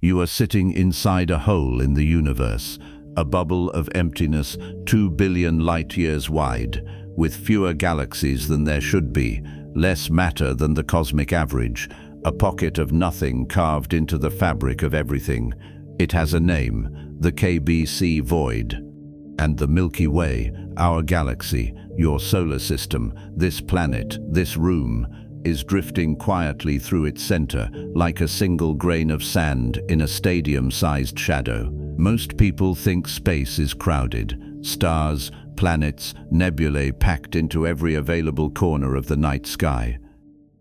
You are sitting inside a hole in the universe, a bubble of emptiness 2 billion light-years wide, with fewer galaxies than there should be, less matter than the cosmic average, a pocket of nothing carved into the fabric of everything. It has a name, the KBC Void. And the Milky Way, our galaxy, your solar system, this planet, this room, is drifting quietly through its center, like a single grain of sand in a stadium-sized shadow. Most people think space is crowded, stars, planets, nebulae packed into every available corner of the night sky.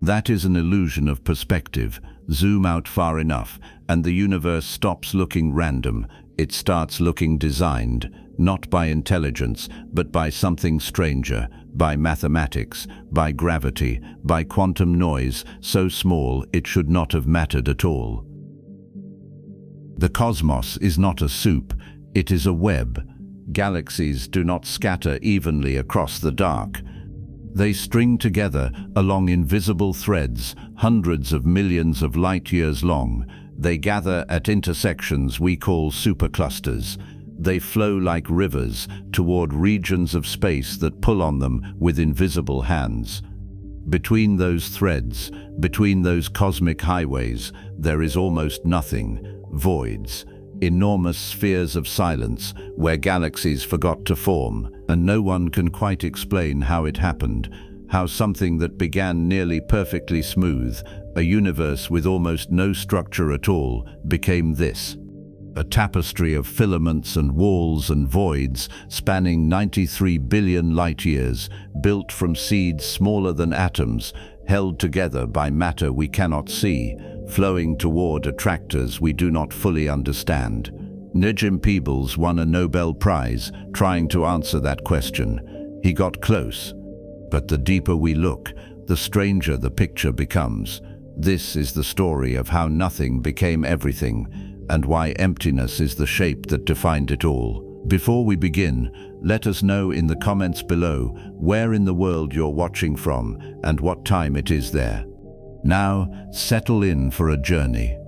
That is an illusion of perspective. Zoom out far enough, and the universe stops looking random. It starts looking designed, not by intelligence, but by something stranger, by mathematics, by gravity, by quantum noise, so small it should not have mattered at all. The cosmos is not a soup, it is a web. Galaxies do not scatter evenly across the dark. They string together along invisible threads, hundreds of millions of light-years long. They gather at intersections we call superclusters. They flow like rivers toward regions of space that pull on them with invisible hands. Between those threads, between those cosmic highways, there is almost nothing, voids, enormous spheres of silence where galaxies forgot to form, and no one can quite explain how it happened, how something that began nearly perfectly smooth, a universe with almost no structure at all, became this. A tapestry of filaments and walls and voids spanning 93 billion light-years, built from seeds smaller than atoms, held together by matter we cannot see, flowing toward attractors we do not fully understand. Nijim Peebles won a Nobel Prize trying to answer that question. He got close, but the deeper we look, the stranger the picture becomes. This is the story of how nothing became everything, and why emptiness is the shape that defined it all. Before we begin, let us know in the comments below where in the world you're watching from and what time it is there. Now, settle in for a journey.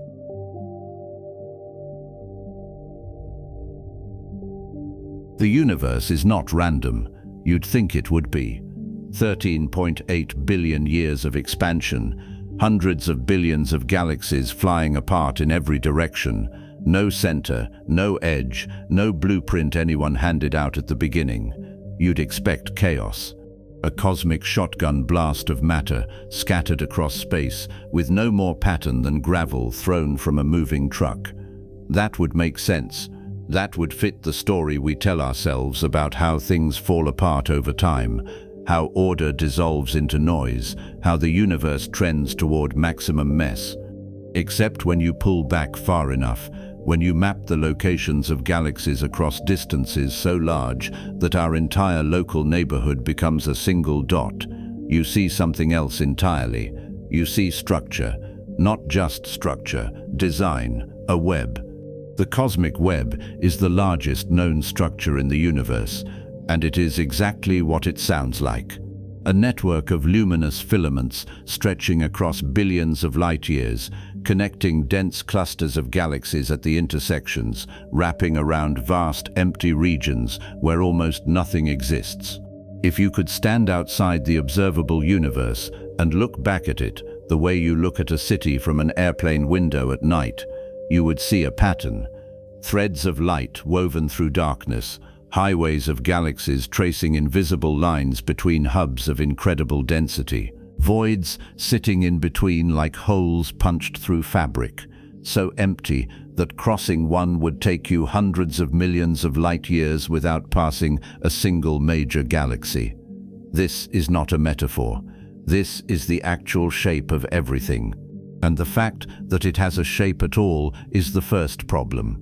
The universe is not random. You'd think it would be. 13.8 billion years of expansion, hundreds of billions of galaxies flying apart in every direction, no center, no edge, no blueprint anyone handed out at the beginning. You'd expect chaos. A cosmic shotgun blast of matter scattered across space with no more pattern than gravel thrown from a moving truck. That would make sense. That would fit the story we tell ourselves about how things fall apart over time, how order dissolves into noise, how the universe trends toward maximum mess. Except when you pull back far enough, when you map the locations of galaxies across distances so large that our entire local neighborhood becomes a single dot, you see something else entirely. You see structure, not just structure, design, a web. The cosmic web is the largest known structure in the universe, and it is exactly what it sounds like. A network of luminous filaments stretching across billions of light-years, connecting dense clusters of galaxies at the intersections, wrapping around vast empty regions where almost nothing exists. If you could stand outside the observable universe and look back at it the way you look at a city from an airplane window at night, you would see a pattern. Threads of light woven through darkness, highways of galaxies tracing invisible lines between hubs of incredible density, voids sitting in between like holes punched through fabric, so empty that crossing one would take you hundreds of millions of light-years without passing a single major galaxy. This is not a metaphor. This is the actual shape of everything. And the fact that it has a shape at all is the first problem.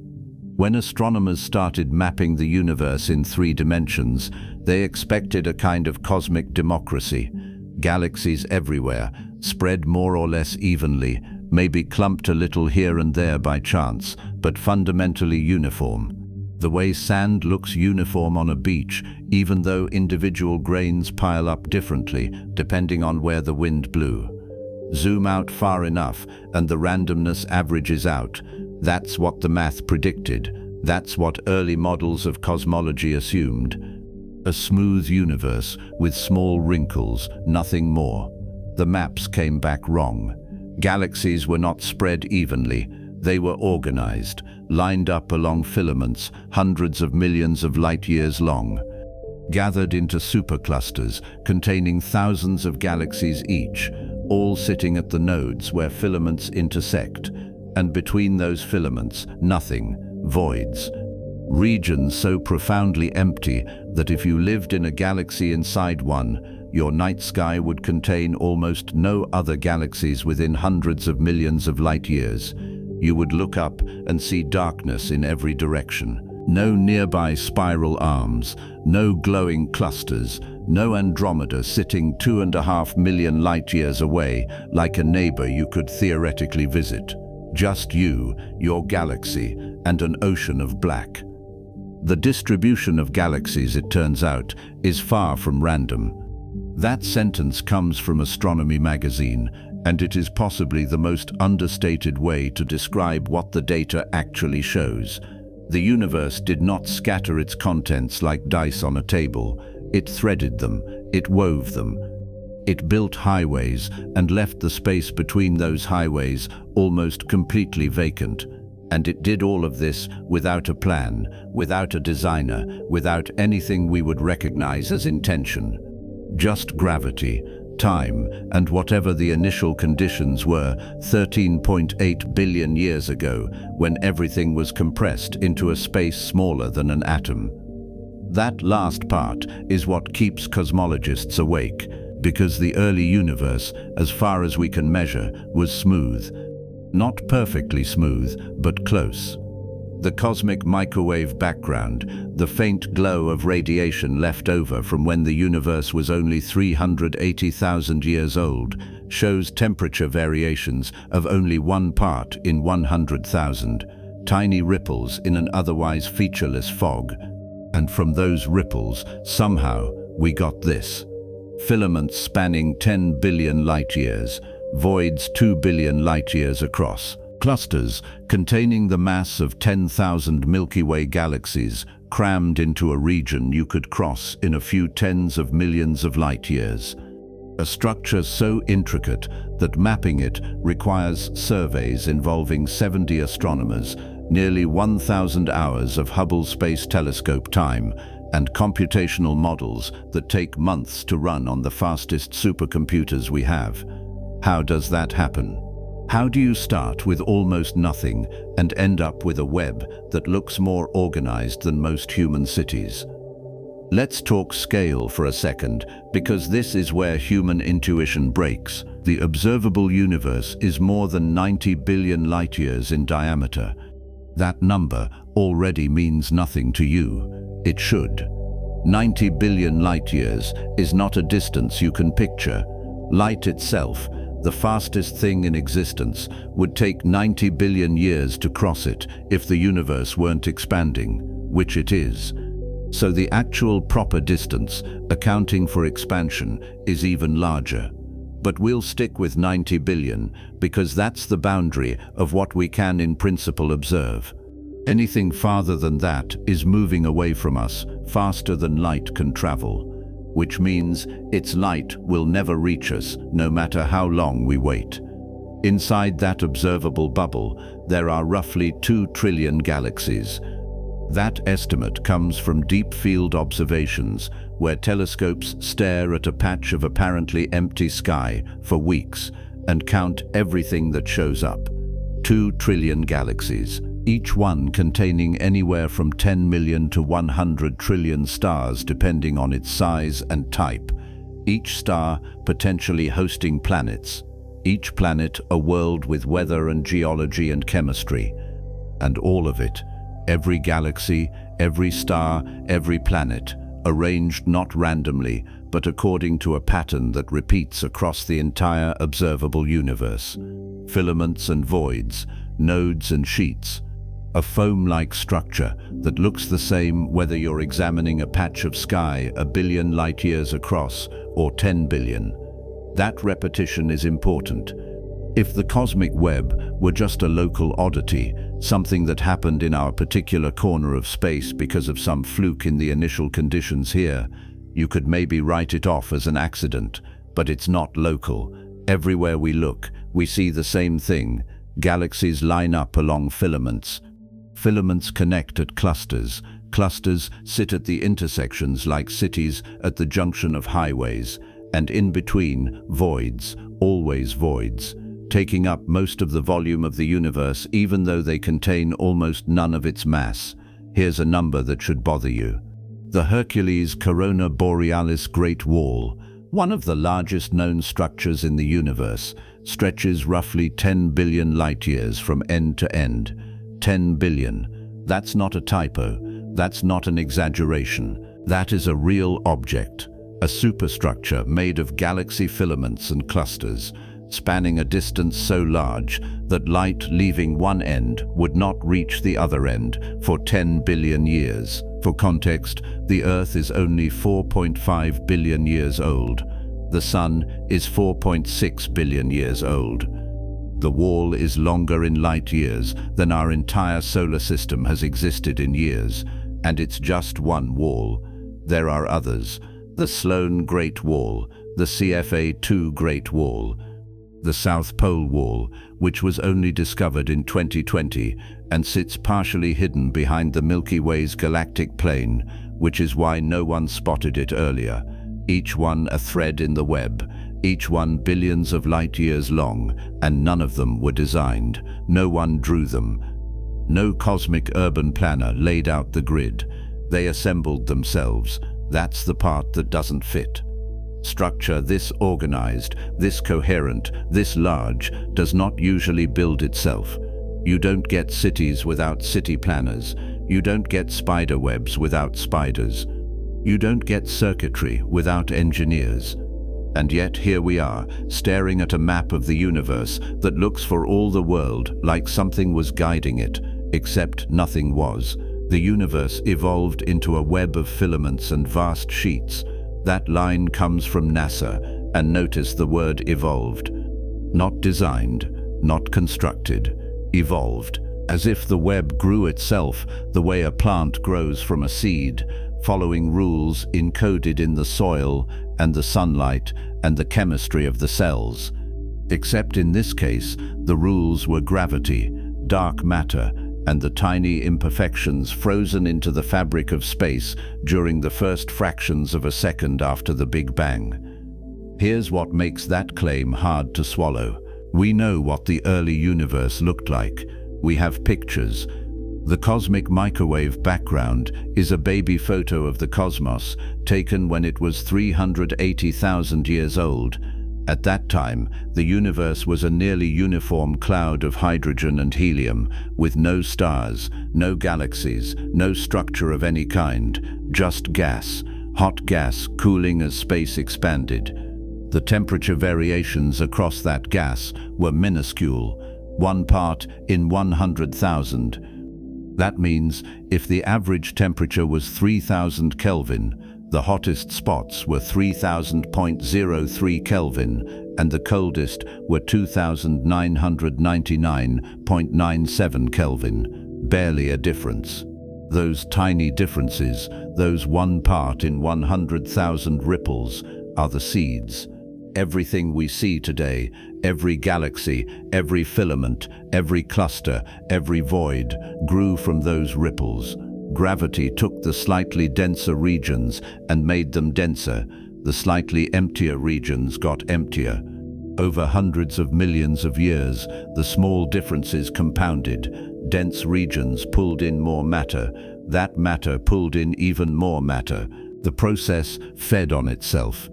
When astronomers started mapping the universe in 3 dimensions, they expected a kind of cosmic democracy. Galaxies everywhere, spread more or less evenly, maybe clumped a little here and there by chance, but fundamentally uniform. The way sand looks uniform on a beach, even though individual grains pile up differently, depending on where the wind blew. Zoom out far enough, and the randomness averages out, That's what the math predicted. That's what early models of cosmology assumed. A smooth universe with small wrinkles, nothing more. The maps came back wrong. Galaxies were not spread evenly. They were organized, lined up along filaments hundreds of millions of light years long, gathered into superclusters containing thousands of galaxies each, all sitting at the nodes where filaments intersect, and between those filaments, nothing, voids. Regions so profoundly empty that if you lived in a galaxy inside one, your night sky would contain almost no other galaxies within hundreds of millions of light years. You would look up and see darkness in every direction. No nearby spiral arms, no glowing clusters, no Andromeda sitting 2.5 million light years away like a neighbor you could theoretically visit. Just you, your galaxy, and an ocean of black. The distribution of galaxies, it turns out, is far from random. That sentence comes from Astronomy magazine, and it is possibly the most understated way to describe what the data actually shows. The universe did not scatter its contents like dice on a table. It threaded them, it wove them. It built highways and left the space between those highways almost completely vacant. And it did all of this without a plan, without a designer, without anything we would recognize as intention. Just gravity, time, and whatever the initial conditions were 13.8 billion years ago, when everything was compressed into a space smaller than an atom. That last part is what keeps cosmologists awake, because the early universe, as far as we can measure, was smooth. Not perfectly smooth, but close. The cosmic microwave background, the faint glow of radiation left over from when the universe was only 380,000 years old, shows temperature variations of only 1 part in 100,000, tiny ripples in an otherwise featureless fog. And from those ripples, somehow, we got this. Filaments spanning 10 billion light-years, voids 2 billion light-years across. Clusters containing the mass of 10,000 Milky Way galaxies crammed into a region you could cross in a few tens of millions of light-years. A structure so intricate that mapping it requires surveys involving 70 astronomers, nearly 1,000 hours of Hubble Space Telescope time, and computational models that take months to run on the fastest supercomputers we have. How does that happen? How do you start with almost nothing and end up with a web that looks more organized than most human cities? Let's talk scale for a second, because this is where human intuition breaks. The observable universe is more than 90 billion light-years in diameter. That number already means nothing to you. It should. 90 billion light-years is not a distance you can picture. Light itself, the fastest thing in existence, would take 90 billion years to cross it if the universe weren't expanding, which it is. So the actual proper distance, accounting for expansion, is even larger. But we'll stick with 90 billion because that's the boundary of what we can in principle observe. Anything farther than that is moving away from us faster than light can travel, which means its light will never reach us, no matter how long we wait. Inside that observable bubble, there are roughly 2 trillion galaxies. That estimate comes from deep field observations, where telescopes stare at a patch of apparently empty sky for weeks and count everything that shows up. 2 trillion galaxies, each one containing anywhere from 10 million to 100 trillion stars depending on its size and type. Each star potentially hosting planets. Each planet a world with weather and geology and chemistry. And all of it, every galaxy, every star, every planet, arranged not randomly, but according to a pattern that repeats across the entire observable universe. Filaments and voids, nodes and sheets. A foam-like structure that looks the same whether you're examining a patch of sky 1 billion light-years across or 10 billion. That repetition is important. If the cosmic web were just a local oddity, something that happened in our particular corner of space because of some fluke in the initial conditions here. You could maybe write it off as an accident, but it's not local. Everywhere we look, we see the same thing. Galaxies line up along filaments. Filaments connect at clusters. Clusters sit at the intersections like cities at the junction of highways. And in between, voids, always voids, taking up most of the volume of the universe even though they contain almost none of its mass. Here's a number that should bother you. The Hercules Corona Borealis Great Wall, one of the largest known structures in the universe, stretches roughly 10 billion light-years from end to end. 10 billion. That's not a typo. That's not an exaggeration. That is a real object. A superstructure made of galaxy filaments and clusters, spanning a distance so large that light leaving one end would not reach the other end for 10 billion years. For context, the Earth is only 4.5 billion years old. The Sun is 4.6 billion years old. The wall is longer in light years than our entire solar system has existed in years, and it's just one wall. There are others. The Sloan Great Wall, the CFA2 Great Wall, the South Pole Wall, which was only discovered in 2020 and sits partially hidden behind the Milky Way's galactic plane, which is why no one spotted it earlier. Each one a thread in the web, each one billions of light years long, and none of them were designed. No one drew them. No cosmic urban planner laid out the grid. They assembled themselves. That's the part that doesn't fit. Structure this organized, this coherent, this large, does not usually build itself. You don't get cities without city planners. You don't get spider webs without spiders. You don't get circuitry without engineers. And yet here we are, staring at a map of the universe that looks for all the world like something was guiding it, except nothing was. The universe evolved into a web of filaments and vast sheets. That line comes from NASA, and notice the word evolved. Not designed, not constructed, evolved, as if the web grew itself the way a plant grows from a seed, following rules encoded in the soil and the sunlight and the chemistry of the cells. Except in this case, the rules were gravity, dark matter, and the tiny imperfections frozen into the fabric of space during the first fractions of a second after the Big Bang. Here's what makes that claim hard to swallow. We know what the early universe looked like. We have pictures. The cosmic microwave background is a baby photo of the cosmos taken when it was 380,000 years old. At that time, the universe was a nearly uniform cloud of hydrogen and helium, with no stars, no galaxies, no structure of any kind, just gas, hot gas cooling as space expanded. The temperature variations across that gas were minuscule, 1 part in 100,000. That means if the average temperature was 3000 Kelvin, the hottest spots were 3000.03 Kelvin and the coldest were 2999.97 Kelvin. Barely a difference. Those tiny differences, those 1 part in 100,000 ripples, are the seeds. Everything we see today, every galaxy, every filament, every cluster, every void, grew from those ripples. Gravity took the slightly denser regions and made them denser. The slightly emptier regions got emptier. Over hundreds of millions of years, the small differences compounded. Dense regions pulled in more matter. That matter pulled in even more matter. The process fed on itself.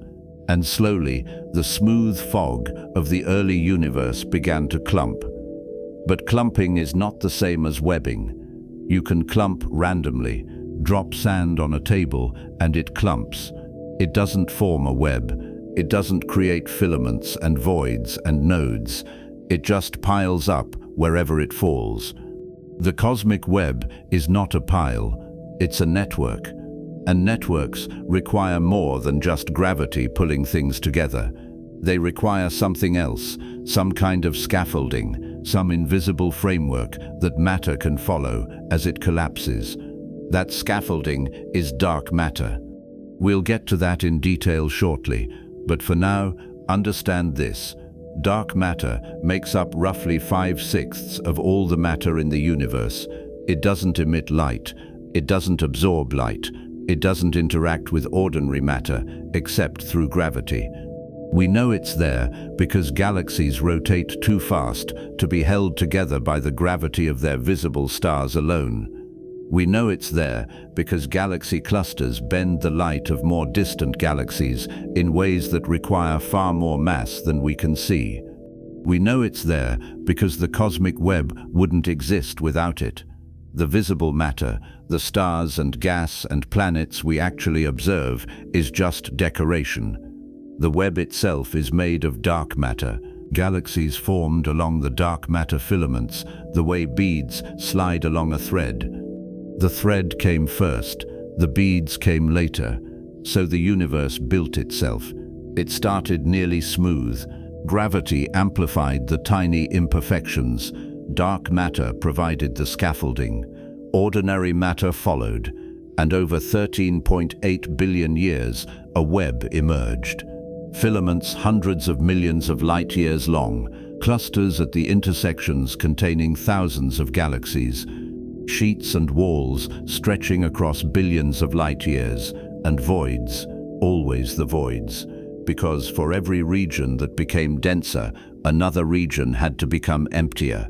And slowly, the smooth fog of the early universe began to clump. But clumping is not the same as webbing. You can clump randomly, drop sand on a table, and it clumps. It doesn't form a web. It doesn't create filaments and voids and nodes. It just piles up wherever it falls. The cosmic web is not a pile, it's a network. And networks require more than just gravity pulling things together. They require something else, some kind of scaffolding, some invisible framework that matter can follow as it collapses. That scaffolding is dark matter. We'll get to that in detail shortly, but for now, understand this. Dark matter makes up roughly 5/6 of all the matter in the universe. It doesn't emit light. It doesn't absorb light. It doesn't interact with ordinary matter, except through gravity. We know it's there because galaxies rotate too fast to be held together by the gravity of their visible stars alone. We know it's there because galaxy clusters bend the light of more distant galaxies in ways that require far more mass than we can see. We know it's there because the cosmic web wouldn't exist without it. The visible matter, the stars and gas and planets we actually observe, is just decoration. The web itself is made of dark matter. Galaxies formed along the dark matter filaments, the way beads slide along a thread. The thread came first, the beads came later, so the universe built itself. It started nearly smooth. Gravity amplified the tiny imperfections. Dark matter provided the scaffolding. Ordinary matter followed, and over 13.8 billion years, a web emerged. Filaments hundreds of millions of light years long, clusters at the intersections containing thousands of galaxies, sheets and walls stretching across billions of light years, and voids, always the voids, because for every region that became denser, another region had to become emptier.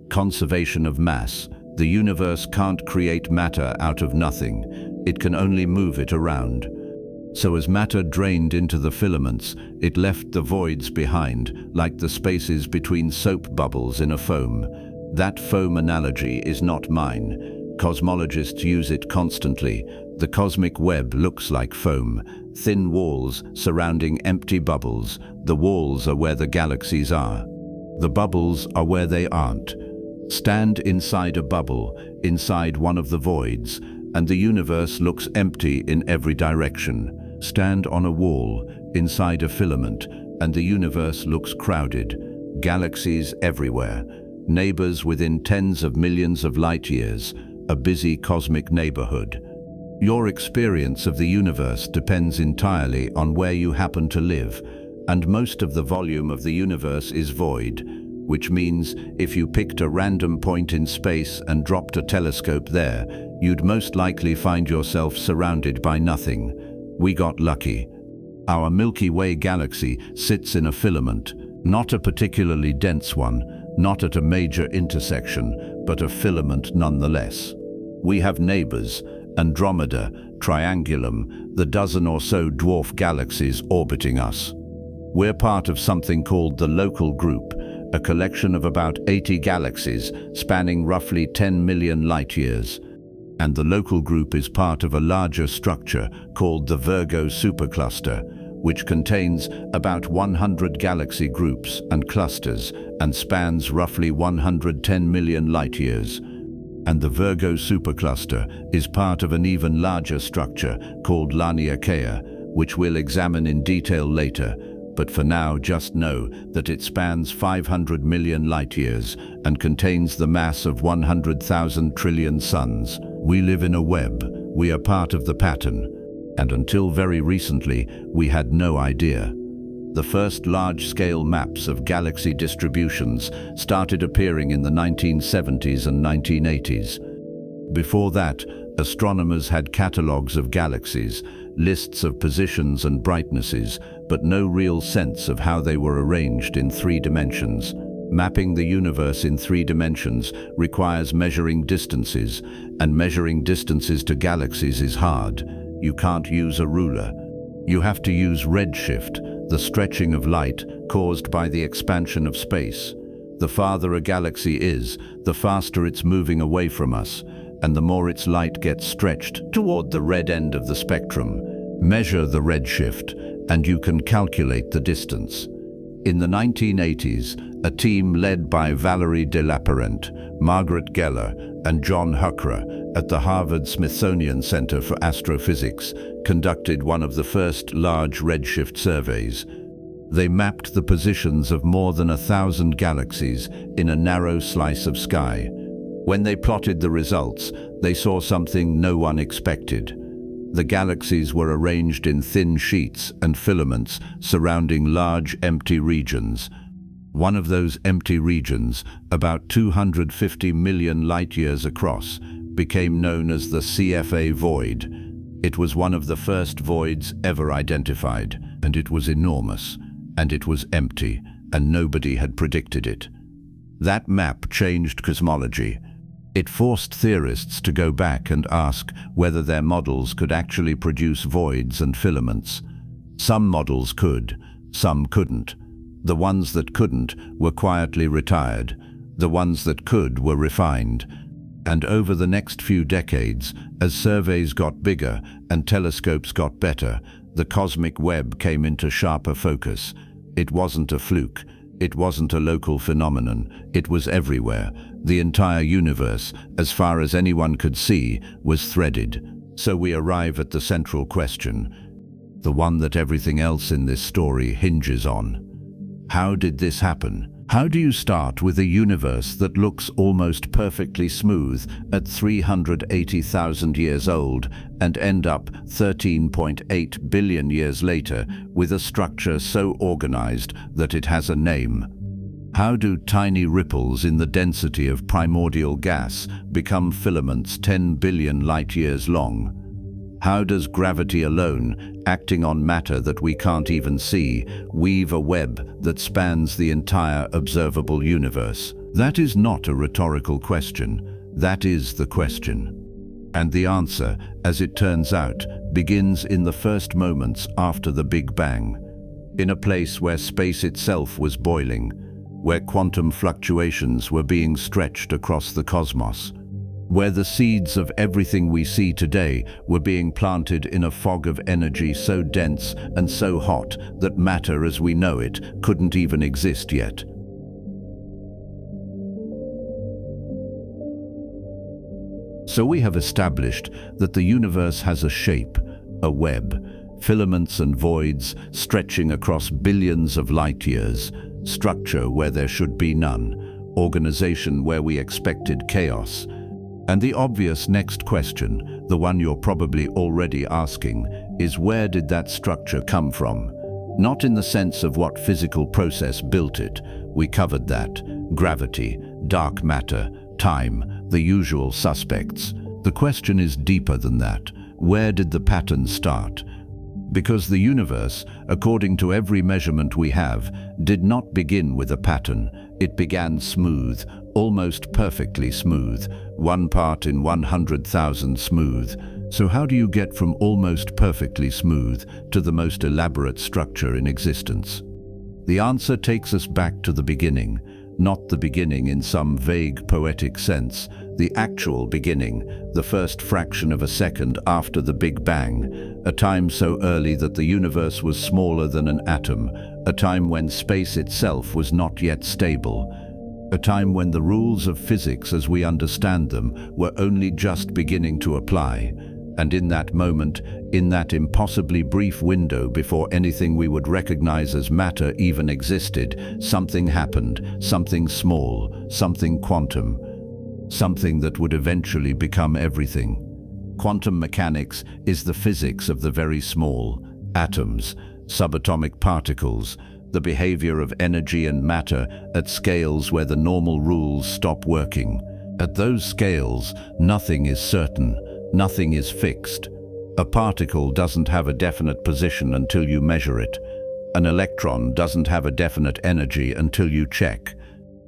Conservation of mass. The universe can't create matter out of nothing. It can only move it around. So as matter drained into the filaments, it left the voids behind, like the spaces between soap bubbles in a foam. That foam analogy is not mine. Cosmologists use it constantly. The cosmic web looks like foam, thin walls surrounding empty bubbles. The walls are where the galaxies are. The bubbles are where they aren't. Stand inside a bubble, inside one of the voids, and the universe looks empty in every direction. Stand on a wall, inside a filament, and the universe looks crowded. Galaxies everywhere. Neighbors within tens of millions of light years. A busy cosmic neighborhood. Your experience of the universe depends entirely on where you happen to live, and most of the volume of the universe is void, which means if you picked a random point in space and dropped a telescope there, you'd most likely find yourself surrounded by nothing. We got lucky. Our Milky Way galaxy sits in a filament, not a particularly dense one, not at a major intersection, but a filament nonetheless. We have neighbors, Andromeda, Triangulum, the dozen or so dwarf galaxies orbiting us. We're part of something called the Local Group, a collection of about 80 galaxies spanning roughly 10 million light-years. And the Local Group is part of a larger structure called the Virgo supercluster, which contains about 100 galaxy groups and clusters and spans roughly 110 million light-years. And the Virgo supercluster is part of an even larger structure called Laniakea, which we'll examine in detail later, but for now just know that it spans 500 million light-years and contains the mass of 100,000 trillion suns. We live in a web. We are part of the pattern. And until very recently, we had no idea. The first large-scale maps of galaxy distributions started appearing in the 1970s and 1980s. Before that, astronomers had catalogues of galaxies, lists of positions and brightnesses, but no real sense of how they were arranged in 3 dimensions. Mapping the universe in 3 dimensions requires measuring distances, and measuring distances to galaxies is hard. You can't use a ruler. You have to use redshift, the stretching of light caused by the expansion of space. The farther a galaxy is, the faster it's moving away from us, and the more its light gets stretched toward the red end of the spectrum. Measure the redshift, and you can calculate the distance. In the 1980s, a team led by Valerie de Lapparent, Margaret Geller, and John Huckra at the Harvard-Smithsonian Center for Astrophysics conducted one of the first large redshift surveys. They mapped the positions of more than 1,000 galaxies in a narrow slice of sky. When they plotted the results, they saw something no one expected. The galaxies were arranged in thin sheets and filaments surrounding large empty regions. One of those empty regions, about 250 million light-years across, became known as the CFA void. It was one of the first voids ever identified, and it was enormous, and it was empty, and nobody had predicted it. That map changed cosmology. It forced theorists to go back and ask whether their models could actually produce voids and filaments. Some models could, some couldn't. The ones that couldn't were quietly retired. The ones that could were refined. And over the next few decades, as surveys got bigger and telescopes got better, the cosmic web came into sharper focus. It wasn't a fluke. It wasn't a local phenomenon. It was everywhere. The entire universe, as far as anyone could see, was threaded. So we arrive at the central question, the one that everything else in this story hinges on. How did this happen? How do you start with a universe that looks almost perfectly smooth at 380,000 years old and end up 13.8 billion years later with a structure so organized that it has a name? How do tiny ripples in the density of primordial gas become filaments 10 billion light-years long? How does gravity alone, acting on matter that we can't even see, weave a web that spans the entire observable universe? That is not a rhetorical question. That is the question. And the answer, as it turns out, begins in the first moments after the Big Bang, in a place where space itself was boiling, where quantum fluctuations were being stretched across the cosmos, where the seeds of everything we see today were being planted in a fog of energy so dense and so hot that matter as we know it couldn't even exist yet. So we have established that the universe has a shape, a web, filaments and voids stretching across billions of light years, structure where there should be none, organization where we expected chaos. And the obvious next question, the one you're probably already asking, is where did that structure come from? Not in the sense of what physical process built it. We covered that. Gravity, dark matter, time, the usual suspects. The question is deeper than that. Where did the pattern start? Because the universe, according to every measurement we have, did not begin with a pattern. It began smooth, almost perfectly smooth, 1 part in 100,000 smooth. So how do you get from almost perfectly smooth to the most elaborate structure in existence? The answer takes us back to the beginning, not the beginning in some vague poetic sense, the actual beginning, the first fraction of a second after the Big Bang, a time so early that the universe was smaller than an atom, a time when space itself was not yet stable, a time when the rules of physics as we understand them were only just beginning to apply. And in that moment, in that impossibly brief window before anything we would recognize as matter even existed, something happened, something small, something quantum, something that would eventually become everything. Quantum mechanics is the physics of the very small, atoms, subatomic particles, the behavior of energy and matter at scales where the normal rules stop working. At those scales, nothing is certain, nothing is fixed. A particle doesn't have a definite position until you measure it. An electron doesn't have a definite energy until you check.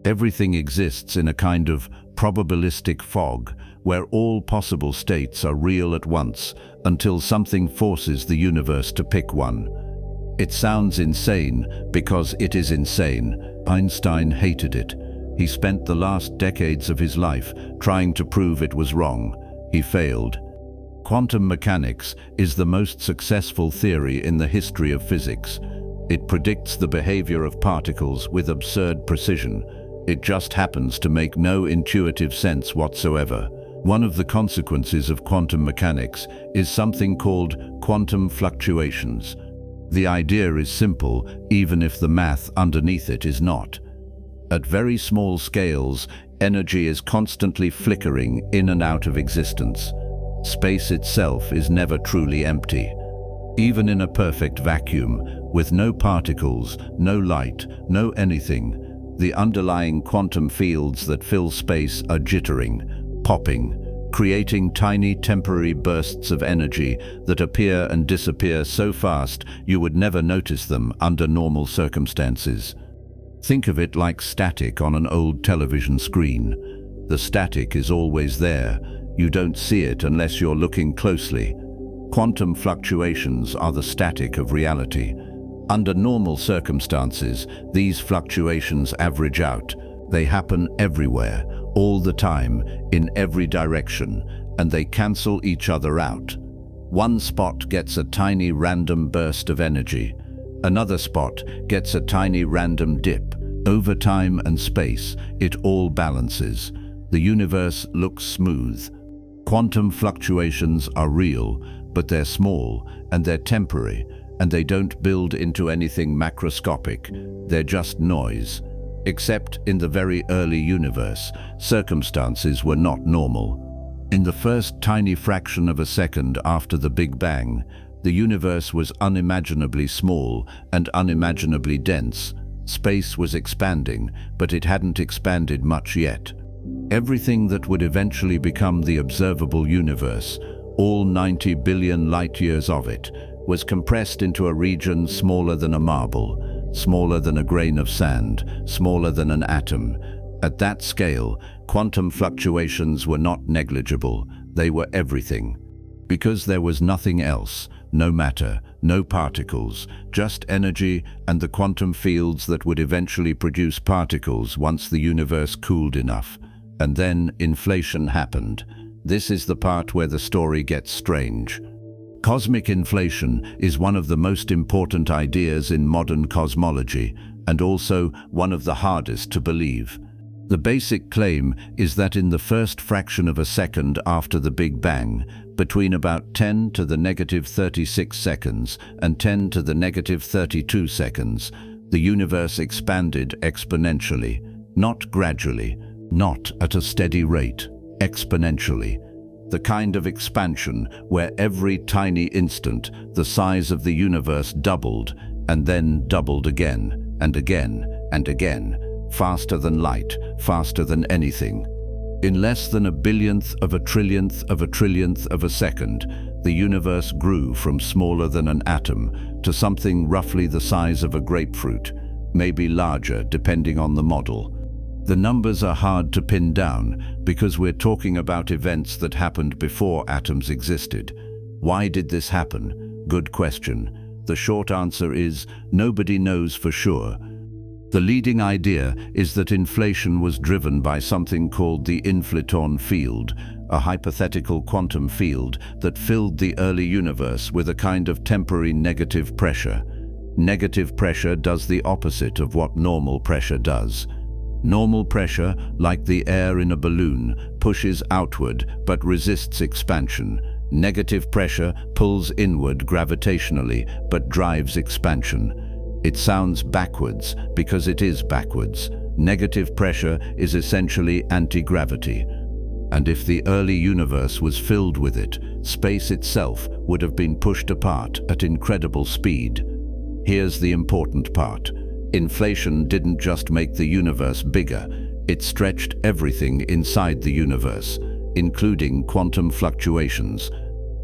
Everything exists in a kind of probabilistic fog where all possible states are real at once until something forces the universe to pick one. It sounds insane because it is insane. Einstein hated it. He spent the last decades of his life trying to prove it was wrong. He failed. Quantum mechanics is the most successful theory in the history of physics. It predicts the behavior of particles with absurd precision. It just happens to make no intuitive sense whatsoever. One of the consequences of quantum mechanics is something called quantum fluctuations. The idea is simple, even if the math underneath it is not. At very small scales, energy is constantly flickering in and out of existence. Space itself is never truly empty. Even in a perfect vacuum, with no particles, no light, no anything, the underlying quantum fields that fill space are jittering, popping, creating tiny temporary bursts of energy that appear and disappear so fast you would never notice them under normal circumstances. Think of it like static on an old television screen. The static is always there. You don't see it unless you're looking closely. Quantum fluctuations are the static of reality. Under normal circumstances, these fluctuations average out. They happen everywhere, all the time, in every direction, and they cancel each other out. One spot gets a tiny random burst of energy. Another spot gets a tiny random dip. Over time and space, it all balances. The universe looks smooth. Quantum fluctuations are real, but they're small and they're temporary, and they don't build into anything macroscopic. They're just noise. Except in the very early universe, circumstances were not normal. In the first tiny fraction of a second after the Big Bang, the universe was unimaginably small and unimaginably dense. Space was expanding, but it hadn't expanded much yet. Everything that would eventually become the observable universe, all 90 billion light-years of it, was compressed into a region smaller than a marble, smaller than a grain of sand, smaller than an atom. At that scale, quantum fluctuations were not negligible, they were everything. Because there was nothing else, no matter, no particles, just energy and the quantum fields that would eventually produce particles once the universe cooled enough. And then inflation happened. This is the part where the story gets strange. Cosmic inflation is one of the most important ideas in modern cosmology, and also one of the hardest to believe. The basic claim is that in the first fraction of a second after the Big Bang, between about 10 to the negative 36 seconds and 10 to the negative 32 seconds, the universe expanded exponentially, not gradually, not at a steady rate, exponentially. The kind of expansion where every tiny instant the size of the universe doubled and then doubled again and again and again, faster than light, faster than anything. In less than a billionth of a trillionth of a trillionth of a second, the universe grew from smaller than an atom to something roughly the size of a grapefruit, maybe larger depending on the model. The numbers are hard to pin down because we're talking about events that happened before atoms existed. Why did this happen? Good question. The short answer is nobody knows for sure. The leading idea is that inflation was driven by something called the inflaton field, a hypothetical quantum field that filled the early universe with a kind of temporary negative pressure. Negative pressure does the opposite of what normal pressure does. Normal pressure, like the air in a balloon, pushes outward but resists expansion. Negative pressure pulls inward gravitationally but drives expansion. It sounds backwards because it is backwards. Negative pressure is essentially anti-gravity. And if the early universe was filled with it, space itself would have been pushed apart at incredible speed. Here's the important part. Inflation didn't just make the universe bigger, it stretched everything inside the universe, including quantum fluctuations.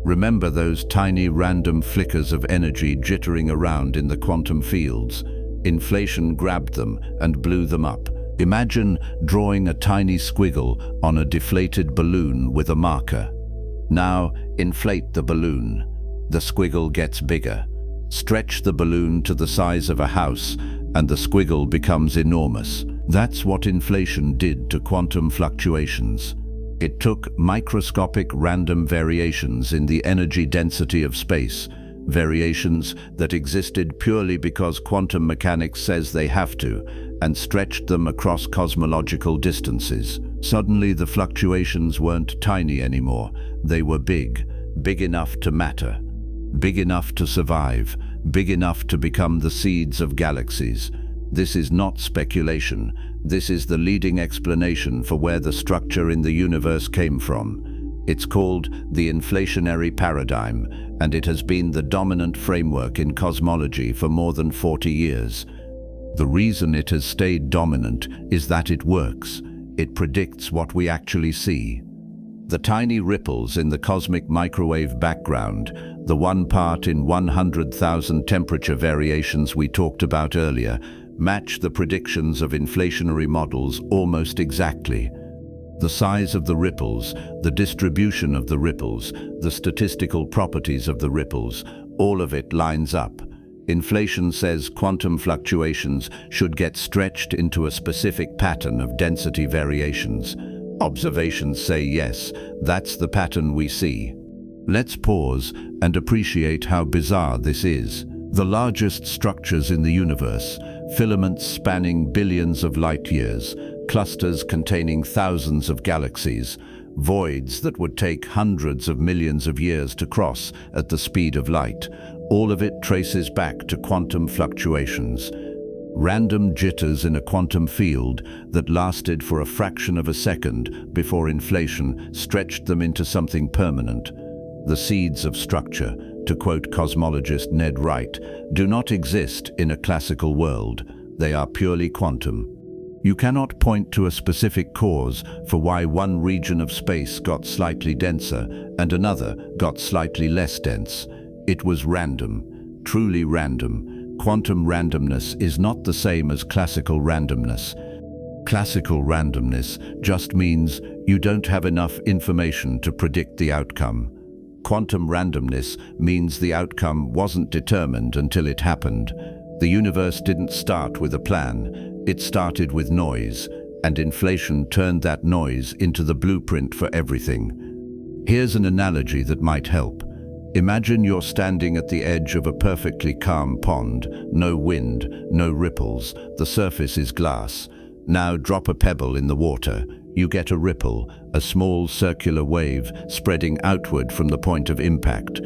Remember those tiny random flickers of energy jittering around in the quantum fields? Inflation grabbed them and blew them up. Imagine drawing a tiny squiggle on a deflated balloon with a marker. Now inflate the balloon. The squiggle gets bigger. Stretch the balloon to the size of a house and the squiggle becomes enormous. That's what inflation did to quantum fluctuations. It took microscopic random variations in the energy density of space, variations that existed purely because quantum mechanics says they have to, and stretched them across cosmological distances. Suddenly the fluctuations weren't tiny anymore. They were big, big enough to matter, big enough to survive, big enough to become the seeds of galaxies. This is not speculation. This is the leading explanation for where the structure in the universe came from. It's called the inflationary paradigm, and it has been the dominant framework in cosmology for more than 40 years. The reason it has stayed dominant is that it works. It predicts what we actually see. The tiny ripples in the cosmic microwave background, the 1 part in 100,000 temperature variations we talked about earlier, match the predictions of inflationary models almost exactly. The size of the ripples, the distribution of the ripples, the statistical properties of the ripples, all of it lines up. Inflation says quantum fluctuations should get stretched into a specific pattern of density variations. Observations say yes, that's the pattern we see. Let's pause and appreciate how bizarre this is. The largest structures in the universe, filaments spanning billions of light years, clusters containing thousands of galaxies, voids that would take hundreds of millions of years to cross at the speed of light, all of it traces back to quantum fluctuations. Random jitters in a quantum field that lasted for a fraction of a second before inflation stretched them into something permanent. The seeds of structure, to quote cosmologist Ned Wright, do not exist in a classical world. They are purely quantum. You cannot point to a specific cause for why one region of space got slightly denser and another got slightly less dense. It was random, truly random. Quantum randomness is not the same as classical randomness. Classical randomness just means you don't have enough information to predict the outcome. Quantum randomness means the outcome wasn't determined until it happened. The universe didn't start with a plan, it started with noise, and inflation turned that noise into the blueprint for everything. Here's an analogy that might help. Imagine you're standing at the edge of a perfectly calm pond, no wind, no ripples, the surface is glass. Now drop a pebble in the water. You get a ripple, a small circular wave spreading outward from the point of impact.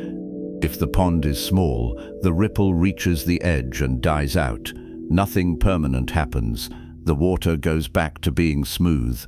If the pond is small, the ripple reaches the edge and dies out. Nothing permanent happens. The water goes back to being smooth.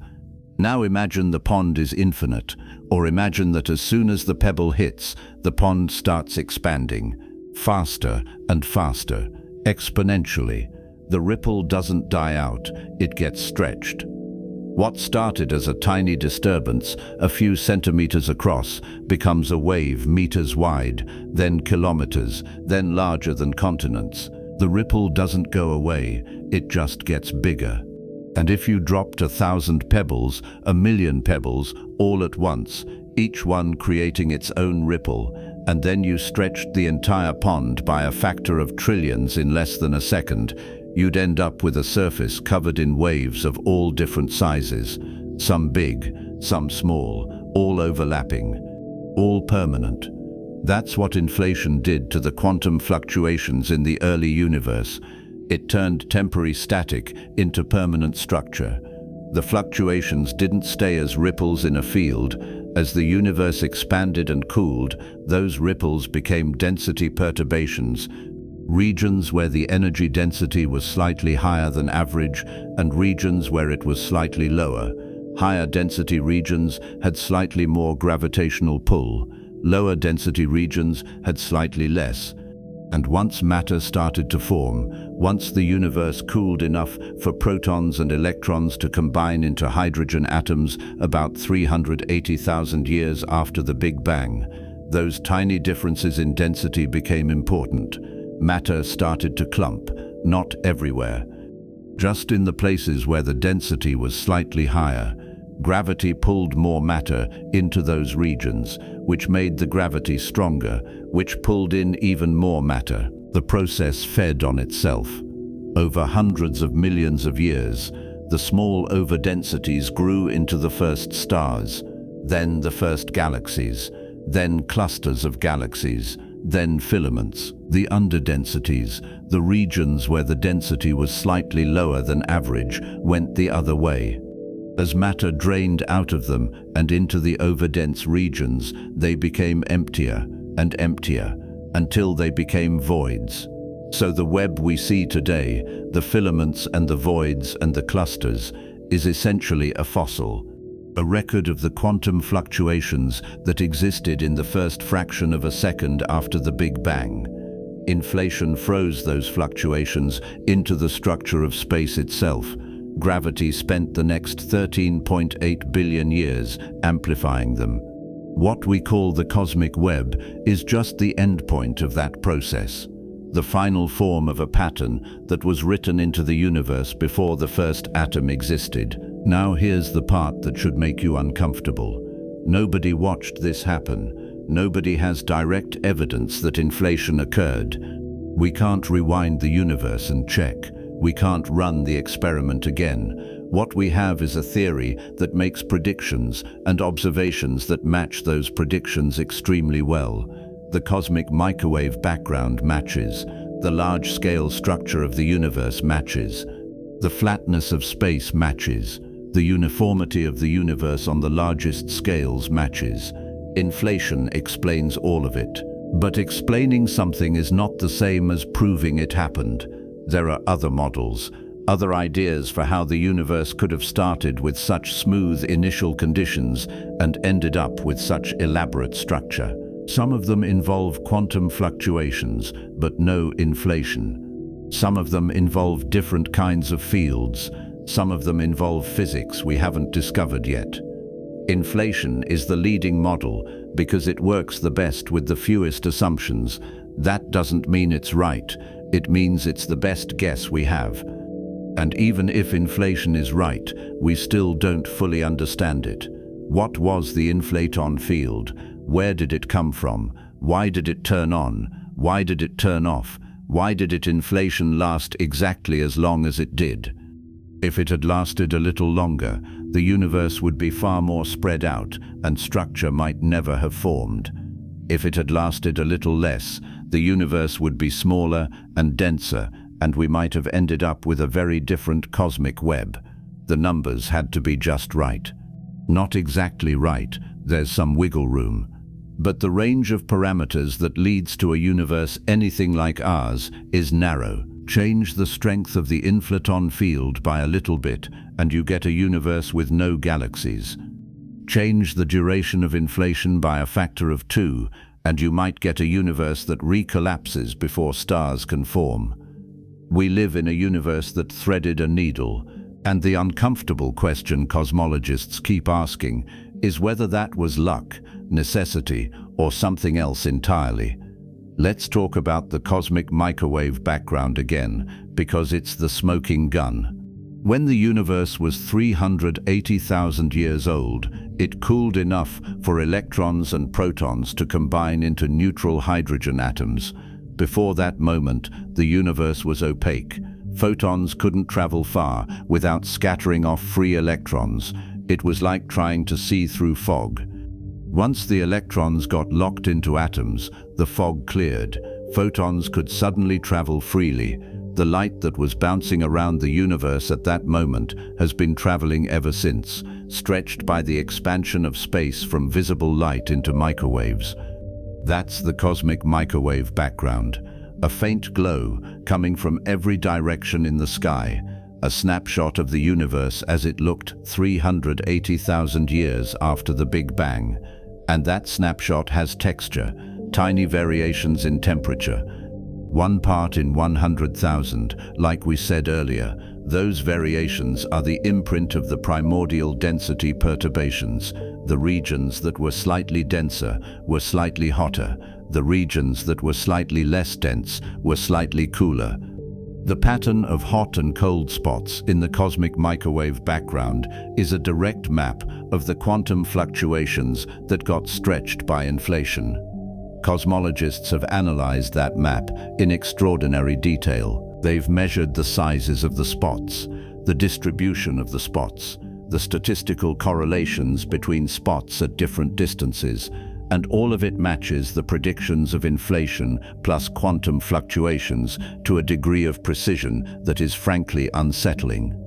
Now imagine the pond is infinite, or imagine that as soon as the pebble hits, the pond starts expanding, faster and faster, exponentially. The ripple doesn't die out, it gets stretched. What started as a tiny disturbance, a few centimeters across, becomes a wave meters wide, then kilometers, then larger than continents. The ripple doesn't go away, it just gets bigger. And if you dropped 1,000 pebbles, 1,000,000 pebbles, all at once, each one creating its own ripple, and then you stretched the entire pond by a factor of trillions in less than a second, you'd end up with a surface covered in waves of all different sizes, some big, some small, all overlapping, all permanent. That's what inflation did to the quantum fluctuations in the early universe. It turned temporary static into permanent structure. The fluctuations didn't stay as ripples in a field. As the universe expanded and cooled, those ripples became density perturbations, regions where the energy density was slightly higher than average and regions where it was slightly lower. Higher density regions had slightly more gravitational pull. Lower density regions had slightly less. And once matter started to form, once the universe cooled enough for protons and electrons to combine into hydrogen atoms about 380,000 years after the Big Bang, those tiny differences in density became important. Matter started to clump, not everywhere. Just in the places where the density was slightly higher, gravity pulled more matter into those regions, which made the gravity stronger, which pulled in even more matter. The process fed on itself. Over hundreds of millions of years, the small overdensities grew into the first stars, then the first galaxies, then clusters of galaxies, then filaments. The underdensities, the regions where the density was slightly lower than average, went the other way. As matter drained out of them and into the overdense regions, they became emptier and emptier, until they became voids. So the web we see today, the filaments and the voids and the clusters, is essentially a fossil, a record of the quantum fluctuations that existed in the first fraction of a second after the Big Bang. Inflation froze those fluctuations into the structure of space itself. Gravity spent the next 13.8 billion years amplifying them. What we call the cosmic web is just the endpoint of that process, the final form of a pattern that was written into the universe before the first atom existed. Now here's the part that should make you uncomfortable. Nobody watched this happen. Nobody has direct evidence that inflation occurred. We can't rewind the universe and check. We can't run the experiment again. What we have is a theory that makes predictions and observations that match those predictions extremely well. The cosmic microwave background matches. The large-scale structure of the universe matches. The flatness of space matches. The uniformity of the universe on the largest scales matches. Inflation explains all of it. But explaining something is not the same as proving it happened. There are other models, other ideas for how the universe could have started with such smooth initial conditions and ended up with such elaborate structure. Some of them involve quantum fluctuations, but no inflation. Some of them involve different kinds of fields. Some of them involve physics we haven't discovered yet. Inflation is the leading model because it works the best with the fewest assumptions. That doesn't mean it's right. It means it's the best guess we have. And even if inflation is right, we still don't fully understand it. What was the inflaton field? Where did it come from? Why did it turn on? Why did it turn off? Why did inflation last exactly as long as it did? If it had lasted a little longer, the universe would be far more spread out and structure might never have formed. If it had lasted a little less, the universe would be smaller and denser, and we might have ended up with a very different cosmic web. The numbers had to be just right. Not exactly right, there's some wiggle room. But the range of parameters that leads to a universe anything like ours is narrow. Change the strength of the inflaton field by a little bit, and you get a universe with no galaxies. Change the duration of inflation by a factor of 2, and you might get a universe that recollapses before stars can form. We live in a universe that threaded a needle, and the uncomfortable question cosmologists keep asking is whether that was luck, necessity, or something else entirely. Let's talk about the cosmic microwave background again, because it's the smoking gun. When the universe was 380,000 years old, it cooled enough for electrons and protons to combine into neutral hydrogen atoms. Before that moment, the universe was opaque. Photons couldn't travel far without scattering off free electrons. It was like trying to see through fog. Once the electrons got locked into atoms, the fog cleared. Photons could suddenly travel freely. The light that was bouncing around the universe at that moment has been traveling ever since, stretched by the expansion of space from visible light into microwaves. That's the cosmic microwave background, a faint glow coming from every direction in the sky, a snapshot of the universe as it looked 380,000 years after the Big Bang. And that snapshot has texture, tiny variations in temperature. 1 part in 100,000, like we said earlier. Those variations are the imprint of the primordial density perturbations. The regions that were slightly denser were slightly hotter. The regions that were slightly less dense were slightly cooler. The pattern of hot and cold spots in the cosmic microwave background is a direct map of the quantum fluctuations that got stretched by inflation. Cosmologists have analyzed that map in extraordinary detail. They've measured the sizes of the spots, the distribution of the spots, the statistical correlations between spots at different distances, and all of it matches the predictions of inflation plus quantum fluctuations to a degree of precision that is frankly unsettling.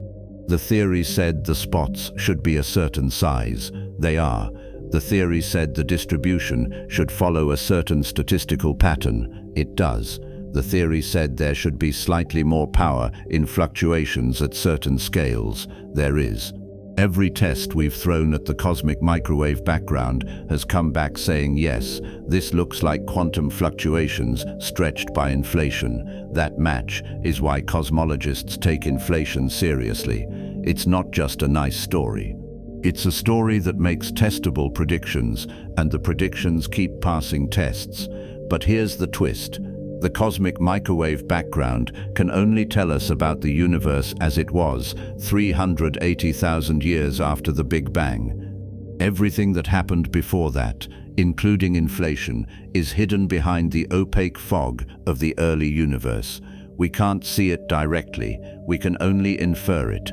The theory said the spots should be a certain size. They are. The theory said the distribution should follow a certain statistical pattern. It does. The theory said there should be slightly more power in fluctuations at certain scales. There is. Every test we've thrown at the cosmic microwave background has come back saying, yes, this looks like quantum fluctuations stretched by inflation. That match is why cosmologists take inflation seriously. It's not just a nice story. It's a story that makes testable predictions, and the predictions keep passing tests. But here's the twist. The cosmic microwave background can only tell us about the universe as it was 380,000 years after the Big Bang. Everything that happened before that, including inflation, is hidden behind the opaque fog of the early universe. We can't see it directly, we can only infer it.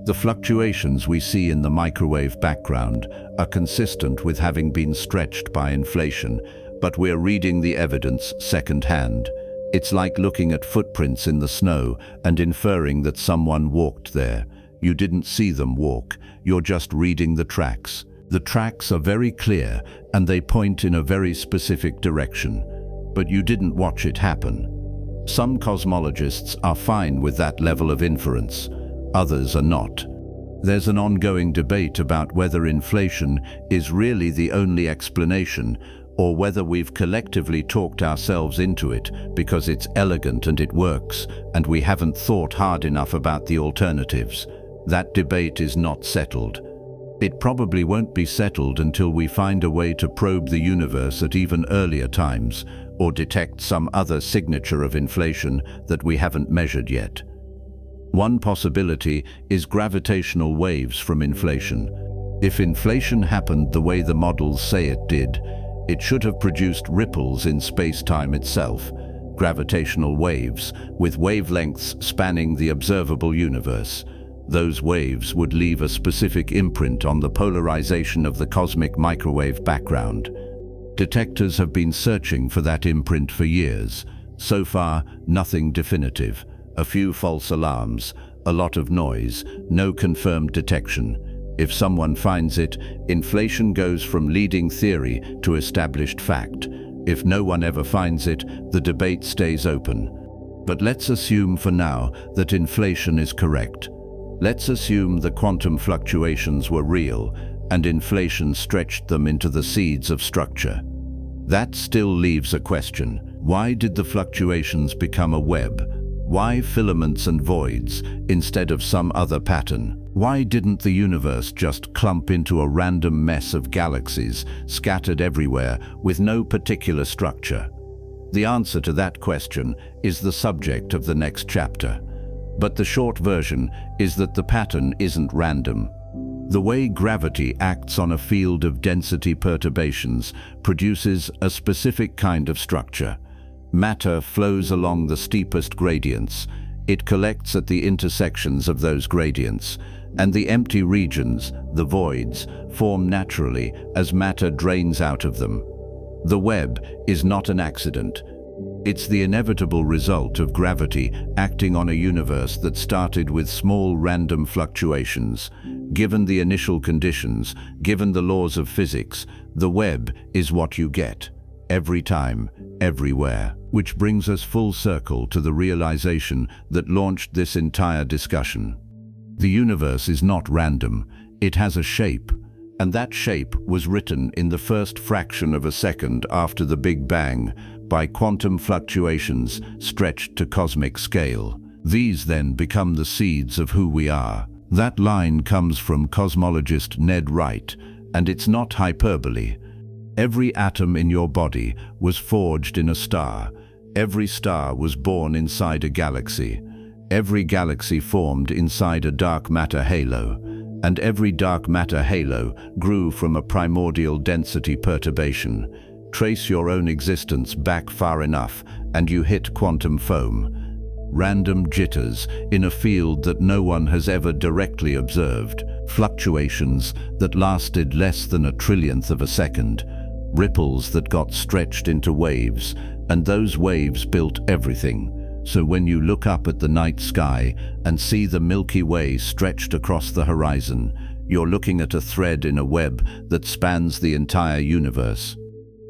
The fluctuations we see in the microwave background are consistent with having been stretched by inflation, but we're reading the evidence secondhand. It's like looking at footprints in the snow and inferring that someone walked there. You didn't see them walk, you're just reading the tracks. The tracks are very clear and they point in a very specific direction, but you didn't watch it happen. Some cosmologists are fine with that level of inference, others are not. There's an ongoing debate about whether inflation is really the only explanation, or whether we've collectively talked ourselves into it because it's elegant and it works, and we haven't thought hard enough about the alternatives. That debate is not settled. It probably won't be settled until we find a way to probe the universe at even earlier times, or detect some other signature of inflation that we haven't measured yet. One possibility is gravitational waves from inflation. If inflation happened the way the models say it did, it should have produced ripples in space-time itself, gravitational waves, with wavelengths spanning the observable universe. Those waves would leave a specific imprint on the polarization of the cosmic microwave background. Detectors have been searching for that imprint for years. So far, nothing definitive. A few false alarms, a lot of noise, no confirmed detection. If someone finds it, inflation goes from leading theory to established fact. If no one ever finds it, the debate stays open. But let's assume for now that inflation is correct. Let's assume the quantum fluctuations were real and inflation stretched them into the seeds of structure. That still leaves a question. Why did the fluctuations become a web? Why filaments and voids instead of some other pattern? Why didn't the universe just clump into a random mess of galaxies scattered everywhere with no particular structure? The answer to that question is the subject of the next chapter. But the short version is that the pattern isn't random. The way gravity acts on a field of density perturbations produces a specific kind of structure. Matter flows along the steepest gradients. It collects at the intersections of those gradients, and the empty regions, the voids, form naturally as matter drains out of them. The web is not an accident. It's the inevitable result of gravity acting on a universe that started with small random fluctuations. Given the initial conditions, given the laws of physics, the web is what you get. Every time, everywhere. Which brings us full circle to the realization that launched this entire discussion. The universe is not random, it has a shape, and that shape was written in the first fraction of a second after the Big Bang by quantum fluctuations stretched to cosmic scale. These then become the seeds of who we are. That line comes from cosmologist Ned Wright, and it's not hyperbole. Every atom in your body was forged in a star. Every star was born inside a galaxy. Every galaxy formed inside a dark matter halo. And every dark matter halo grew from a primordial density perturbation. Trace your own existence back far enough, and you hit quantum foam. Random jitters in a field that no one has ever directly observed. Fluctuations that lasted less than a trillionth of a second. Ripples that got stretched into waves, and those waves built everything. So when you look up at the night sky and see the Milky Way stretched across the horizon, You're looking at a thread in a web that spans the entire universe.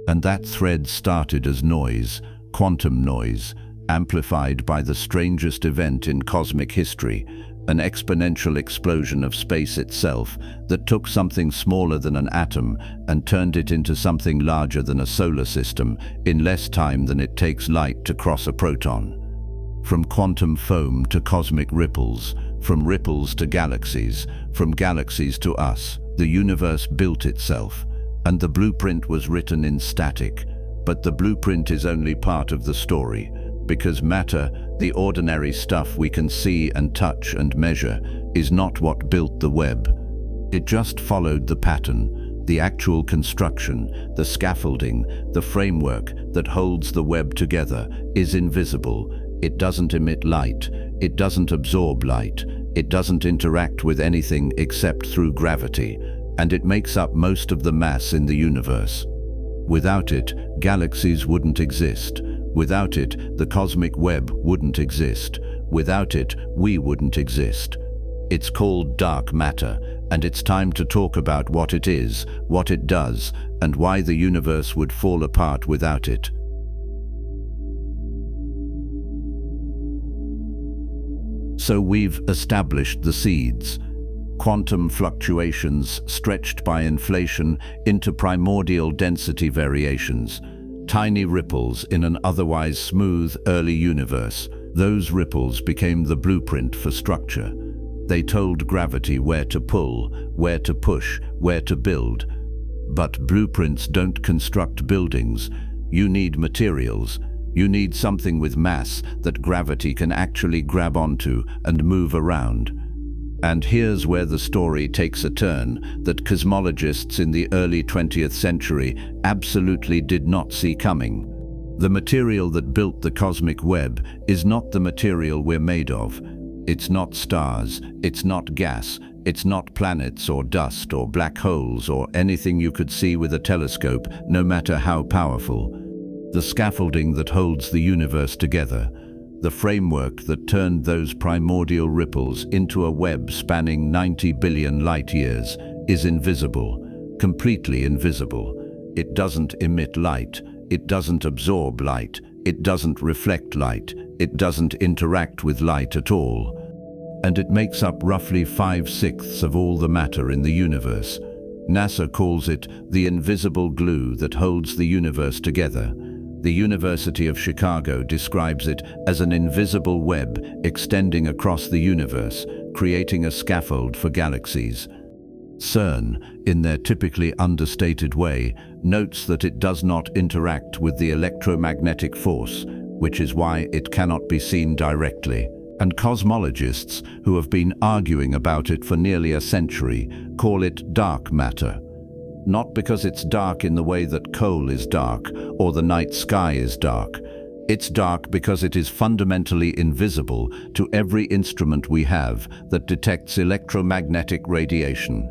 And that thread started as noise, quantum noise, amplified by the strangest event in cosmic history, an exponential explosion of space itself that took something smaller than an atom and turned it into something larger than a solar system in less time than it takes light to cross a proton. From quantum foam to cosmic ripples, from ripples to galaxies, from galaxies to us, the universe built itself, and the blueprint was written in static. But the blueprint is only part of the story, because matter, the ordinary stuff we can see and touch and measure, is not what built the web. It just followed the pattern, the actual construction, the scaffolding, the framework that holds the web together is invisible. It doesn't emit light, it doesn't absorb light, it doesn't interact with anything except through gravity, and it makes up most of the mass in the universe. Without it, galaxies wouldn't exist. Without it, the cosmic web wouldn't exist. Without it, we wouldn't exist. It's called dark matter, and it's time to talk about what it is, what it does, and why the universe would fall apart without it. So we've established the seeds. Quantum fluctuations stretched by inflation into primordial density variations. Tiny ripples in an otherwise smooth early universe. Those ripples became the blueprint for structure. They told gravity where to pull, where to push, where to build. But blueprints don't construct buildings. You need materials. You need something with mass that gravity can actually grab onto and move around. And here's where the story takes a turn that cosmologists in the early 20th century absolutely did not see coming. The material that built the cosmic web is not the material we're made of. It's not stars, it's not gas, it's not planets or dust or black holes or anything you could see with a telescope, no matter how powerful. The scaffolding that holds the universe together, the framework that turned those primordial ripples into a web spanning 90 billion light-years, is invisible, completely invisible. It doesn't emit light, it doesn't absorb light, it doesn't reflect light, it doesn't interact with light at all. And it makes up roughly 5/6 of all the matter in the universe. NASA calls it the invisible glue that holds the universe together. The University of Chicago describes it as an invisible web extending across the universe, creating a scaffold for galaxies. CERN, in their typically understated way, notes that it does not interact with the electromagnetic force, which is why it cannot be seen directly. And cosmologists, who have been arguing about it for nearly a century, call it dark matter. Not because it's dark in the way that coal is dark or the night sky is dark. It's dark because it is fundamentally invisible to every instrument we have that detects electromagnetic radiation.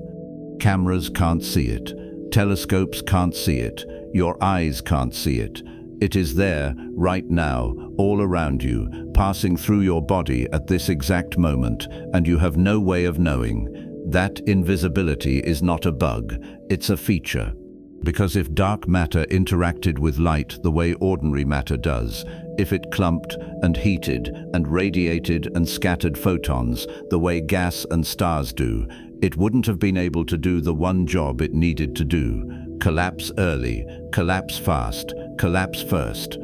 Cameras can't see it. Telescopes can't see it. Your eyes can't see it. It is there, right now, all around you, passing through your body at this exact moment, and you have no way of knowing. That invisibility is not a bug, it's a feature. Because if dark matter interacted with light the way ordinary matter does, if it clumped and heated and radiated and scattered photons the way gas and stars do, it wouldn't have been able to do the one job it needed to do: collapse early, collapse fast, collapse first.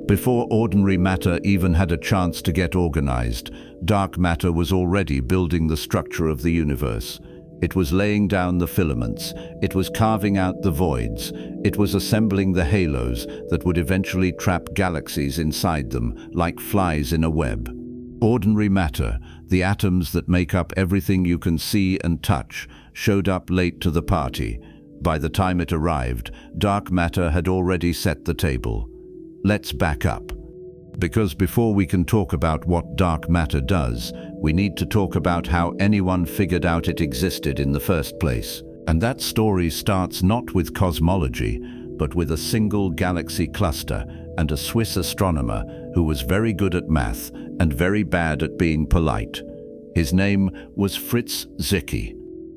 Before ordinary matter even had a chance to get organized, dark matter was already building the structure of the universe. It was laying down the filaments, it was carving out the voids, it was assembling the halos that would eventually trap galaxies inside them like flies in a web. Ordinary matter, the atoms that make up everything you can see and touch, showed up late to the party. By the time it arrived, dark matter had already set the table. Let's back up. Because before we can talk about what dark matter does, we need to talk about how anyone figured out it existed in the first place. And that story starts not with cosmology, but with a single galaxy cluster and a Swiss astronomer who was very good at math and very bad at being polite. His name was Fritz Zwicky.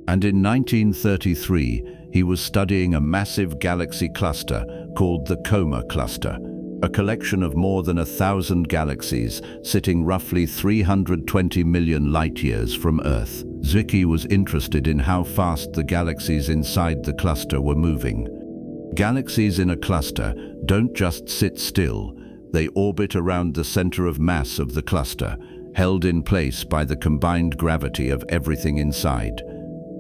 And in 1933, he was studying a massive galaxy cluster called the Coma Cluster, a collection of more than 1,000 galaxies sitting roughly 320 million light-years from Earth. Zwicky was interested in how fast the galaxies inside the cluster were moving. Galaxies in a cluster don't just sit still, they orbit around the center of mass of the cluster, held in place by the combined gravity of everything inside.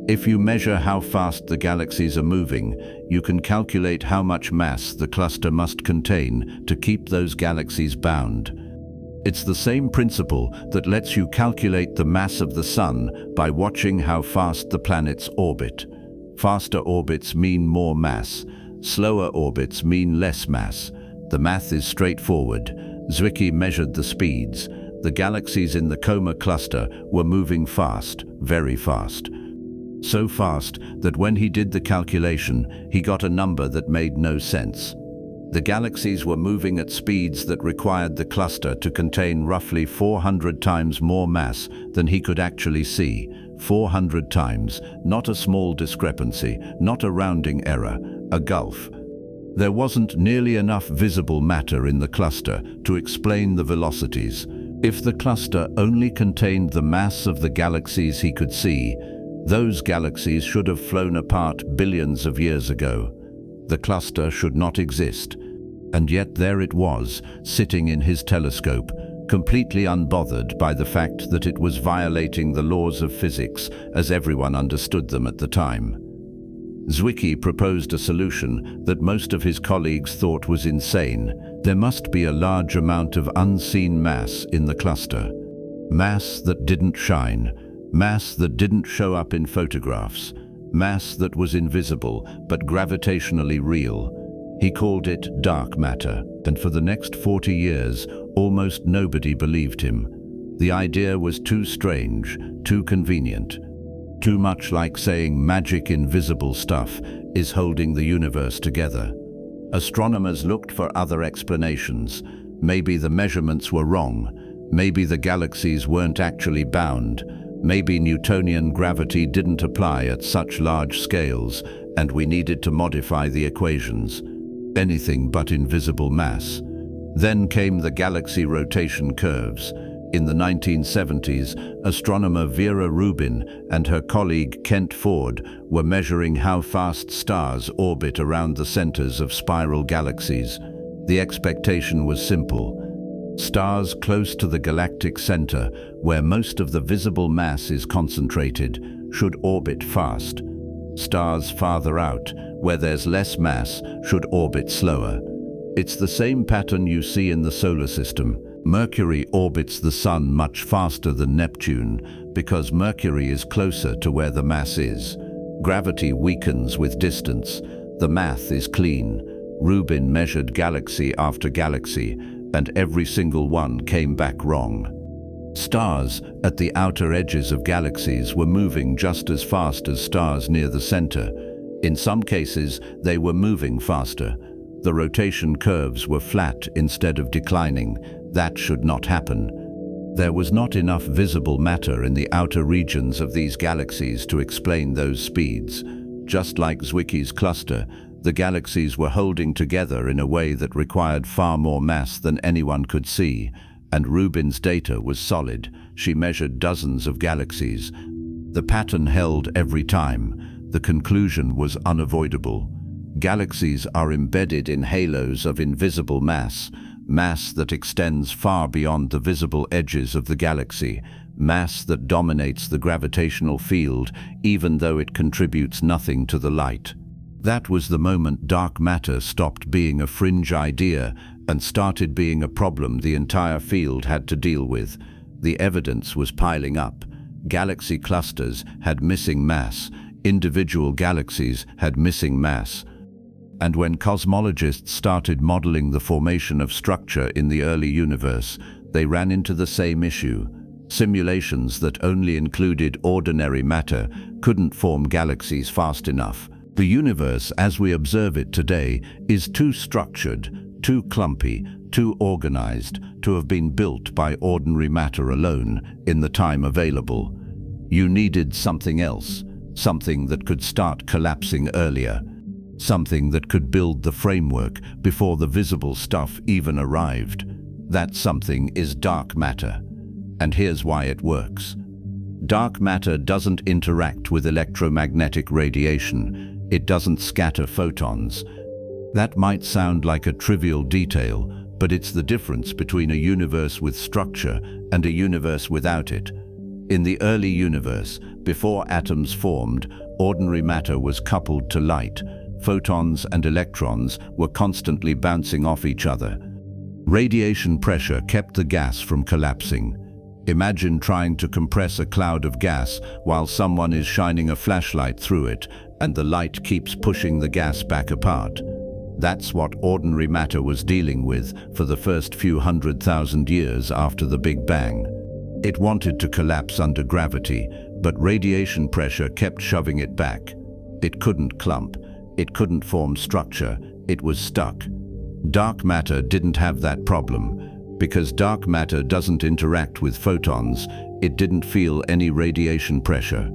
If you measure how fast the galaxies are moving, you can calculate how much mass the cluster must contain to keep those galaxies bound. It's the same principle that lets you calculate the mass of the Sun by watching how fast the planets orbit. Faster orbits mean more mass, slower orbits mean less mass. The math is straightforward. Zwicky measured the speeds. The galaxies in the Coma cluster were moving fast, very fast. So fast that when he did the calculation, he got a number that made no sense. The galaxies were moving at speeds that required the cluster to contain roughly 400 times more mass than he could actually see. 400 times, not a small discrepancy, not a rounding error, a gulf. There wasn't nearly enough visible matter in the cluster to explain the velocities. If the cluster only contained the mass of the galaxies he could see, those galaxies should have flown apart billions of years ago. The cluster should not exist. And yet there it was, sitting in his telescope, completely unbothered by the fact that it was violating the laws of physics as everyone understood them at the time. Zwicky proposed a solution that most of his colleagues thought was insane. There must be a large amount of unseen mass in the cluster. Mass that didn't shine. Mass that didn't show up in photographs. Mass that was invisible but gravitationally real. He called it dark matter, and for the next 40 years, almost nobody believed him. The idea was too strange, too convenient. Too much like saying magic invisible stuff is holding the universe together. Astronomers looked for other explanations. Maybe the measurements were wrong. Maybe the galaxies weren't actually bound. Maybe Newtonian gravity didn't apply at such large scales, and we needed to modify the equations. Anything but invisible mass. Then came the galaxy rotation curves. In the 1970s, astronomer Vera Rubin and her colleague Kent Ford were measuring how fast stars orbit around the centers of spiral galaxies. The expectation was simple. Stars close to the galactic center, where most of the visible mass is concentrated, should orbit fast. Stars farther out, where there's less mass, should orbit slower. It's the same pattern you see in the solar system. Mercury orbits the Sun much faster than Neptune because Mercury is closer to where the mass is. Gravity weakens with distance. The math is clean. Rubin measured galaxy after galaxy, and every single one came back wrong. Stars at the outer edges of galaxies were moving just as fast as stars near the center. In some cases, they were moving faster. The rotation curves were flat instead of declining. That should not happen. There was not enough visible matter in the outer regions of these galaxies to explain those speeds. Just like Zwicky's cluster, the galaxies were holding together in a way that required far more mass than anyone could see, and Rubin's data was solid. She measured dozens of galaxies. The pattern held every time. The conclusion was unavoidable. Galaxies are embedded in halos of invisible mass, mass that extends far beyond the visible edges of the galaxy, mass that dominates the gravitational field even though it contributes nothing to the light. That was the moment dark matter stopped being a fringe idea and started being a problem the entire field had to deal with. The evidence was piling up. Galaxy clusters had missing mass. Individual galaxies had missing mass. And when cosmologists started modeling the formation of structure in the early universe, they ran into the same issue. Simulations that only included ordinary matter couldn't form galaxies fast enough. The universe as we observe it today is too structured, too clumpy, too organized to have been built by ordinary matter alone in the time available. You needed something else, something that could start collapsing earlier, something that could build the framework before the visible stuff even arrived. That something is dark matter. And here's why it works. Dark matter doesn't interact with electromagnetic radiation. It doesn't scatter photons. That might sound like a trivial detail, but it's the difference between a universe with structure and a universe without it. In the early universe, before atoms formed, ordinary matter was coupled to light. Photons and electrons were constantly bouncing off each other. Radiation pressure kept the gas from collapsing. Imagine trying to compress a cloud of gas while someone is shining a flashlight through it, and the light keeps pushing the gas back apart. That's what ordinary matter was dealing with for the first few 100,000 years after the Big Bang. It wanted to collapse under gravity, but radiation pressure kept shoving it back. It couldn't clump. It couldn't form structure. It was stuck. Dark matter didn't have that problem. Because dark matter doesn't interact with photons, it didn't feel any radiation pressure.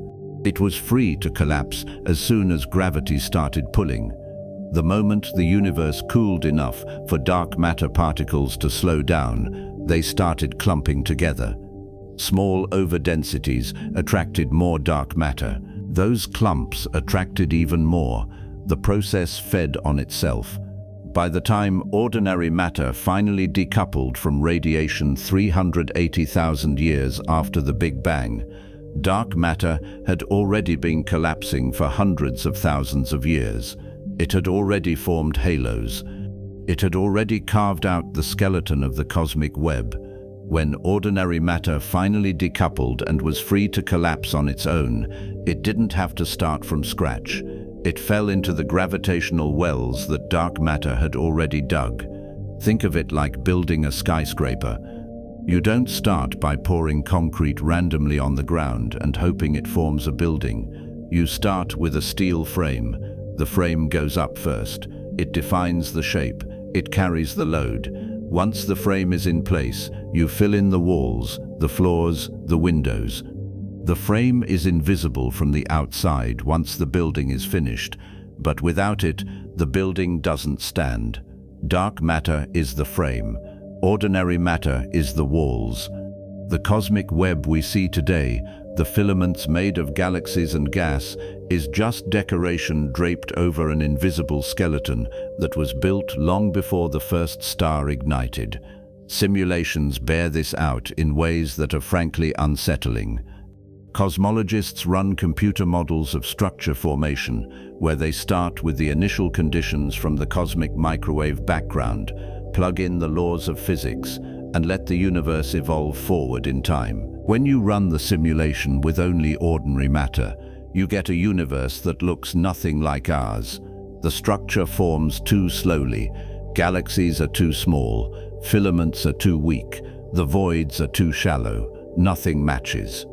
It was free to collapse as soon as gravity started pulling. The moment the universe cooled enough for dark matter particles to slow down, they started clumping together. Small overdensities attracted more dark matter. Those clumps attracted even more. The process fed on itself. By the time ordinary matter finally decoupled from radiation 380,000 years after the Big Bang, dark matter had already been collapsing for hundreds of thousands of years. It had already formed halos. It had already carved out the skeleton of the cosmic web. When ordinary matter finally decoupled and was free to collapse on its own, it didn't have to start from scratch. It fell into the gravitational wells that dark matter had already dug. Think of it like building a skyscraper. You don't start by pouring concrete randomly on the ground and hoping it forms a building. You start with a steel frame. The frame goes up first. It defines the shape. It carries the load. Once the frame is in place, you fill in the walls, the floors, the windows. The frame is invisible from the outside once the building is finished, but without it, the building doesn't stand. Dark matter is the frame. Ordinary matter is the walls. The cosmic web we see today, the filaments made of galaxies and gas, is just decoration draped over an invisible skeleton that was built long before the first star ignited. Simulations bear this out in ways that are frankly unsettling. Cosmologists run computer models of structure formation, where they start with the initial conditions from the cosmic microwave background, plug in the laws of physics, and let the universe evolve forward in time. When you run the simulation with only ordinary matter, you get a universe that looks nothing like ours. The structure forms too slowly, galaxies are too small, filaments are too weak, the voids are too shallow, nothing matches.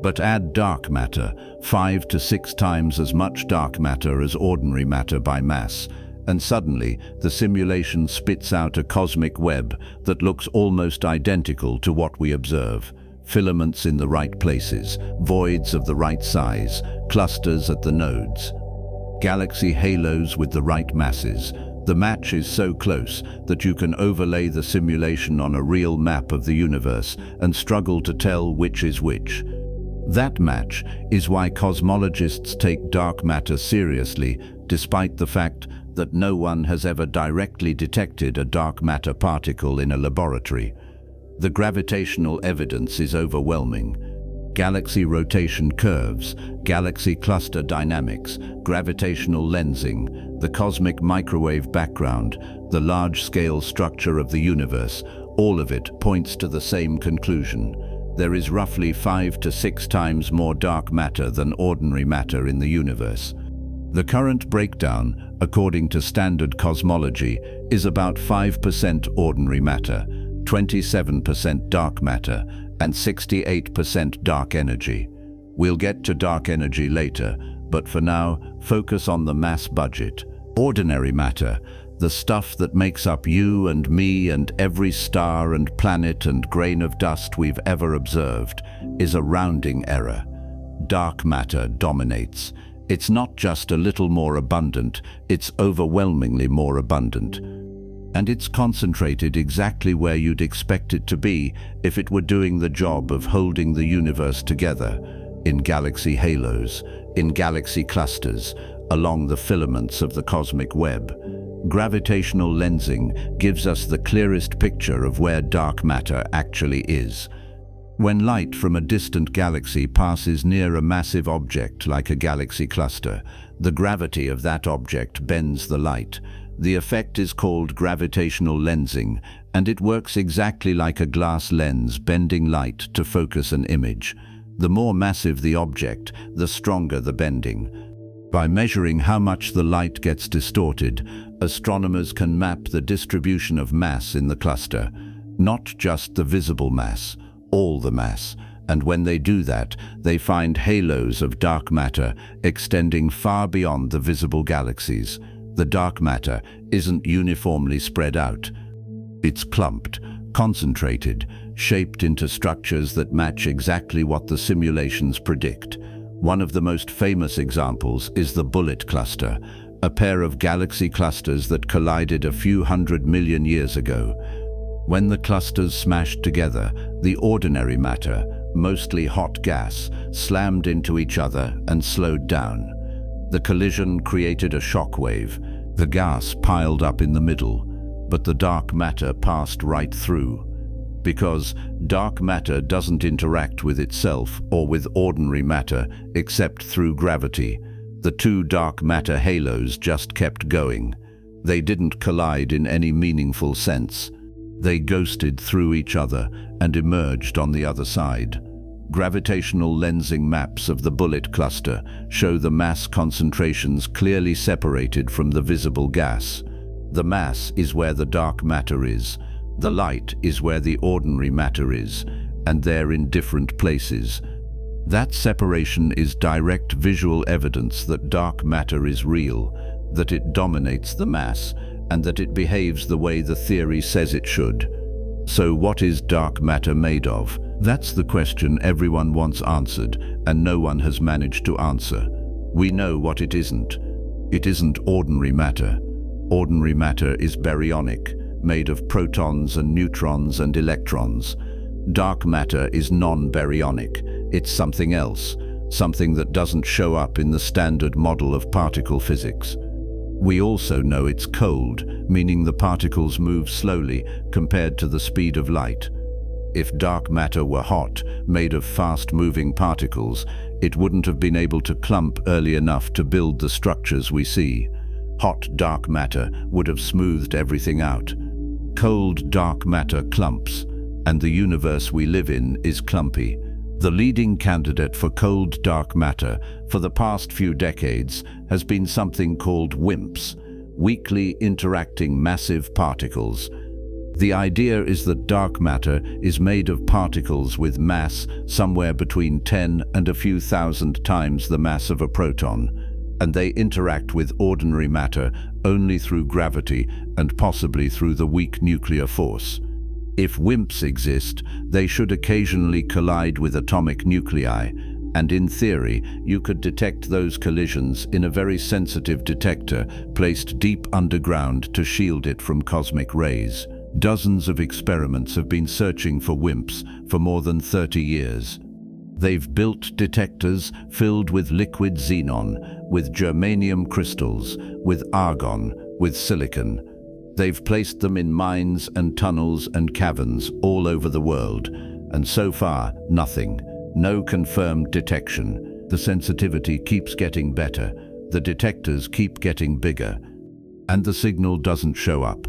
But add dark matter, 5 to 6 times as much dark matter as ordinary matter by mass, and suddenly the simulation spits out a cosmic web that looks almost identical to what we observe. Filaments in the right places, voids of the right size, clusters at the nodes. Galaxy halos with the right masses. The match is so close that you can overlay the simulation on a real map of the universe and struggle to tell which is which. That match is why cosmologists take dark matter seriously, despite the fact that no one has ever directly detected a dark matter particle in a laboratory. The gravitational evidence is overwhelming. Galaxy rotation curves, galaxy cluster dynamics, gravitational lensing, the cosmic microwave background, the large-scale structure of the universe, all of it points to the same conclusion. There is roughly 5 to 6 times more dark matter than ordinary matter in the universe. The current breakdown, according to standard cosmology, is about 5% ordinary matter, 27% dark matter, and 68% dark energy. We'll get to dark energy later, but for now, focus on the mass budget. Ordinary matter, the stuff that makes up you and me and every star and planet and grain of dust we've ever observed, is a rounding error. dark matter dominates. It's not just a little more abundant, it's overwhelmingly more abundant. And it's concentrated exactly where you'd expect it to be if it were doing the job of holding the universe together, in galaxy halos, in galaxy clusters, along the filaments of the cosmic web. Gravitational lensing gives us the clearest picture of where dark matter actually is. When light from a distant galaxy passes near a massive object like a galaxy cluster, the gravity of that object bends the light. The effect is called gravitational lensing, and it works exactly like a glass lens bending light to focus an image. The more massive the object, the stronger the bending. By measuring how much the light gets distorted, astronomers can map the distribution of mass in the cluster, not just the visible mass, all the mass, and when they do that, they find halos of dark matter extending far beyond the visible galaxies. The dark matter isn't uniformly spread out. It's clumped, concentrated, shaped into structures that match exactly what the simulations predict. One of the most famous examples is the Bullet Cluster, a pair of galaxy clusters that collided a few 100 million years ago. When the clusters smashed together, the ordinary matter, mostly hot gas, slammed into each other and slowed down. The collision created a shock wave. The gas piled up in the middle, but the dark matter passed right through. Because dark matter doesn't interact with itself or with ordinary matter except through gravity, the two dark matter halos just kept going. They didn't collide in any meaningful sense. They ghosted through each other and emerged on the other side. Gravitational lensing maps of the Bullet Cluster show the mass concentrations clearly separated from the visible gas. The mass is where the dark matter is. The light is where the ordinary matter is, and they're in different places. That separation is direct visual evidence that dark matter is real, that it dominates the mass, and that it behaves the way the theory says it should. So what is dark matter made of? That's the question everyone wants answered, and no one has managed to answer. We know what it isn't. It isn't ordinary matter. Ordinary matter is baryonic, made of protons and neutrons and electrons. Dark matter is non-baryonic. It's something else, something that doesn't show up in the standard model of particle physics. We also know it's cold, meaning the particles move slowly compared to the speed of light. If dark matter were hot, made of fast-moving particles, it wouldn't have been able to clump early enough to build the structures we see. Hot dark matter would have smoothed everything out. Cold dark matter clumps, and the universe we live in is clumpy. The leading candidate for cold dark matter for the past few decades has been something called WIMPs, weakly interacting massive particles. The idea is that dark matter is made of particles with mass somewhere between 10 and a few thousand times the mass of a proton, and they interact with ordinary matter only through gravity and possibly through the weak nuclear force. If WIMPs exist, they should occasionally collide with atomic nuclei, and in theory, you could detect those collisions in a very sensitive detector placed deep underground to shield it from cosmic rays. Dozens of experiments have been searching for WIMPs for more than 30 years. They've built detectors filled with liquid xenon, with germanium crystals, with argon, with silicon. They've placed them in mines and tunnels and caverns all over the world, and so far, nothing. No confirmed detection. The sensitivity keeps getting better, the detectors keep getting bigger, and the signal doesn't show up.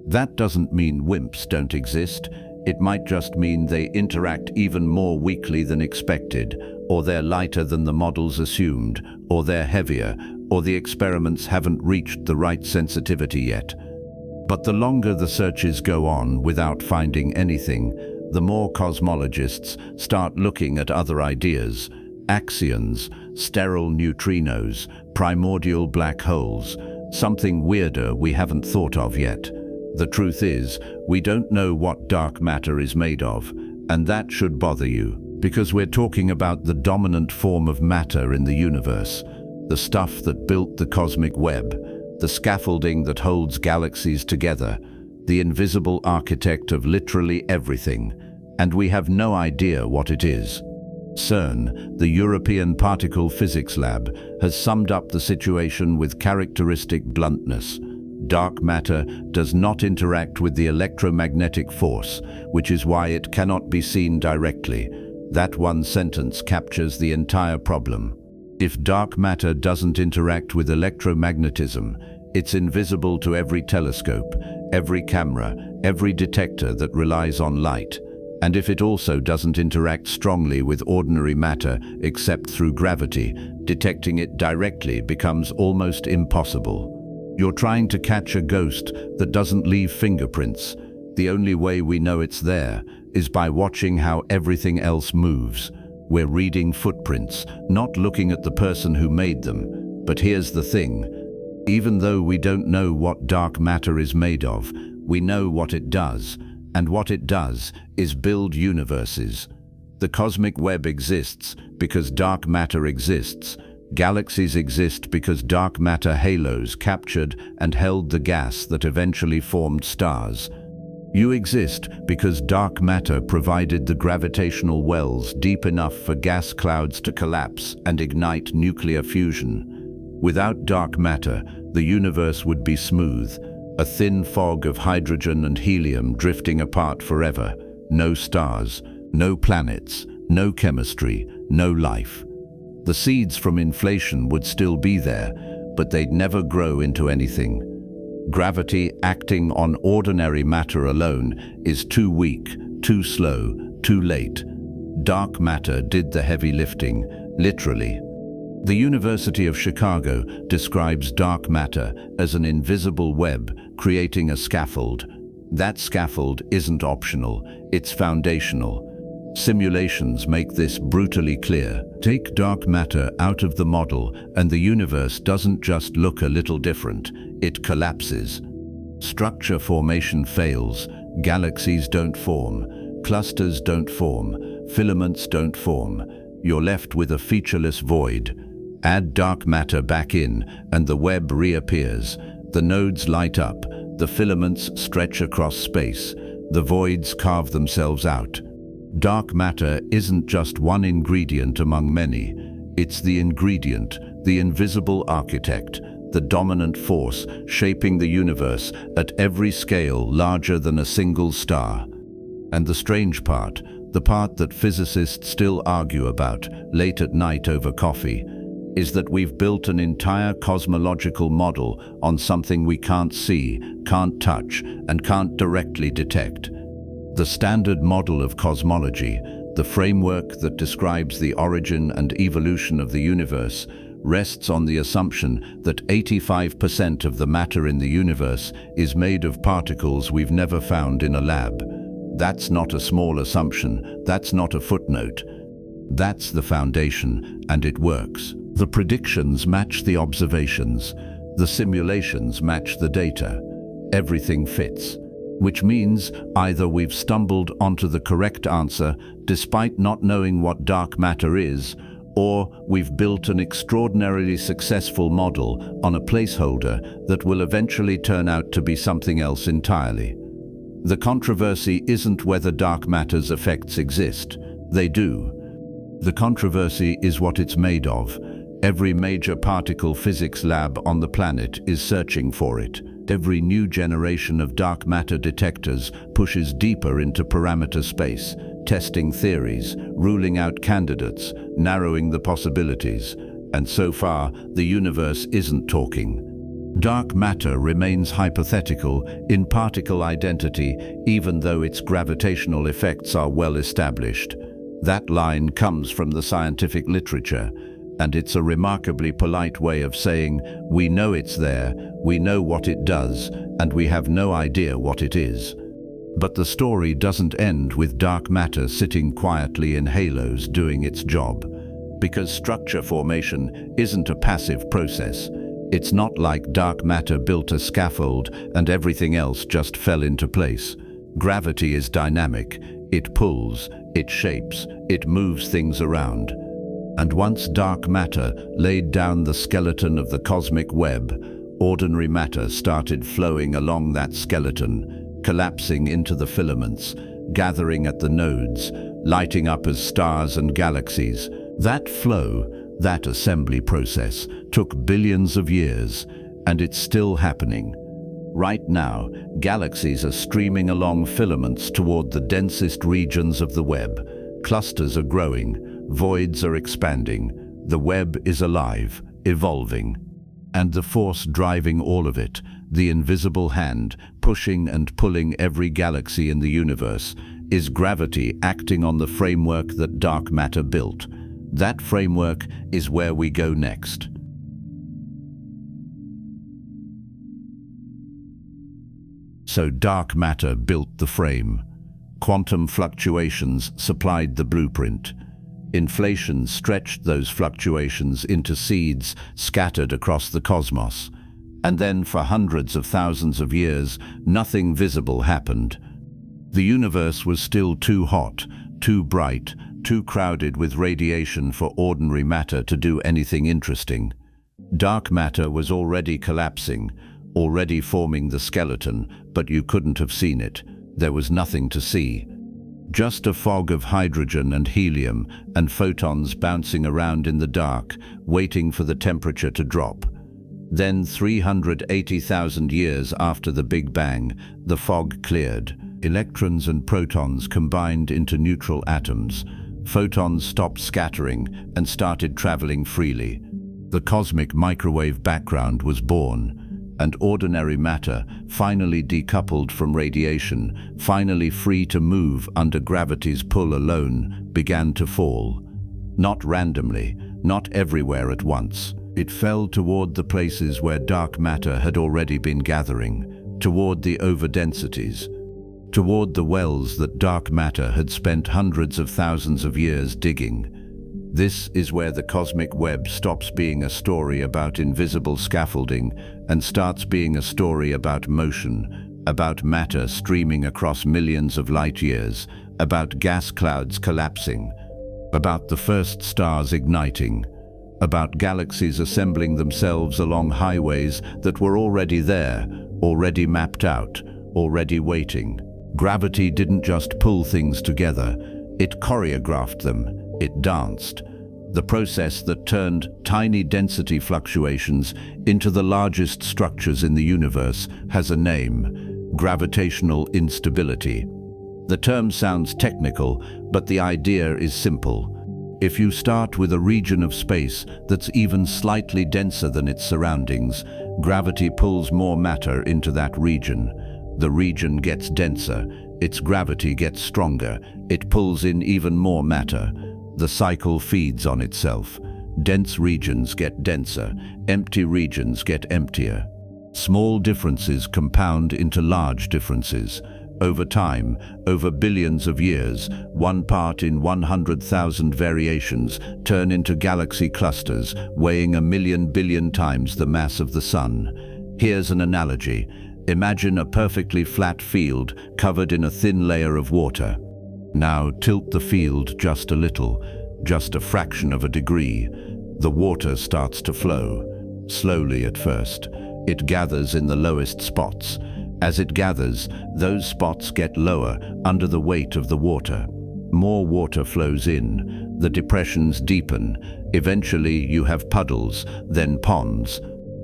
That doesn't mean WIMPs don't exist. It might just mean they interact even more weakly than expected, or they're lighter than the models assumed, or they're heavier, or the experiments haven't reached the right sensitivity yet. But the longer the searches go on without finding anything, the more cosmologists start looking at other ideas: axions, sterile neutrinos, primordial black holes, something weirder we haven't thought of yet. The truth is, we don't know what dark matter is made of, and that should bother you. Because we're talking about the dominant form of matter in the universe, the stuff that built the cosmic web, the scaffolding that holds galaxies together, the invisible architect of literally everything, and we have no idea what it is. CERN, the European Particle Physics Lab, has summed up the situation with characteristic bluntness. Dark matter does not interact with the electromagnetic force, which is why it cannot be seen directly. That one sentence captures the entire problem. If dark matter doesn't interact with electromagnetism, it's invisible to every telescope, every camera, every detector that relies on light. And if it also doesn't interact strongly with ordinary matter except through gravity, detecting it directly becomes almost impossible. You're trying to catch a ghost that doesn't leave fingerprints. The only way we know it's there is by watching how everything else moves. We're reading footprints, not looking at the person who made them. But here's the thing. Even though we don't know what dark matter is made of, we know what it does. And what it does is build universes. The cosmic web exists because dark matter exists. Galaxies exist because dark matter halos captured and held the gas that eventually formed stars. You exist because dark matter provided the gravitational wells deep enough for gas clouds to collapse and ignite nuclear fusion. Without dark matter, the universe would be smooth, a thin fog of hydrogen and helium drifting apart forever. No stars, no planets, no chemistry, no life. The seeds from inflation would still be there, but they'd never grow into anything. Gravity acting on ordinary matter alone is too weak, too slow, too late. Dark matter did the heavy lifting, literally. The University of Chicago describes dark matter as an invisible web creating a scaffold. That scaffold isn't optional, it's foundational. Simulations make this brutally clear. Take dark matter out of the model and the universe doesn't just look a little different, it collapses. Structure formation fails, galaxies don't form, clusters don't form, filaments don't form. You're left with a featureless void. Add dark matter back in and the web reappears. The nodes light up, the filaments stretch across space, the voids carve themselves out. Dark matter isn't just one ingredient among many. It's the ingredient, the invisible architect, the dominant force shaping the universe at every scale larger than a single star. And the strange part, the part that physicists still argue about late at night over coffee, is that we've built an entire cosmological model on something we can't see, can't touch, and can't directly detect. The standard model of cosmology, the framework that describes the origin and evolution of the universe, rests on the assumption that 85% of the matter in the universe is made of particles we've never found in a lab. That's not a small assumption, that's not a footnote. That's the foundation, and it works. The predictions match the observations. The simulations match the data. Everything fits. Which means either we've stumbled onto the correct answer despite not knowing what dark matter is, or we've built an extraordinarily successful model on a placeholder that will eventually turn out to be something else entirely. The controversy isn't whether dark matter's effects exist. They do. The controversy is what it's made of. Every major particle physics lab on the planet is searching for it. Every new generation of dark matter detectors pushes deeper into parameter space, testing theories, ruling out candidates, narrowing the possibilities. And so far, the universe isn't talking. Dark matter remains hypothetical in particle identity, even though its gravitational effects are well established. That line comes from the scientific literature, and it's a remarkably polite way of saying, we know it's there, we know what it does, and we have no idea what it is. But the story doesn't end with dark matter sitting quietly in halos doing its job. Because structure formation isn't a passive process. It's not like dark matter built a scaffold and everything else just fell into place. Gravity is dynamic. It pulls, It shapes, it moves things around. And once dark matter laid down the skeleton of the cosmic web, ordinary matter started flowing along that skeleton, collapsing into the filaments, gathering at the nodes, lighting up as stars and galaxies. That flow, that assembly process, took billions of years, and it's still happening. Right now, galaxies are streaming along filaments toward the densest regions of the web. Clusters are growing, voids are expanding, the web is alive, evolving. And the force driving all of it, the invisible hand, pushing and pulling every galaxy in the universe, is gravity acting on the framework that dark matter built. That framework is where we go next. So dark matter built the frame. Quantum fluctuations supplied the blueprint. Inflation stretched those fluctuations into seeds scattered across the cosmos. And then for hundreds of thousands of years, nothing visible happened. The universe was still too hot, too bright, too crowded with radiation for ordinary matter to do anything interesting. Dark matter was already collapsing, already forming the skeleton, but you couldn't have seen it. There was nothing to see. Just a fog of hydrogen and helium and photons bouncing around in the dark, waiting for the temperature to drop. Then 380,000 years after the Big Bang, the fog cleared. Electrons and protons combined into neutral atoms. Photons stopped scattering and started traveling freely. The cosmic microwave background was born, and ordinary matter, finally decoupled from radiation, finally free to move under gravity's pull alone, began to fall. Not randomly, not everywhere at once. It fell toward the places where dark matter had already been gathering, toward the overdensities, toward the wells that dark matter had spent hundreds of thousands of years digging. This is where the cosmic web stops being a story about invisible scaffolding and starts being a story about motion, about matter streaming across millions of light years, about gas clouds collapsing, about the first stars igniting, about galaxies assembling themselves along highways that were already there, already mapped out, already waiting. Gravity didn't just pull things together, it choreographed them, it danced. The process that turned tiny density fluctuations into the largest structures in the universe has a name: gravitational instability. The term sounds technical, but the idea is simple. If you start with a region of space that's even slightly denser than its surroundings, gravity pulls more matter into that region. The region gets denser, its gravity gets stronger, it pulls in even more matter. The cycle feeds on itself. Dense regions get denser, empty regions get emptier. Small differences compound into large differences. Over time, over billions of years, 1 part in 100,000 variations turn into galaxy clusters weighing 1,000,000 billion times the mass of the Sun. Here's an analogy. Imagine a perfectly flat field covered in a thin layer of water. Now tilt the field just a little, just a fraction of a degree. The water starts to flow. Slowly at first. It gathers in the lowest spots. As it gathers, those spots get lower under the weight of the water. More water flows in. The depressions deepen. Eventually you have puddles, then ponds,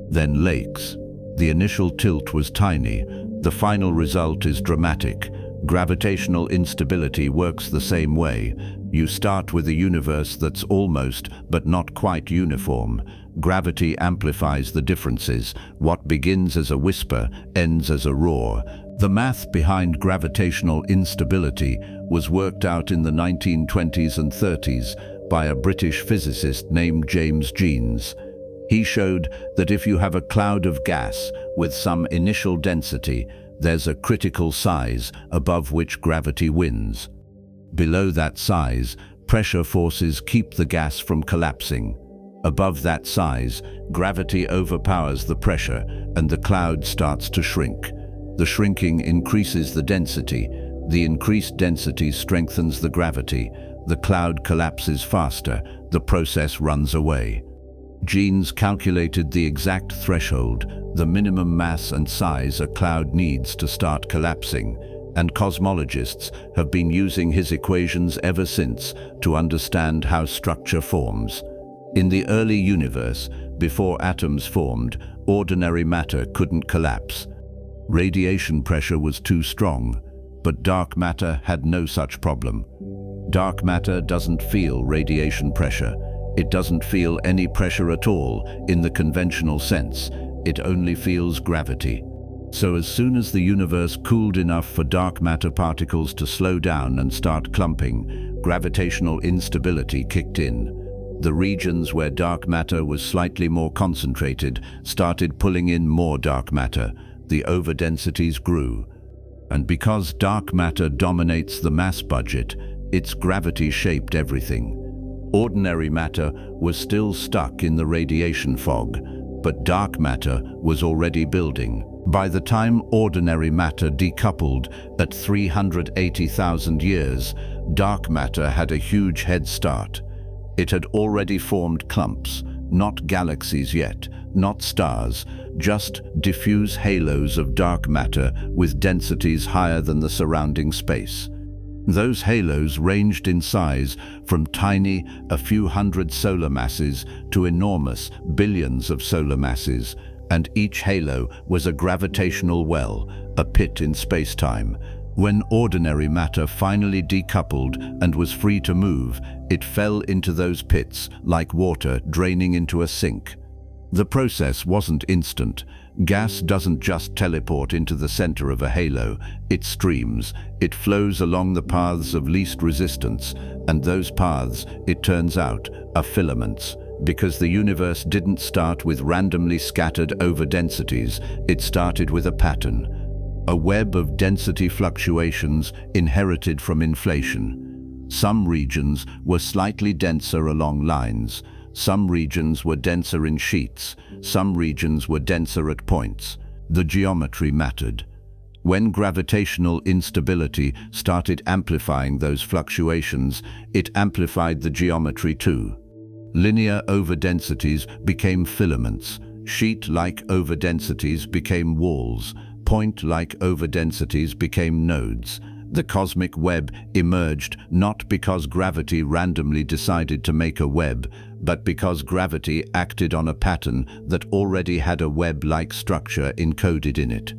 then lakes. The initial tilt was tiny. The final result is dramatic. Gravitational instability works the same way. You start with a universe that's almost, but not quite uniform. Gravity amplifies the differences. What begins as a whisper ends as a roar. The math behind gravitational instability was worked out in the 1920s and 30s by a British physicist named James Jeans. He showed that if you have a cloud of gas with some initial density, there's a critical size above which gravity wins. Below that size, pressure forces keep the gas from collapsing. Above that size, gravity overpowers the pressure and the cloud starts to shrink. The shrinking increases the density. The increased density strengthens the gravity. The cloud collapses faster. The process runs away. Genes calculated the exact threshold, the minimum mass and size a cloud needs to start collapsing, and cosmologists have been using his equations ever since to understand how structure forms. In the early universe, before atoms formed, ordinary matter couldn't collapse. Radiation pressure was too strong, but dark matter had no such problem. Dark matter doesn't feel radiation pressure. It doesn't feel any pressure at all in the conventional sense. It only feels gravity. So as soon as the universe cooled enough for dark matter particles to slow down and start clumping, gravitational instability kicked in. The regions where dark matter was slightly more concentrated started pulling in more dark matter. The overdensities grew. And because dark matter dominates the mass budget, its gravity shaped everything. Ordinary matter was still stuck in the radiation fog, but dark matter was already building. By the time ordinary matter decoupled at 380,000 years, dark matter had a huge head start. It had already formed clumps, not galaxies yet, not stars, just diffuse halos of dark matter with densities higher than the surrounding space. Those halos ranged in size from tiny, a few hundred solar masses, to enormous, billions of solar masses, and each halo was a gravitational well, a pit in space-time. When ordinary matter finally decoupled and was free to move, it fell into those pits like water draining into a sink. The process wasn't instant. Gas doesn't just teleport into the center of a halo. It streams. It flows along the paths of least resistance, and those paths, it turns out, are filaments. Because the universe didn't start with randomly scattered overdensities, it started with a pattern. A web of density fluctuations inherited from inflation. Some regions were slightly denser along lines. Some regions were denser in sheets. Some regions were denser at points. The geometry mattered. When gravitational instability started amplifying those fluctuations, it amplified the geometry too. Linear overdensities became filaments. Sheet-like overdensities became walls. Point-like overdensities became nodes. The cosmic web emerged not because gravity randomly decided to make a web, but because gravity acted on a pattern that already had a web-like structure encoded in it.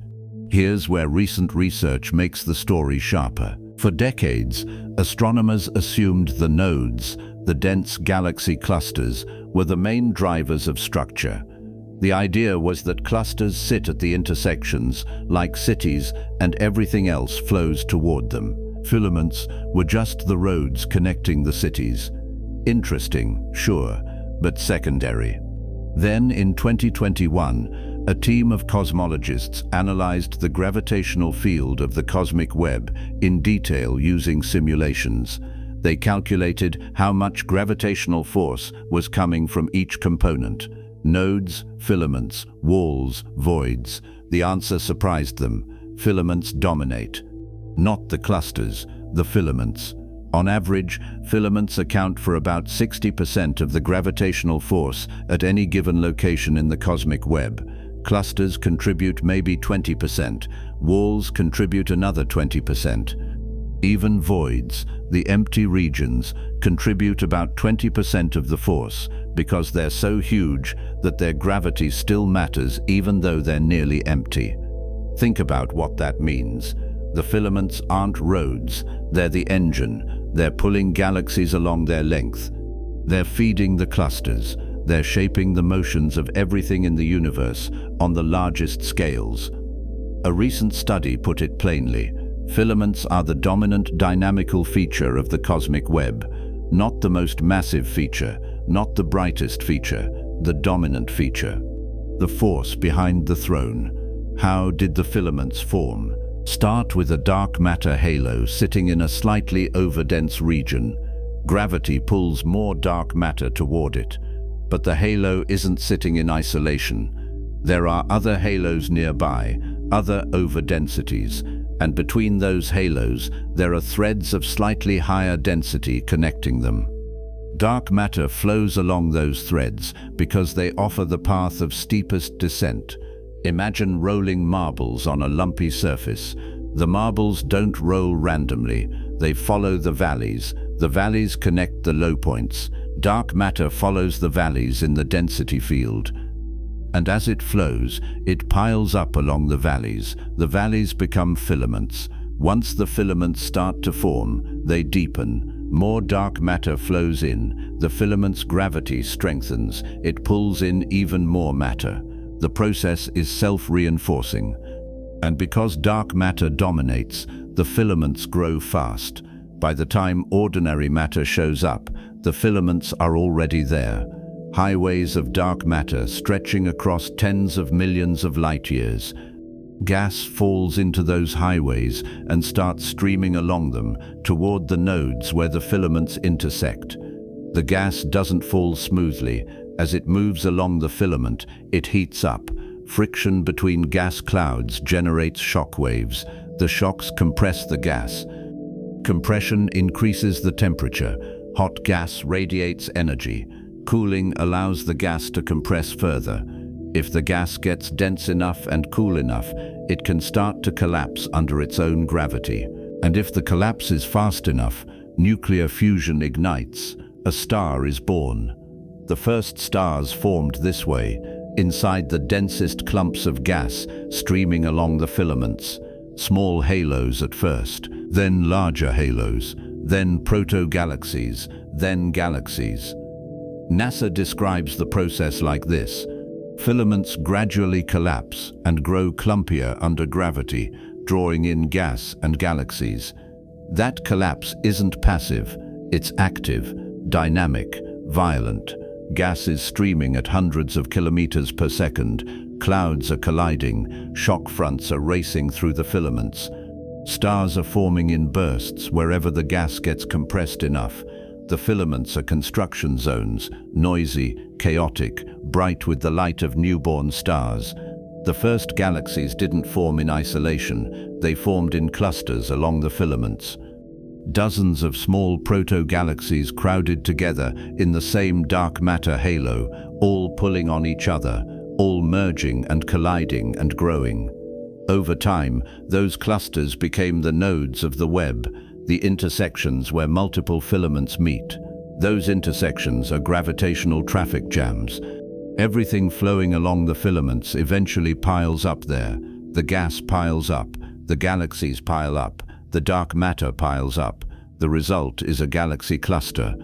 Here's where recent research makes the story sharper. For decades, astronomers assumed the nodes, the dense galaxy clusters, were the main drivers of structure. The idea was that clusters sit at the intersections, like cities, and everything else flows toward them. Filaments were just the roads connecting the cities. Interesting, sure, but secondary. Then, in 2021, a team of cosmologists analyzed the gravitational field of the cosmic web in detail using simulations. They calculated how much gravitational force was coming from each component. Nodes, filaments, walls, voids. The answer surprised them. Filaments dominate. Not the clusters, the filaments. On average, filaments account for about 60% of the gravitational force at any given location in the cosmic web. Clusters contribute maybe 20%. Walls contribute another 20%. Even voids, the empty regions, contribute about 20% of the force because they're so huge that their gravity still matters even though they're nearly empty. Think about what that means. The filaments aren't roads, they're the engine. They're pulling galaxies along their length. They're feeding the clusters. They're shaping the motions of everything in the universe on the largest scales. A recent study put it plainly. Filaments are the dominant dynamical feature of the cosmic web, not the most massive feature, not the brightest feature, the dominant feature. The force behind the throne. How did the filaments form? Start with a dark matter halo sitting in a slightly overdense region. Gravity pulls more dark matter toward it, but the halo isn't sitting in isolation. There are other halos nearby, other overdensities, and between those halos, there are threads of slightly higher density connecting them. Dark matter flows along those threads because they offer the path of steepest descent. Imagine rolling marbles on a lumpy surface. The marbles don't roll randomly, they follow the valleys. The valleys connect the low points. Dark matter follows the valleys in the density field. And as it flows, it piles up along the valleys. The valleys become filaments. Once the filaments start to form, they deepen. More dark matter flows in. The filament's gravity strengthens. It pulls in even more matter. The process is self-reinforcing. And because dark matter dominates, the filaments grow fast. By the time ordinary matter shows up, the filaments are already there. Highways of dark matter stretching across tens of millions of light years. Gas falls into those highways and starts streaming along them toward the nodes where the filaments intersect. The gas doesn't fall smoothly. As it moves along the filament, it heats up. Friction between gas clouds generates shock waves. The shocks compress the gas. Compression increases the temperature. Hot gas radiates energy. Cooling allows the gas to compress further. If the gas gets dense enough and cool enough, it can start to collapse under its own gravity. And if the collapse is fast enough, nuclear fusion ignites. A star is born. The first stars formed this way, inside the densest clumps of gas streaming along the filaments. Small halos at first, then larger halos, then proto-galaxies, then galaxies. NASA describes the process like this. Filaments gradually collapse and grow clumpier under gravity, drawing in gas and galaxies. That collapse isn't passive, it's active, dynamic, violent. Gas is streaming at hundreds of kilometers per second. Clouds are colliding. Shock fronts are racing through the filaments. Stars are forming in bursts wherever the gas gets compressed enough. The filaments are construction zones, noisy, chaotic, bright with the light of newborn stars. The first galaxies didn't form in isolation. They formed in clusters along the filaments. Dozens of small proto-galaxies crowded together in the same dark matter halo, all pulling on each other, all merging and colliding and growing. Over time, those clusters became the nodes of the web, the intersections where multiple filaments meet. Those intersections are gravitational traffic jams. Everything flowing along the filaments eventually piles up there. The gas piles up, the galaxies pile up, the dark matter piles up. The result is a galaxy cluster,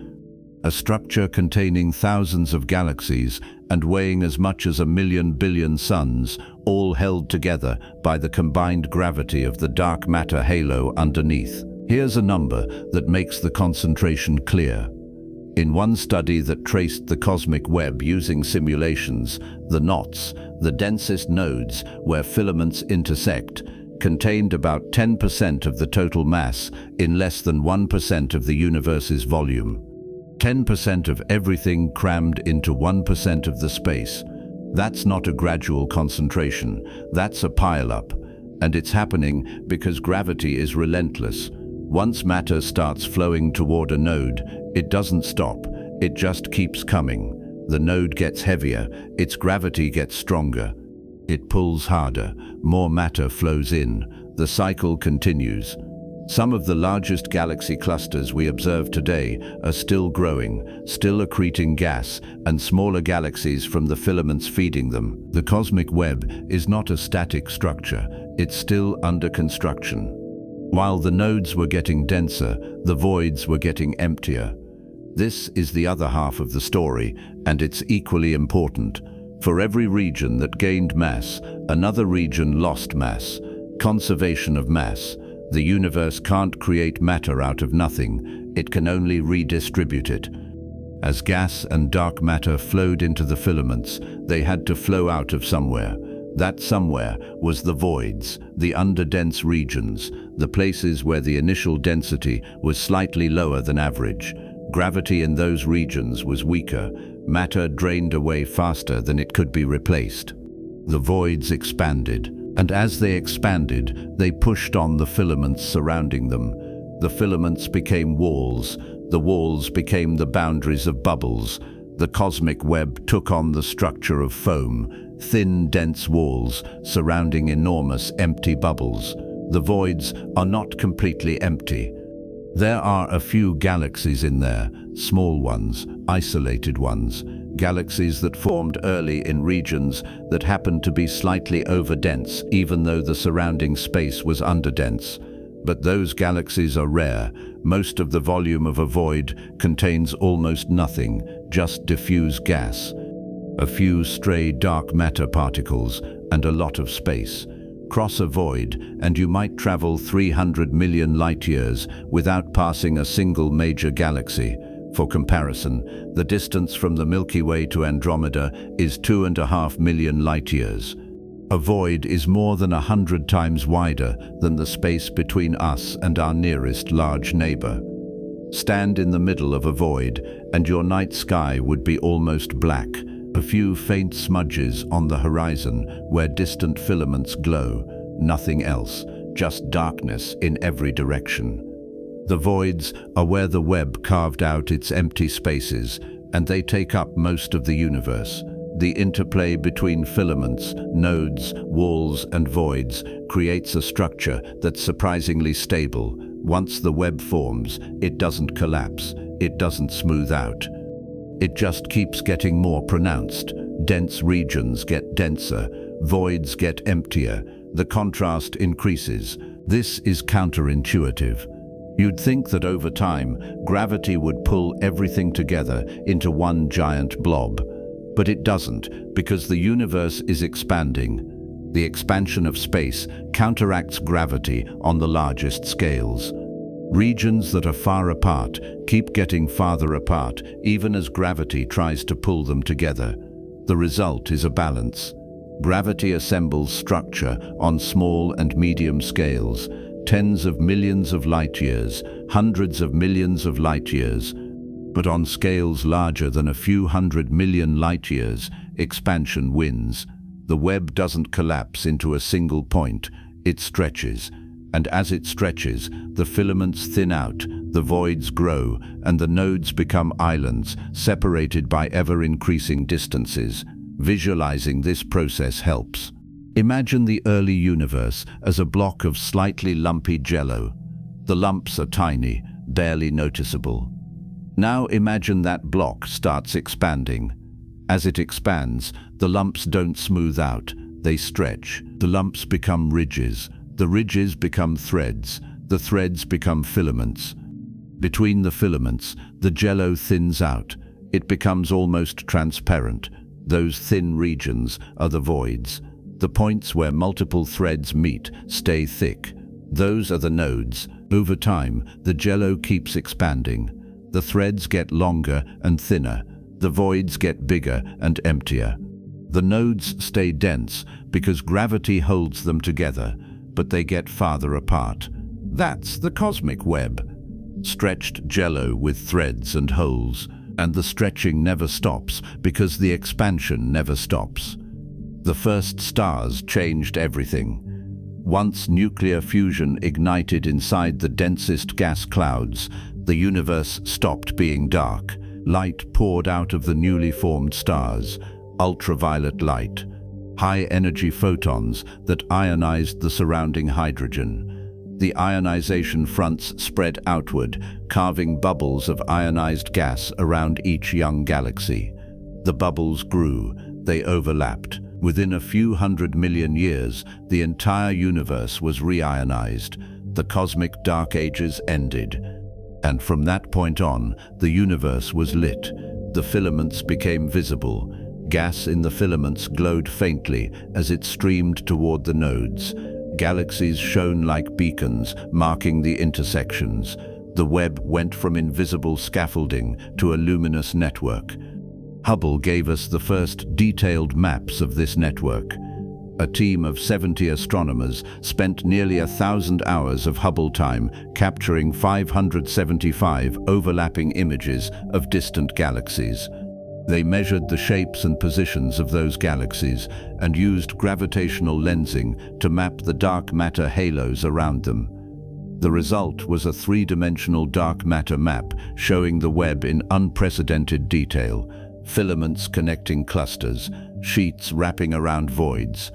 a structure containing thousands of galaxies and weighing as much as 1,000,000 billion suns, all held together by the combined gravity of the dark matter halo underneath. Here's a number that makes the concentration clear. In one study that traced the cosmic web using simulations, the knots, the densest nodes where filaments intersect, contained about 10% of the total mass in less than 1% of the universe's volume. 10% of everything crammed into 1% of the space. That's not a gradual concentration, that's a pile-up. And it's happening because gravity is relentless. Once matter starts flowing toward a node, it doesn't stop, it just keeps coming. The node gets heavier, its gravity gets stronger. It pulls harder, more matter flows in, the cycle continues. Some of the largest galaxy clusters we observe today are still growing, still accreting gas, and smaller galaxies from the filaments feeding them. The cosmic web is not a static structure, it's still under construction. While the nodes were getting denser, the voids were getting emptier. This is the other half of the story, and it's equally important. For every region that gained mass, another region lost mass. Conservation of mass. The universe can't create matter out of nothing, it can only redistribute it. As gas and dark matter flowed into the filaments, they had to flow out of somewhere. That somewhere was the voids, the underdense regions, the places where the initial density was slightly lower than average. Gravity in those regions was weaker. Matter drained away faster than it could be replaced. The voids expanded. And as they expanded, they pushed on the filaments surrounding them. The filaments became walls. The walls became the boundaries of bubbles. The cosmic web took on the structure of foam, thin, dense walls surrounding enormous empty bubbles. The voids are not completely empty. There are a few galaxies in there, small ones, isolated ones, galaxies that formed early in regions that happened to be slightly overdense, even though the surrounding space was underdense. But those galaxies are rare. Most of the volume of a void contains almost nothing, just diffuse gas. A few stray dark matter particles and a lot of space. Cross a void and you might travel 300 million light-years without passing a single major galaxy. For comparison, the distance from the Milky Way to Andromeda is 2.5 million light-years. A void is more than 100 times wider than the space between us and our nearest large neighbor. Stand in the middle of a void and your night sky would be almost black, a few faint smudges on the horizon where distant filaments glow, nothing else, just darkness in every direction. The voids are where the web carved out its empty spaces, and they take up most of the universe. The interplay between filaments, nodes, walls, and voids creates a structure that's surprisingly stable. Once the web forms, it doesn't collapse, it doesn't smooth out. It just keeps getting more pronounced. Dense regions get denser, voids get emptier, the contrast increases. This is counterintuitive. You'd think that over time, gravity would pull everything together into one giant blob. But it doesn't, because the universe is expanding. The expansion of space counteracts gravity on the largest scales. Regions that are far apart keep getting farther apart, even as gravity tries to pull them together. The result is a balance. Gravity assembles structure on small and medium scales, tens of millions of light-years, hundreds of millions of light-years. But on scales larger than a few 100 million light-years, expansion wins. The web doesn't collapse into a single point, it stretches. And as it stretches, the filaments thin out, the voids grow, and the nodes become islands, separated by ever-increasing distances. Visualizing this process helps. Imagine the early universe as a block of slightly lumpy jello. The lumps are tiny, barely noticeable. Now imagine that block starts expanding. As it expands, the lumps don't smooth out, they stretch. The lumps become ridges, the ridges become threads, the threads become filaments. Between the filaments, the jello thins out. It becomes almost transparent. Those thin regions are the voids. The points where multiple threads meet stay thick. Those are the nodes. Over time, the jello keeps expanding. The threads get longer and thinner. The voids get bigger and emptier. The nodes stay dense because gravity holds them together, but they get farther apart. That's the cosmic web. Stretched jello with threads and holes. And the stretching never stops because the expansion never stops. The first stars changed everything. Once nuclear fusion ignited inside the densest gas clouds, the universe stopped being dark. Light poured out of the newly formed stars, ultraviolet light, high-energy photons that ionized the surrounding hydrogen. The ionization fronts spread outward, carving bubbles of ionized gas around each young galaxy. The bubbles grew, they overlapped. Within a few 100 million years, the entire universe was reionized. The cosmic dark ages ended. And from that point on, the universe was lit. The filaments became visible. Gas in the filaments glowed faintly as it streamed toward the nodes. Galaxies shone like beacons, marking the intersections. The web went from invisible scaffolding to a luminous network. Hubble gave us the first detailed maps of this network. A team of 70 astronomers spent nearly 1,000 hours of Hubble time capturing 575 overlapping images of distant galaxies. They measured the shapes and positions of those galaxies and used gravitational lensing to map the dark matter halos around them. The result was a three-dimensional dark matter map showing the web in unprecedented detail: filaments connecting clusters, sheets wrapping around voids,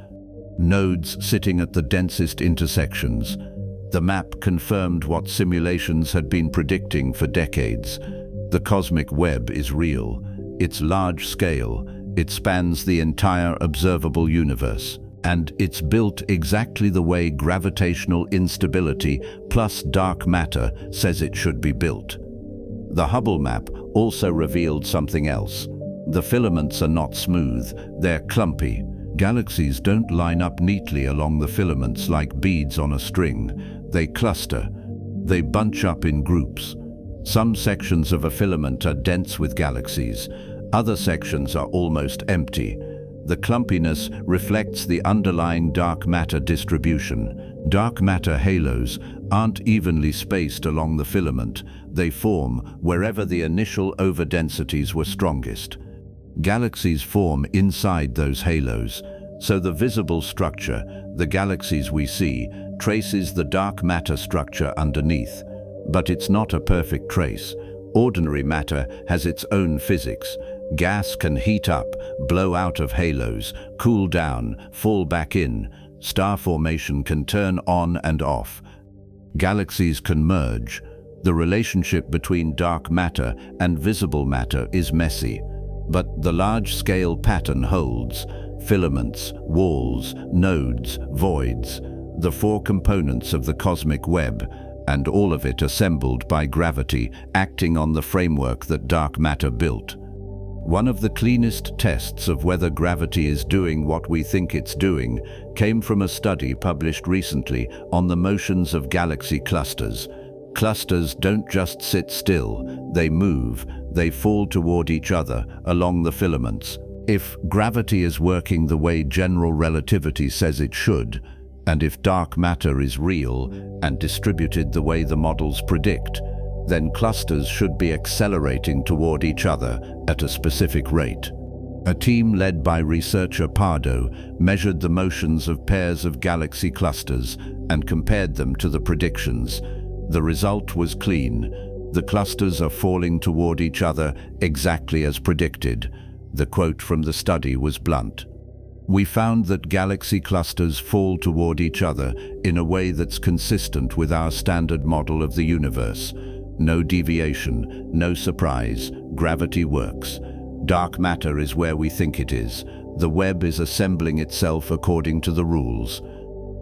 nodes sitting at the densest intersections. The map confirmed what simulations had been predicting for decades. The cosmic web is real. It's large-scale. It spans the entire observable universe. And it's built exactly the way gravitational instability plus dark matter says it should be built. The Hubble map also revealed something else. The filaments are not smooth, they're clumpy. Galaxies don't line up neatly along the filaments like beads on a string. They cluster. They bunch up in groups. Some sections of a filament are dense with galaxies. Other sections are almost empty. The clumpiness reflects the underlying dark matter distribution. Dark matter halos aren't evenly spaced along the filament. They form wherever the initial overdensities were strongest. Galaxies form inside those halos, so the visible structure, the galaxies we see, traces the dark matter structure underneath. But it's not a perfect trace. Ordinary matter has its own physics. Gas can heat up, blow out of halos, cool down, fall back in. Star formation can turn on and off. Galaxies can merge. The relationship between dark matter and visible matter is messy, but the large-scale pattern holds. Filaments, walls, nodes, voids, the four components of the cosmic web, and all of it assembled by gravity acting on the framework that dark matter built. One of the cleanest tests of whether gravity is doing what we think it's doing came from a study published recently on the motions of galaxy clusters. Clusters don't just sit still, they move, they fall toward each other along the filaments. If gravity is working the way general relativity says it should, and if dark matter is real and distributed the way the models predict, then clusters should be accelerating toward each other at a specific rate. A team led by researcher Pardo measured the motions of pairs of galaxy clusters and compared them to the predictions. The result was clean. The clusters are falling toward each other exactly as predicted. The quote from the study was blunt. We found that galaxy clusters fall toward each other in a way that's consistent with our standard model of the universe. No deviation, no surprise, gravity works. Dark matter is where we think it is. The web is assembling itself according to the rules.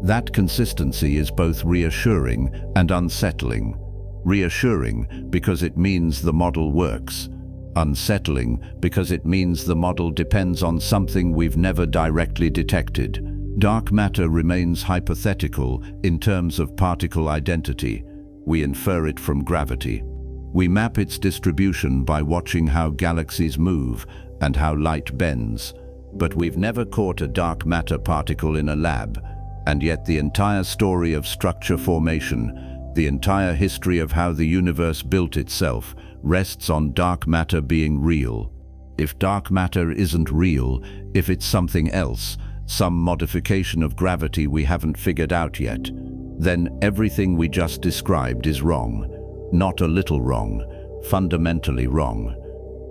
That consistency is both reassuring and unsettling. Reassuring because it means the model works. Unsettling because it means the model depends on something we've never directly detected. Dark matter remains hypothetical in terms of particle identity. We infer it from gravity. We map its distribution by watching how galaxies move and how light bends. But we've never caught a dark matter particle in a lab, and yet the entire story of structure formation, the entire history of how the universe built itself, rests on dark matter being real. If dark matter isn't real, if it's something else, some modification of gravity we haven't figured out yet, then everything we just described is wrong. Not a little wrong, fundamentally wrong.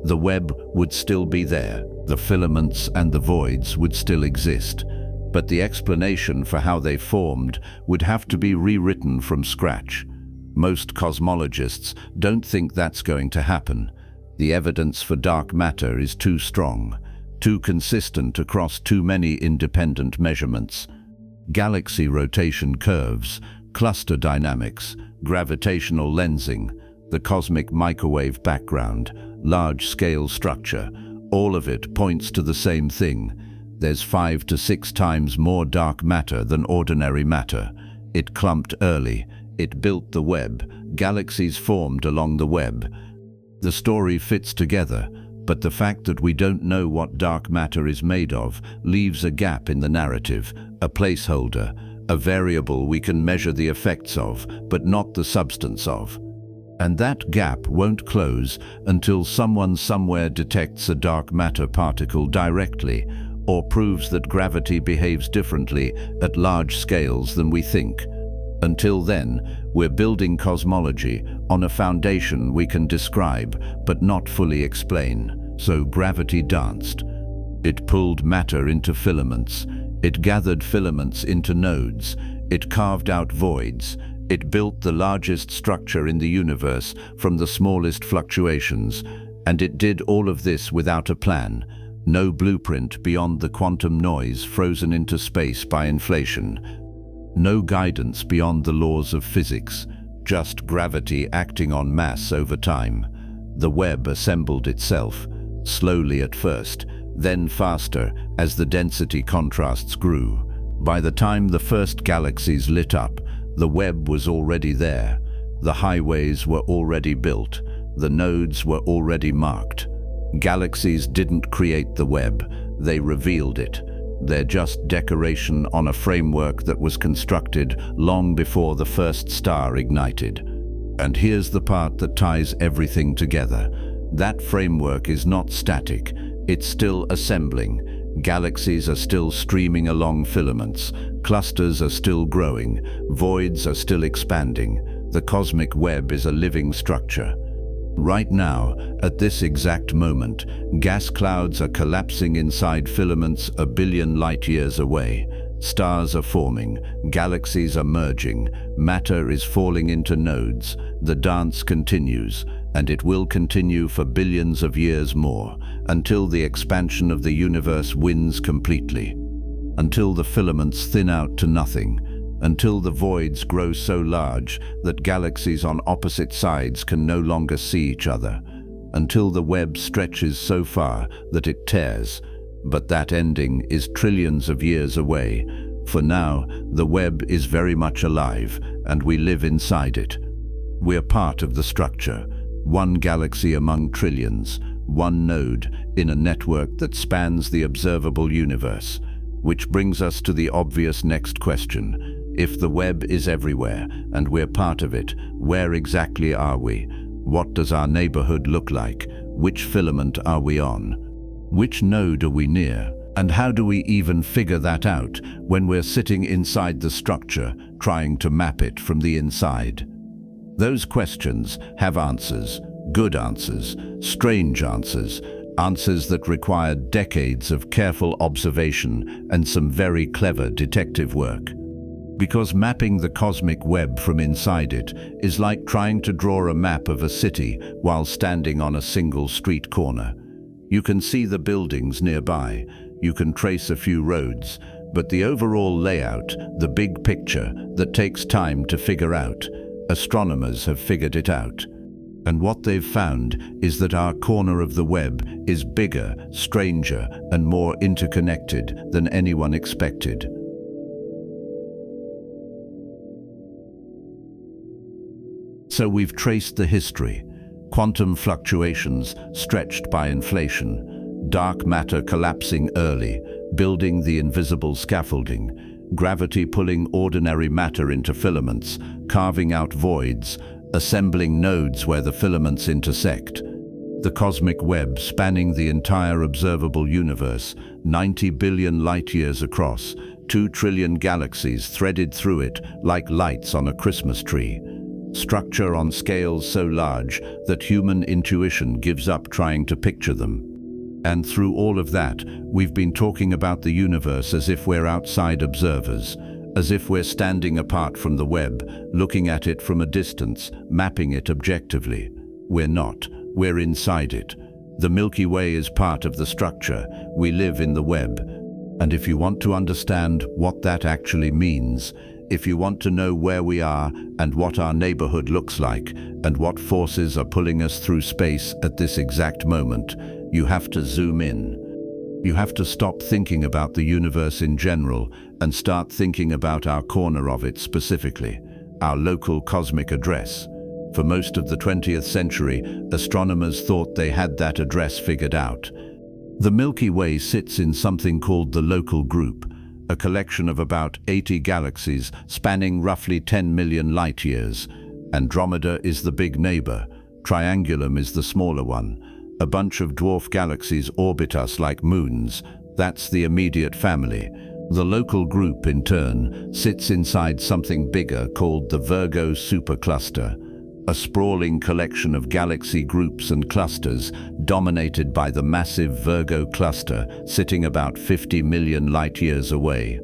The web would still be there, the filaments and the voids would still exist, but the explanation for how they formed would have to be rewritten from scratch. Most cosmologists don't think that's going to happen. The evidence for dark matter is too strong, too consistent across too many independent measurements. Galaxy rotation curves, cluster dynamics, gravitational lensing, the cosmic microwave background, large-scale structure, all of it points to the same thing. There's 5 to 6 times more dark matter than ordinary matter. It clumped early. It built the web. Galaxies formed along the web. The story fits together, but the fact that we don't know what dark matter is made of leaves a gap in the narrative, a placeholder, a variable we can measure the effects of, but not the substance of. And that gap won't close until someone somewhere detects a dark matter particle directly, or proves that gravity behaves differently at large scales than we think. Until then, we're building cosmology on a foundation we can describe but not fully explain. So gravity danced. It pulled matter into filaments. It gathered filaments into nodes. It carved out voids. It built the largest structure in the universe from the smallest fluctuations. And it did all of this without a plan. No blueprint beyond the quantum noise frozen into space by inflation. No guidance beyond the laws of physics. Just gravity acting on mass over time. The web assembled itself, slowly at first, then faster as the density contrasts grew. By the time the first galaxies lit up, the web was already there. The highways were already built. The nodes were already marked. Galaxies didn't create the web, they revealed it. They're just decoration on a framework that was constructed long before the first star ignited. And here's the part that ties everything together. That framework is not static, it's still assembling. Galaxies are still streaming along filaments, clusters are still growing, voids are still expanding. The cosmic web is a living structure. Right now, at this exact moment, gas clouds are collapsing inside filaments a billion light-years away. Stars are forming, galaxies are merging, matter is falling into nodes. The dance continues, and it will continue for billions of years more, until the expansion of the universe wins completely. Until the filaments thin out to nothing. Until the voids grow so large that galaxies on opposite sides can no longer see each other. Until the web stretches so far that it tears. But that ending is trillions of years away. For now, the web is very much alive, and we live inside it. We're part of the structure, one galaxy among trillions, one node in a network that spans the observable universe. Which brings us to the obvious next question. If the web is everywhere, and we're part of it, where exactly are we? What does our neighborhood look like? Which filament are we on? Which node are we near? And how do we even figure that out when we're sitting inside the structure, trying to map it from the inside? Those questions have answers, good answers, strange answers, answers that require decades of careful observation and some very clever detective work. Because mapping the cosmic web from inside it is like trying to draw a map of a city while standing on a single street corner. You can see the buildings nearby, you can trace a few roads, but the overall layout, the big picture that takes time to figure out, astronomers have figured it out. And what they've found is that our corner of the web is bigger, stranger, and more interconnected than anyone expected. So we've traced the history. Quantum fluctuations stretched by inflation, dark matter collapsing early, building the invisible scaffolding, gravity pulling ordinary matter into filaments, carving out voids, assembling nodes where the filaments intersect. The cosmic web spanning the entire observable universe, 90 billion light-years across, 2 trillion galaxies threaded through it like lights on a Christmas tree. Structure on scales so large that human intuition gives up trying to picture them. And through all of that, we've been talking about the universe as if we're outside observers, as if we're standing apart from the web, looking at it from a distance, mapping it objectively. We're not. We're inside it. The Milky Way is part of the structure. We live in the web. And if you want to understand what that actually means, if you want to know where we are and what our neighborhood looks like and what forces are pulling us through space at this exact moment, you have to zoom in. You have to stop thinking about the universe in general and start thinking about our corner of it specifically, our local cosmic address. For most of the 20th century, astronomers thought they had that address figured out. The Milky Way sits in something called the local group, a collection of about 80 galaxies spanning roughly 10 million light-years. Andromeda is the big neighbor. Triangulum is the smaller one. A bunch of dwarf galaxies orbit us like moons. That's the immediate family. The local group, in turn, sits inside something bigger called the Virgo supercluster, a sprawling collection of galaxy groups and clusters dominated by the massive Virgo cluster sitting about 50 million light-years away.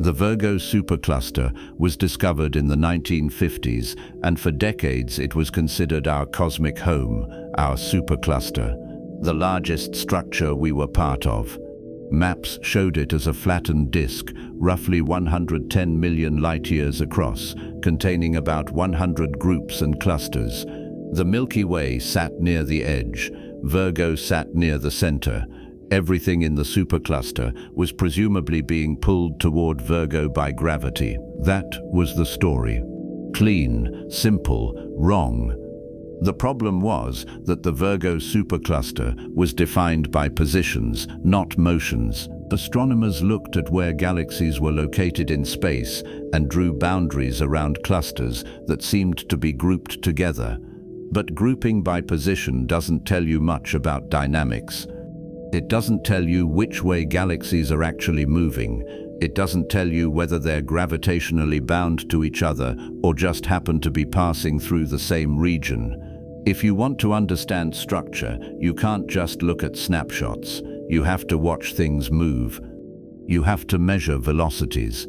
The Virgo supercluster was discovered in the 1950s, and for decades it was considered our cosmic home, our supercluster, the largest structure we were part of. Maps showed it as a flattened disk, roughly 110 million light-years across, containing about 100 groups and clusters. The Milky Way sat near the edge. Virgo sat near the center. Everything in the supercluster was presumably being pulled toward Virgo by gravity. That was the story. Clean, simple, wrong. The problem was that the Virgo supercluster was defined by positions, not motions. Astronomers looked at where galaxies were located in space and drew boundaries around clusters that seemed to be grouped together. But grouping by position doesn't tell you much about dynamics. It doesn't tell you which way galaxies are actually moving. It doesn't tell you whether they're gravitationally bound to each other or just happen to be passing through the same region. If you want to understand structure, you can't just look at snapshots. You have to watch things move. You have to measure velocities.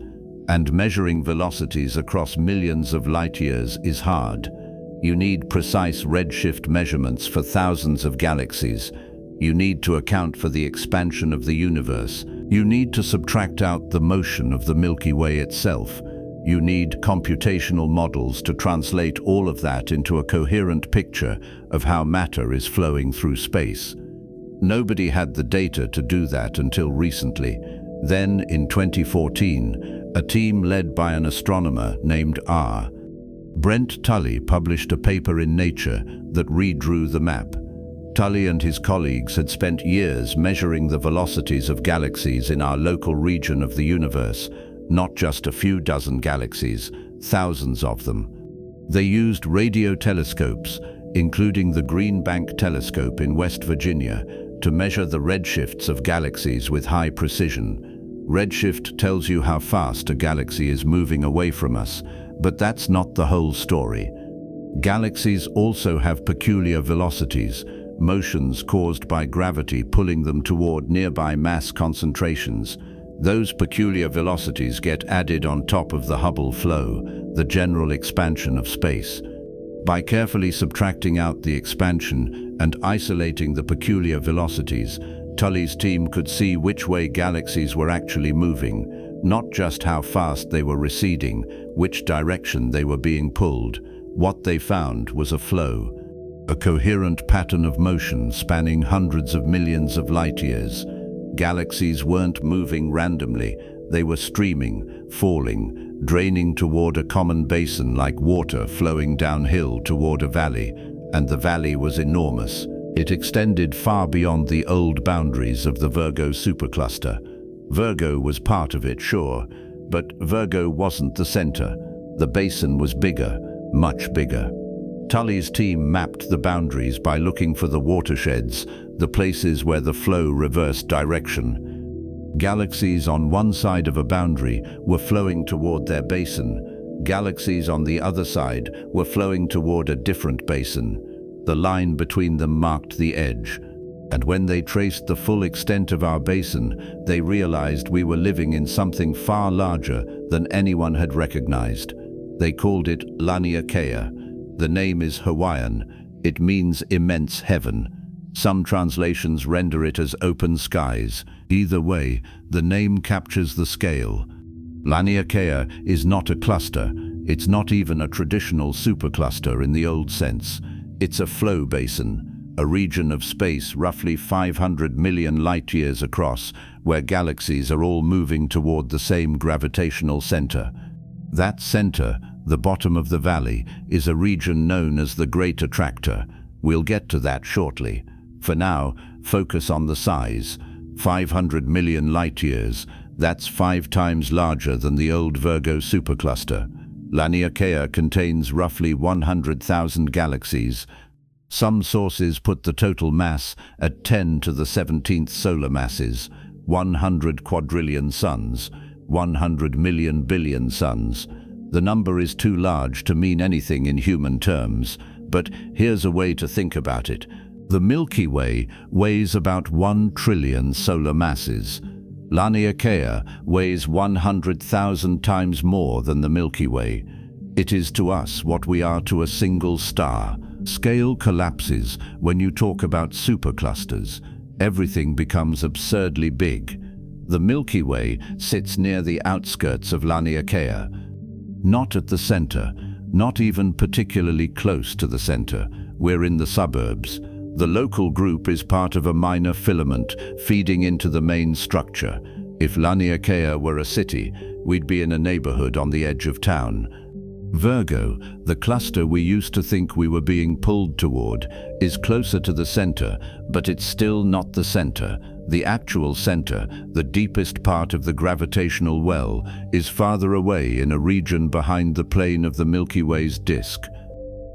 And measuring velocities across millions of light-years is hard. You need precise redshift measurements for thousands of galaxies. You need to account for the expansion of the universe. You need to subtract out the motion of the Milky Way itself. You need computational models to translate all of that into a coherent picture of how matter is flowing through space. Nobody had the data to do that until recently. Then, in 2014, a team led by an astronomer named R. Brent Tully published a paper in Nature that redrew the map. Tully and his colleagues had spent years measuring the velocities of galaxies in our local region of the universe, not just a few dozen galaxies, thousands of them. They used radio telescopes, including the Green Bank Telescope in West Virginia, to measure the redshifts of galaxies with high precision. Redshift tells you how fast a galaxy is moving away from us, but that's not the whole story. Galaxies also have peculiar velocities, motions caused by gravity pulling them toward nearby mass concentrations. Those peculiar velocities get added on top of the Hubble flow, the general expansion of space. By carefully subtracting out the expansion and isolating the peculiar velocities, Tully's team could see which way galaxies were actually moving, not just how fast they were receding, which direction they were being pulled. What they found was a flow. A coherent pattern of motion spanning hundreds of millions of light-years. Galaxies weren't moving randomly. They were streaming, falling, draining toward a common basin like water flowing downhill toward a valley, and the valley was enormous. It extended far beyond the old boundaries of the Virgo supercluster. Virgo was part of it, sure, but Virgo wasn't the center. The basin was bigger, much bigger. Tully's team mapped the boundaries by looking for the watersheds, the places where the flow reversed direction. Galaxies on one side of a boundary were flowing toward their basin. Galaxies on the other side were flowing toward a different basin. The line between them marked the edge. And when they traced the full extent of our basin, they realized we were living in something far larger than anyone had recognized. They called it Laniakea. The name is Hawaiian. It means immense heaven. Some translations render it as open skies. Either way, the name captures the scale. Laniakea is not a cluster. It's not even a traditional supercluster in the old sense. It's a flow basin, a region of space roughly 500 million light-years across, where galaxies are all moving toward the same gravitational center. That center, the bottom of the valley, is a region known as the Great Attractor. We'll get to that shortly. For now, focus on the size. 500 million light-years. That's 5 times larger than the old Virgo supercluster. Laniakea contains roughly 100,000 galaxies. Some sources put the total mass at 10 to the 17th solar masses, 100 quadrillion suns, 100 million billion suns. The number is too large to mean anything in human terms, but here's a way to think about it. The Milky Way weighs about 1 trillion solar masses. Laniakea weighs 100,000 times more than the Milky Way. It is to us what we are to a single star. Scale collapses when you talk about superclusters. Everything becomes absurdly big. The Milky Way sits near the outskirts of Laniakea. Not at the center, not even particularly close to the center. We're in the suburbs. The local group is part of a minor filament feeding into the main structure. If Laniakea were a city, we'd be in a neighborhood on the edge of town. Virgo, the cluster we used to think we were being pulled toward, is closer to the center, but it's still not the center. The actual center, the deepest part of the gravitational well, is farther away in a region behind the plane of the Milky Way's disk.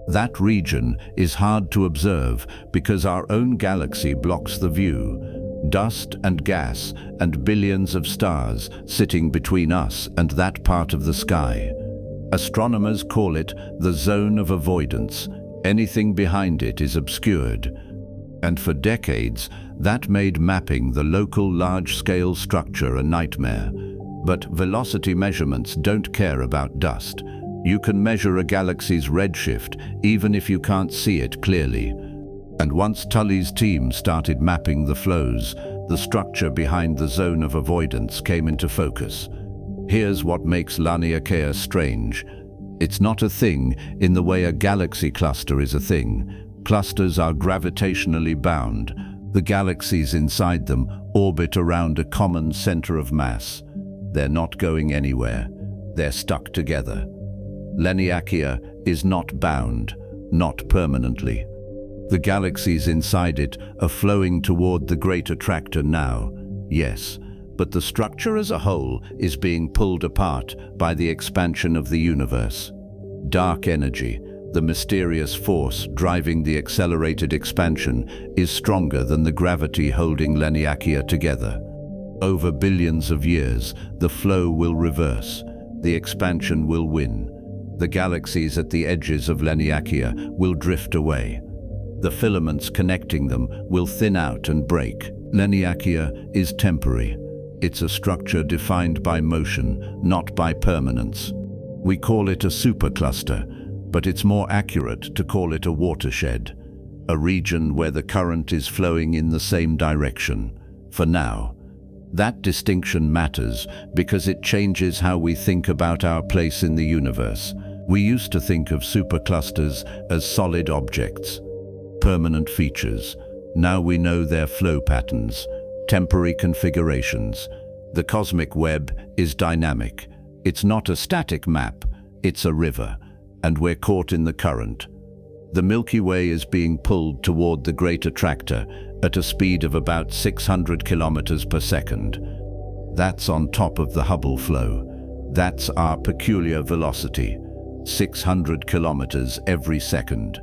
That region is hard to observe because our own galaxy blocks the view. Dust and gas and billions of stars sitting between us and that part of the sky. Astronomers call it the zone of avoidance. Anything behind it is obscured. And for decades, that made mapping the local large-scale structure a nightmare. But velocity measurements don't care about dust. You can measure a galaxy's redshift even if you can't see it clearly. And once Tully's team started mapping the flows, the structure behind the zone of avoidance came into focus. Here's what makes Laniakea strange. It's not a thing in the way a galaxy cluster is a thing. Clusters are gravitationally bound. The galaxies inside them orbit around a common center of mass. They're not going anywhere. They're stuck together. Laniakea is not bound, not permanently. The galaxies inside it are flowing toward the great attractor now, yes, but the structure as a whole is being pulled apart by the expansion of the universe. Dark energy, the mysterious force driving the accelerated expansion, is stronger than the gravity holding Laniakea together. Over billions of years, the flow will reverse. The expansion will win. The galaxies at the edges of Laniakea will drift away. The filaments connecting them will thin out and break. Laniakea is temporary. It's a structure defined by motion, not by permanence. We call it a supercluster, but it's more accurate to call it a watershed, a region where the current is flowing in the same direction, for now. That distinction matters because it changes how we think about our place in the universe. We used to think of superclusters as solid objects, permanent features. Now we know their flow patterns, temporary configurations. The cosmic web is dynamic. It's not a static map, it's a river, and we're caught in the current. The Milky Way is being pulled toward the great attractor at a speed of about 600 kilometers per second. That's on top of the Hubble flow. That's our peculiar velocity, 600 kilometers every second,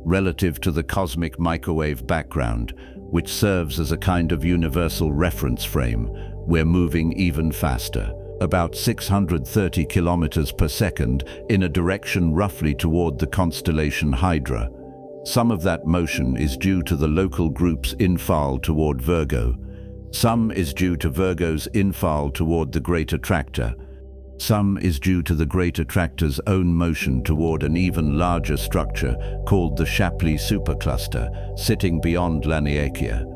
relative to the cosmic microwave background, which serves as a kind of universal reference frame. We're moving even faster, about 630 kilometers per second in a direction roughly toward the constellation Hydra. Some of that motion is due to the local group's infall toward Virgo. Some is due to Virgo's infall toward the great attractor. Some is due to the great attractor's own motion toward an even larger structure called the Shapley supercluster, sitting beyond Laniakea.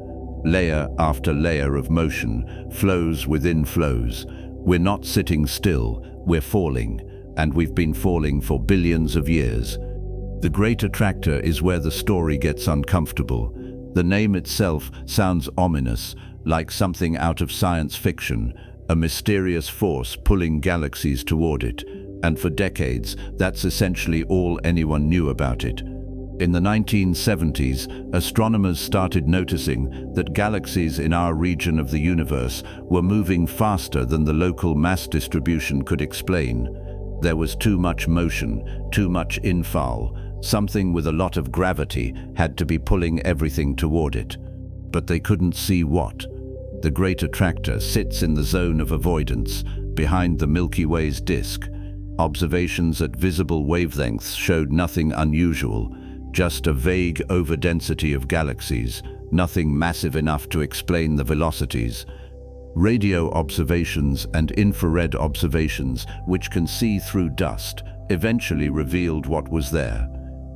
Layer after layer of motion, flows within flows. We're not sitting still, we're falling, and we've been falling for billions of years. The great attractor is where the story gets uncomfortable. The name itself sounds ominous, like something out of science fiction, a mysterious force pulling galaxies toward it, and for decades, that's essentially all anyone knew about it. In the 1970s, astronomers started noticing that galaxies in our region of the universe were moving faster than the local mass distribution could explain. There was too much motion, too much infall. Something with a lot of gravity had to be pulling everything toward it. But they couldn't see what. The Great Attractor sits in the zone of avoidance, behind the Milky Way's disk. Observations at visible wavelengths showed nothing unusual, just a vague overdensity of galaxies, nothing massive enough to explain the velocities. Radio observations and infrared observations, which can see through dust, eventually revealed what was there.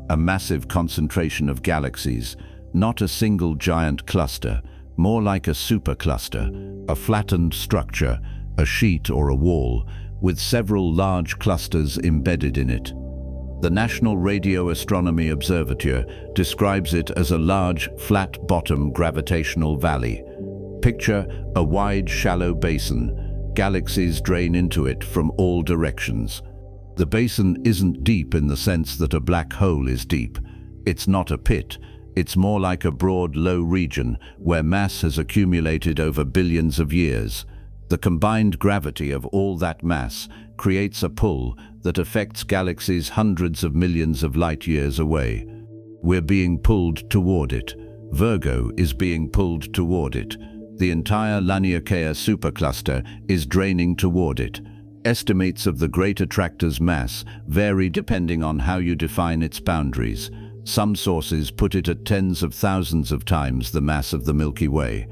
A massive concentration of galaxies, not a single giant cluster, more like a supercluster, a flattened structure, a sheet or a wall, with several large clusters embedded in it. The National Radio Astronomy Observatory describes it as a large, flat-bottom gravitational valley. Picture a wide, shallow basin. Galaxies drain into it from all directions. The basin isn't deep in the sense that a black hole is deep. It's not a pit. It's more like a broad, low region where mass has accumulated over billions of years. The combined gravity of all that mass creates a pull that affects galaxies hundreds of millions of light years away. We're being pulled toward it. Virgo is being pulled toward it. The entire Laniakea supercluster is draining toward it. Estimates of the Great Attractor's mass vary depending on how you define its boundaries. Some sources put it at tens of thousands of times the mass of the Milky Way.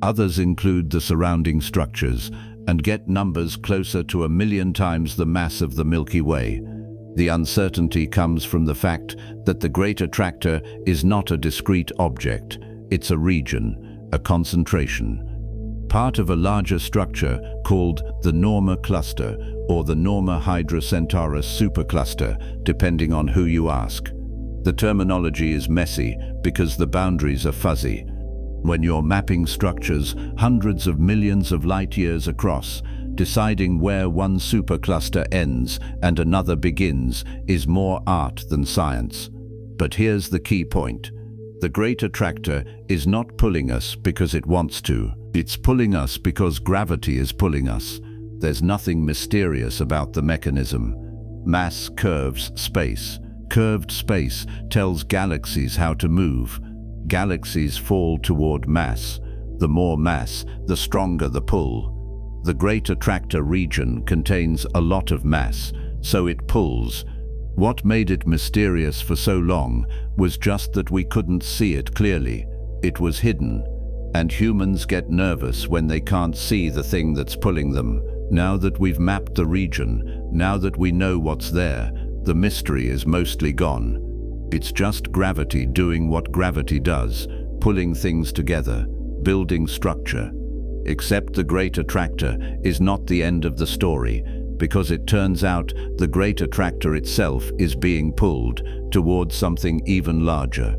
Others include the surrounding structures and get numbers closer to 1 million times the mass of the Milky Way. The uncertainty comes from the fact that the Great Attractor is not a discrete object. It's a region, a concentration. Part of a larger structure called the Norma Cluster or the Norma Hydra Centaurus supercluster, depending on who you ask. The terminology is messy because the boundaries are fuzzy. When you're mapping structures hundreds of millions of light years across, deciding where one supercluster ends and another begins is more art than science. But here's the key point. The Great Attractor is not pulling us because it wants to. It's pulling us because gravity is pulling us. There's nothing mysterious about the mechanism. Mass curves space. Curved space tells galaxies how to move. Galaxies fall toward mass. The more mass, the stronger the pull. The Great Attractor region contains a lot of mass, so it pulls. What made it mysterious for so long was just that we couldn't see it clearly. It was hidden, and humans get nervous when they can't see the thing that's pulling them. Now that we've mapped the region, now that we know what's there, the mystery is mostly gone. It's just gravity doing what gravity does, pulling things together, building structure. Except the Great Attractor is not the end of the story, because it turns out the Great Attractor itself is being pulled towards something even larger.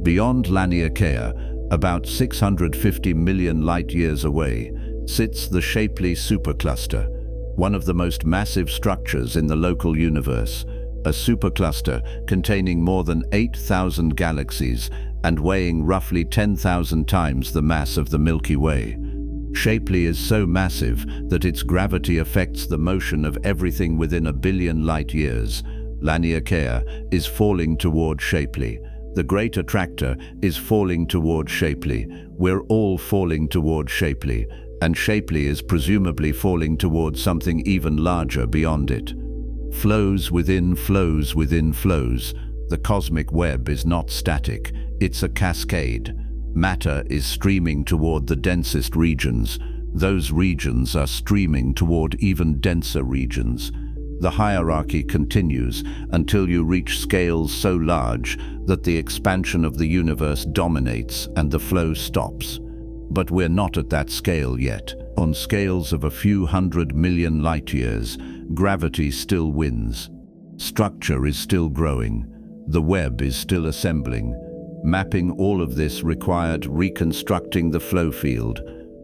Beyond Laniakea, about 650 million light-years away, sits the Shapley supercluster, one of the most massive structures in the local universe. A supercluster containing more than 8,000 galaxies and weighing roughly 10,000 times the mass of the Milky Way. Shapley is so massive that its gravity affects the motion of everything within 1 billion light years. Laniakea is falling toward Shapley. The Great Attractor is falling toward Shapley. We're all falling toward Shapley, and Shapley is presumably falling toward something even larger beyond it. Flows within flows within flows. The cosmic web is not static, it's a cascade. Matter is streaming toward the densest regions. Those regions are streaming toward even denser regions. The hierarchy continues until you reach scales so large that the expansion of the universe dominates and the flow stops. But we're not at that scale yet. On scales of a few 100 million light-years, gravity still wins. Structure is still growing. The web is still assembling. Mapping all of this required reconstructing the flow field.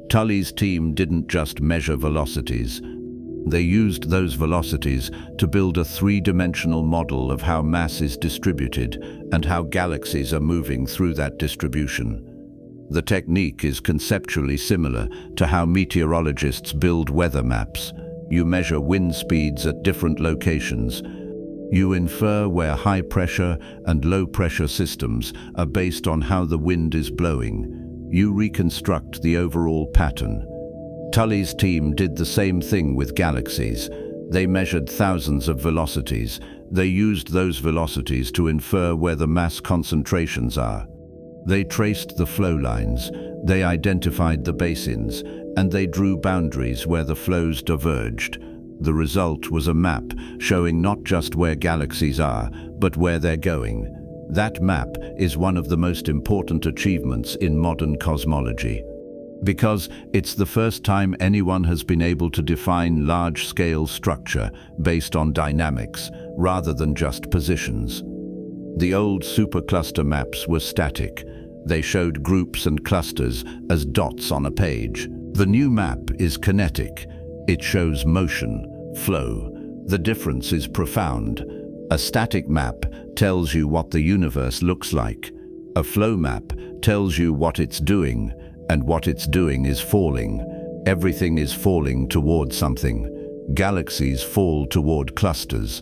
Tully's team didn't just measure velocities. They used those velocities to build a three-dimensional model of how mass is distributed and how galaxies are moving through that distribution. The technique is conceptually similar to how meteorologists build weather maps. You measure wind speeds at different locations. You infer where high-pressure and low-pressure systems are based on how the wind is blowing. You reconstruct the overall pattern. Tully's team did the same thing with galaxies. They measured thousands of velocities. They used those velocities to infer where the mass concentrations are. They traced the flow lines, they identified the basins, and they drew boundaries where the flows diverged. The result was a map showing not just where galaxies are, but where they're going. That map is one of the most important achievements in modern cosmology, because it's the first time anyone has been able to define large-scale structure based on dynamics rather than just positions. The old supercluster maps were static. They showed groups and clusters as dots on a page. The new map is kinetic. It shows motion, flow. The difference is profound. A static map tells you what the universe looks like. A flow map tells you what it's doing, and what it's doing is falling. Everything is falling toward something. Galaxies fall toward clusters.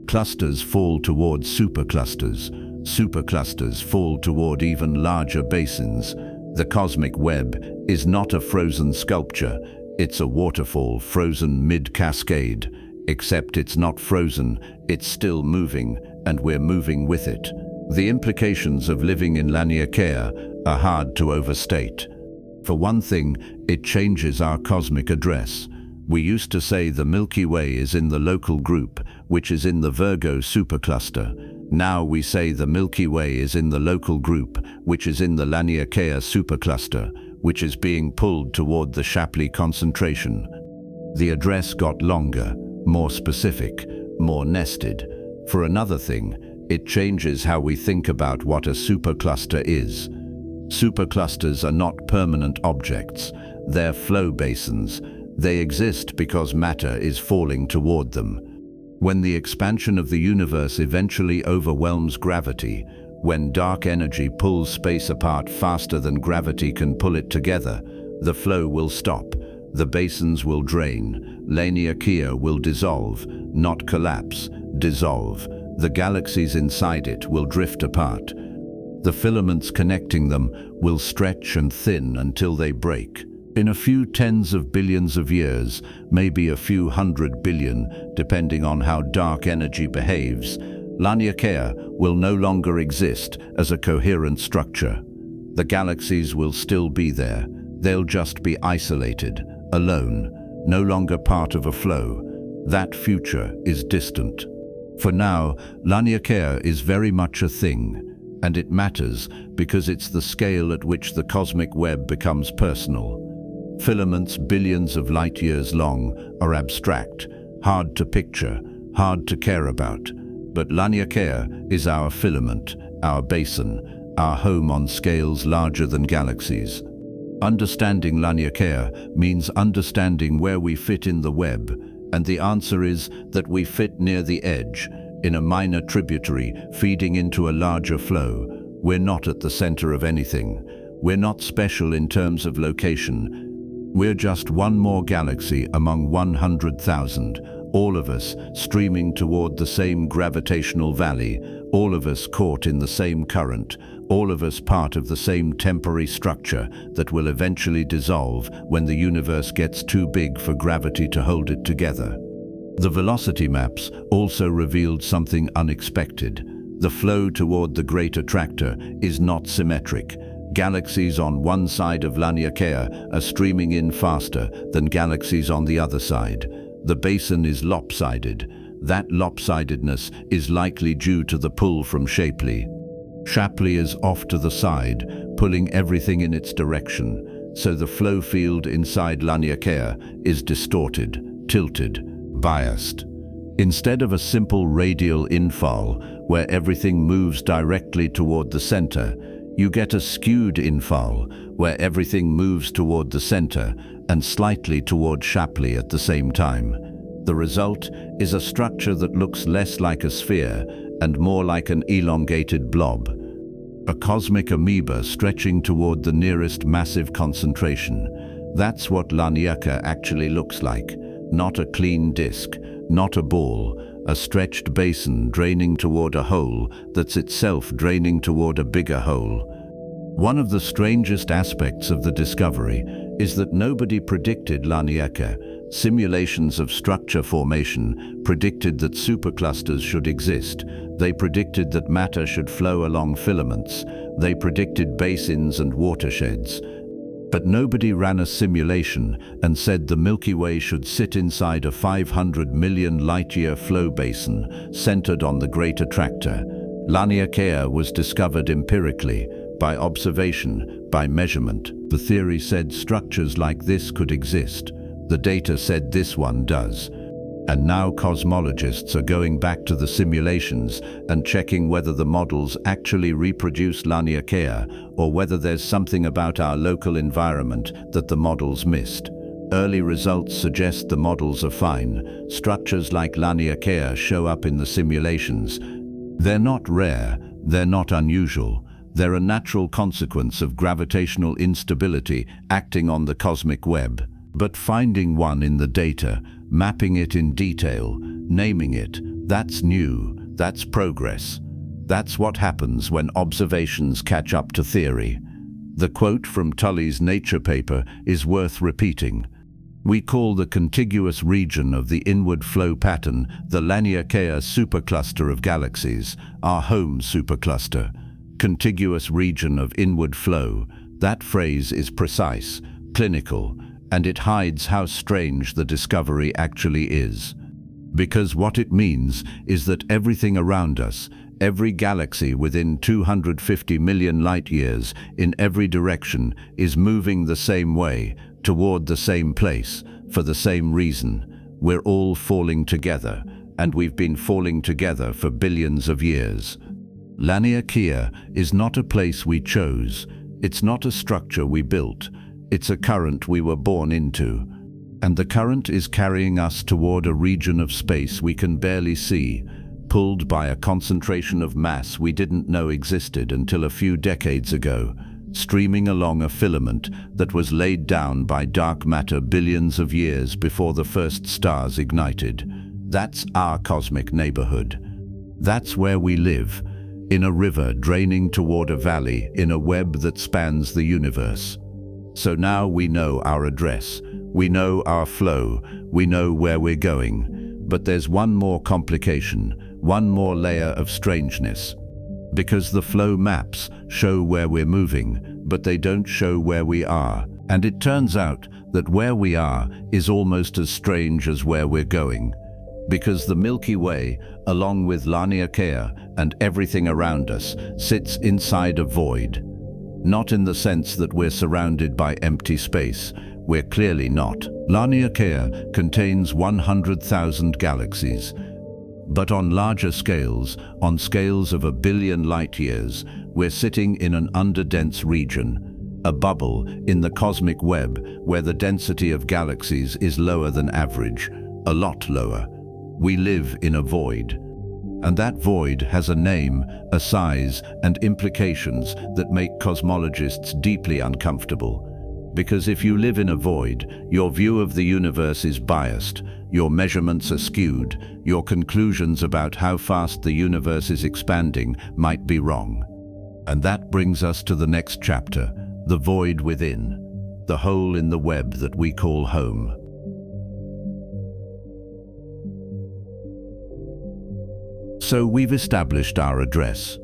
Clusters fall toward superclusters. Superclusters fall toward even larger basins. The cosmic web is not a frozen sculpture. It's a waterfall frozen mid-cascade. Except it's not frozen, it's still moving, and we're moving with it. The implications of living in Laniakea are hard to overstate. For one thing, it changes our cosmic address. We used to say the Milky Way is in the local group, which is in the Virgo supercluster. Now we say the Milky Way is in the local group, which is in the Laniakea supercluster, which is being pulled toward the Shapley concentration. The address got longer, more specific, more nested. For another thing, it changes how we think about what a supercluster is. Superclusters are not permanent objects. They're flow basins. They exist because matter is falling toward them. When the expansion of the universe eventually overwhelms gravity, when dark energy pulls space apart faster than gravity can pull it together, the flow will stop. The basins will drain. Laniakea will dissolve, not collapse, dissolve. The galaxies inside it will drift apart. The filaments connecting them will stretch and thin until they break. In a few tens of billions of years, maybe a few 100 billion, depending on how dark energy behaves, Laniakea will no longer exist as a coherent structure. The galaxies will still be there. They'll just be isolated, alone, no longer part of a flow. That future is distant. For now, Laniakea is very much a thing, and it matters because it's the scale at which the cosmic web becomes personal. Filaments billions of light years long are abstract, hard to picture, hard to care about. But Laniakea is our filament, our basin, our home on scales larger than galaxies. Understanding Laniakea means understanding where we fit in the web, and the answer is that we fit near the edge, in a minor tributary feeding into a larger flow. We're not at the center of anything. We're not special in terms of location. We're just one more galaxy among 100,000, all of us streaming toward the same gravitational valley, all of us caught in the same current, all of us part of the same temporary structure that will eventually dissolve when the universe gets too big for gravity to hold it together. The velocity maps also revealed something unexpected. The flow toward the great attractor is not symmetric. Galaxies on one side of Laniakea are streaming in faster than galaxies on the other side. The basin is lopsided. That lopsidedness is likely due to the pull from Shapley. Shapley is off to the side, pulling everything in its direction, so the flow field inside Laniakea is distorted, tilted, biased. Instead of a simple radial infall, where everything moves directly toward the center, you get a skewed infall, where everything moves toward the center and slightly toward Shapley at the same time. The result is a structure that looks less like a sphere and more like an elongated blob. A cosmic amoeba stretching toward the nearest massive concentration. That's what Laniakea actually looks like. not a clean disk, not a ball, a stretched basin draining toward a hole that's itself draining toward a bigger hole. One of the strangest aspects of the discovery is that nobody predicted Laniakea. Simulations of structure formation predicted that superclusters should exist. They predicted that matter should flow along filaments. They predicted basins and watersheds. But nobody ran a simulation and said the Milky Way should sit inside a 500 million light-year flow basin centered on the Great Attractor. Laniakea was discovered empirically, by observation, by measurement. The theory said structures like this could exist. The data said this one does. And now cosmologists are going back to the simulations and checking whether the models actually reproduce Laniakea or whether there's something about our local environment that the models missed. Early results suggest the models are fine. Structures like Laniakea show up in the simulations. They're not rare, they're not unusual. They're a natural consequence of gravitational instability acting on the cosmic web. But finding one in the data, mapping it in detail, naming it, that's new, that's progress. That's what happens when observations catch up to theory. The quote from Tully's Nature paper is worth repeating. We call the contiguous region of the inward flow pattern the Laniakea supercluster of galaxies, our home supercluster. Contiguous region of inward flow. That phrase is precise, clinical, and it hides how strange the discovery actually is. Because what it means is that everything around us, every galaxy within 250 million light-years in every direction is moving the same way, toward the same place, for the same reason. We're all falling together, and we've been falling together for billions of years. Laniakea is not a place we chose. It's not a structure we built. It's a current we were born into. And the current is carrying us toward a region of space we can barely see, pulled by a concentration of mass we didn't know existed until a few decades ago, streaming along a filament that was laid down by dark matter billions of years before the first stars ignited. That's our cosmic neighborhood. That's where we live, in a river draining toward a valley in a web that spans the universe. So now we know our address, we know our flow, we know where we're going. But there's one more complication, one more layer of strangeness. Because the flow maps show where we're moving, but they don't show where we are. And it turns out that where we are is almost as strange as where we're going. Because the Milky Way, along with Laniakea and everything around us, sits inside a void. Not in the sense that we're surrounded by empty space. We're clearly not. Laniakea contains 100,000 galaxies. But on larger scales, on scales of 1 billion light-years, we're sitting in an underdense region, a bubble in the cosmic web where the density of galaxies is lower than average, a lot lower. We live in a void. And that void has a name, a size, and implications that make cosmologists deeply uncomfortable. Because if you live in a void, your view of the universe is biased, your measurements are skewed, your conclusions about how fast the universe is expanding might be wrong. And that brings us to the next chapter, the void within, the hole in the web that we call home. So we've established our address.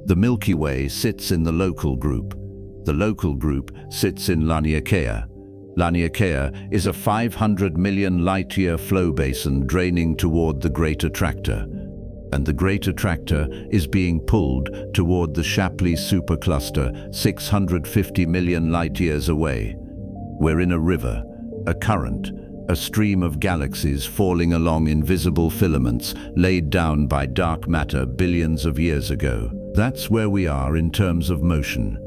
The Milky Way sits in the local group. The local group sits in Laniakea. Laniakea is a 500 million light-year flow basin draining toward the Great Attractor. And the Great Attractor is being pulled toward the Shapley supercluster 650 million light-years away. We're in a river, a current, a stream of galaxies falling along invisible filaments laid down by dark matter billions of years ago. That's where we are in terms of motion,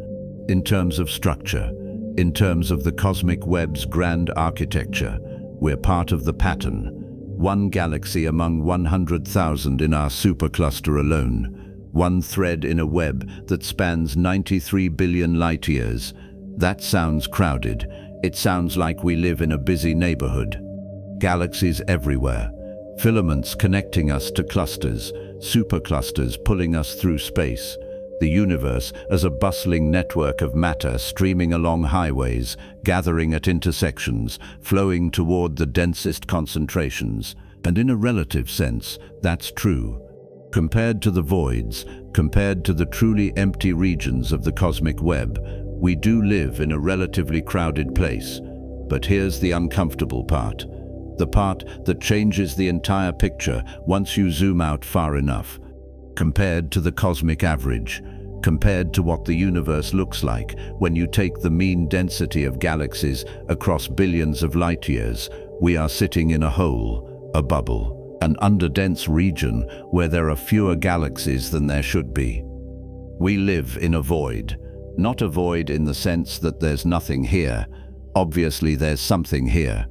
in terms of structure, in terms of the cosmic web's grand architecture. We're part of the pattern, one galaxy among 100,000 in our supercluster alone, one thread in a web that spans 93 billion light-years. That sounds crowded. It sounds like we live in a busy neighborhood. galaxies everywhere, filaments connecting us to clusters, superclusters pulling us through space. The universe as a bustling network of matter streaming along highways, gathering at intersections, flowing toward the densest concentrations. And in a relative sense, that's true. Compared to the voids, compared to the truly empty regions of the cosmic web, we do live in a relatively crowded place. But here's the uncomfortable part. The part that changes the entire picture once you zoom out far enough. Compared to the cosmic average, compared to what the universe looks like when you take the mean density of galaxies across billions of light years, we are sitting in a hole, a bubble, an underdense region where there are fewer galaxies than there should be. We live in a void, not a void in the sense that there's nothing here. Obviously there's something here.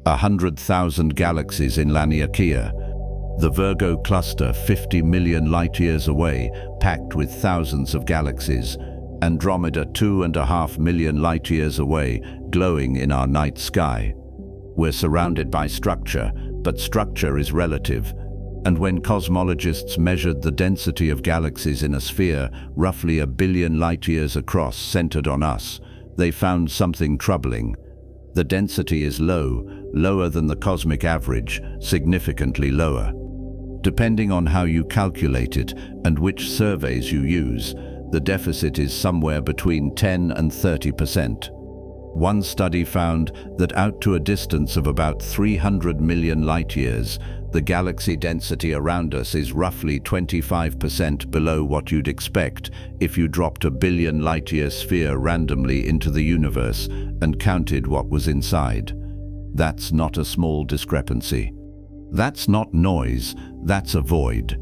100,000 galaxies in Laniakea. The Virgo cluster 50 million light-years away, packed with thousands of galaxies. Andromeda 2.5 million light-years away, glowing in our night sky. We're surrounded by structure, but structure is relative. And when cosmologists measured the density of galaxies in a sphere roughly 1 billion light-years across centered on us, they found something troubling. The density is low, lower than the cosmic average, significantly lower. Depending on how you calculate it and which surveys you use, the deficit is somewhere between 10 and 30%. One study found that out to a distance of about 300 million light-years, the galaxy density around us is roughly 25% below what you'd expect if you dropped a billion light-year sphere randomly into the universe and counted what was inside. That's not a small discrepancy. That's not noise, that's a void.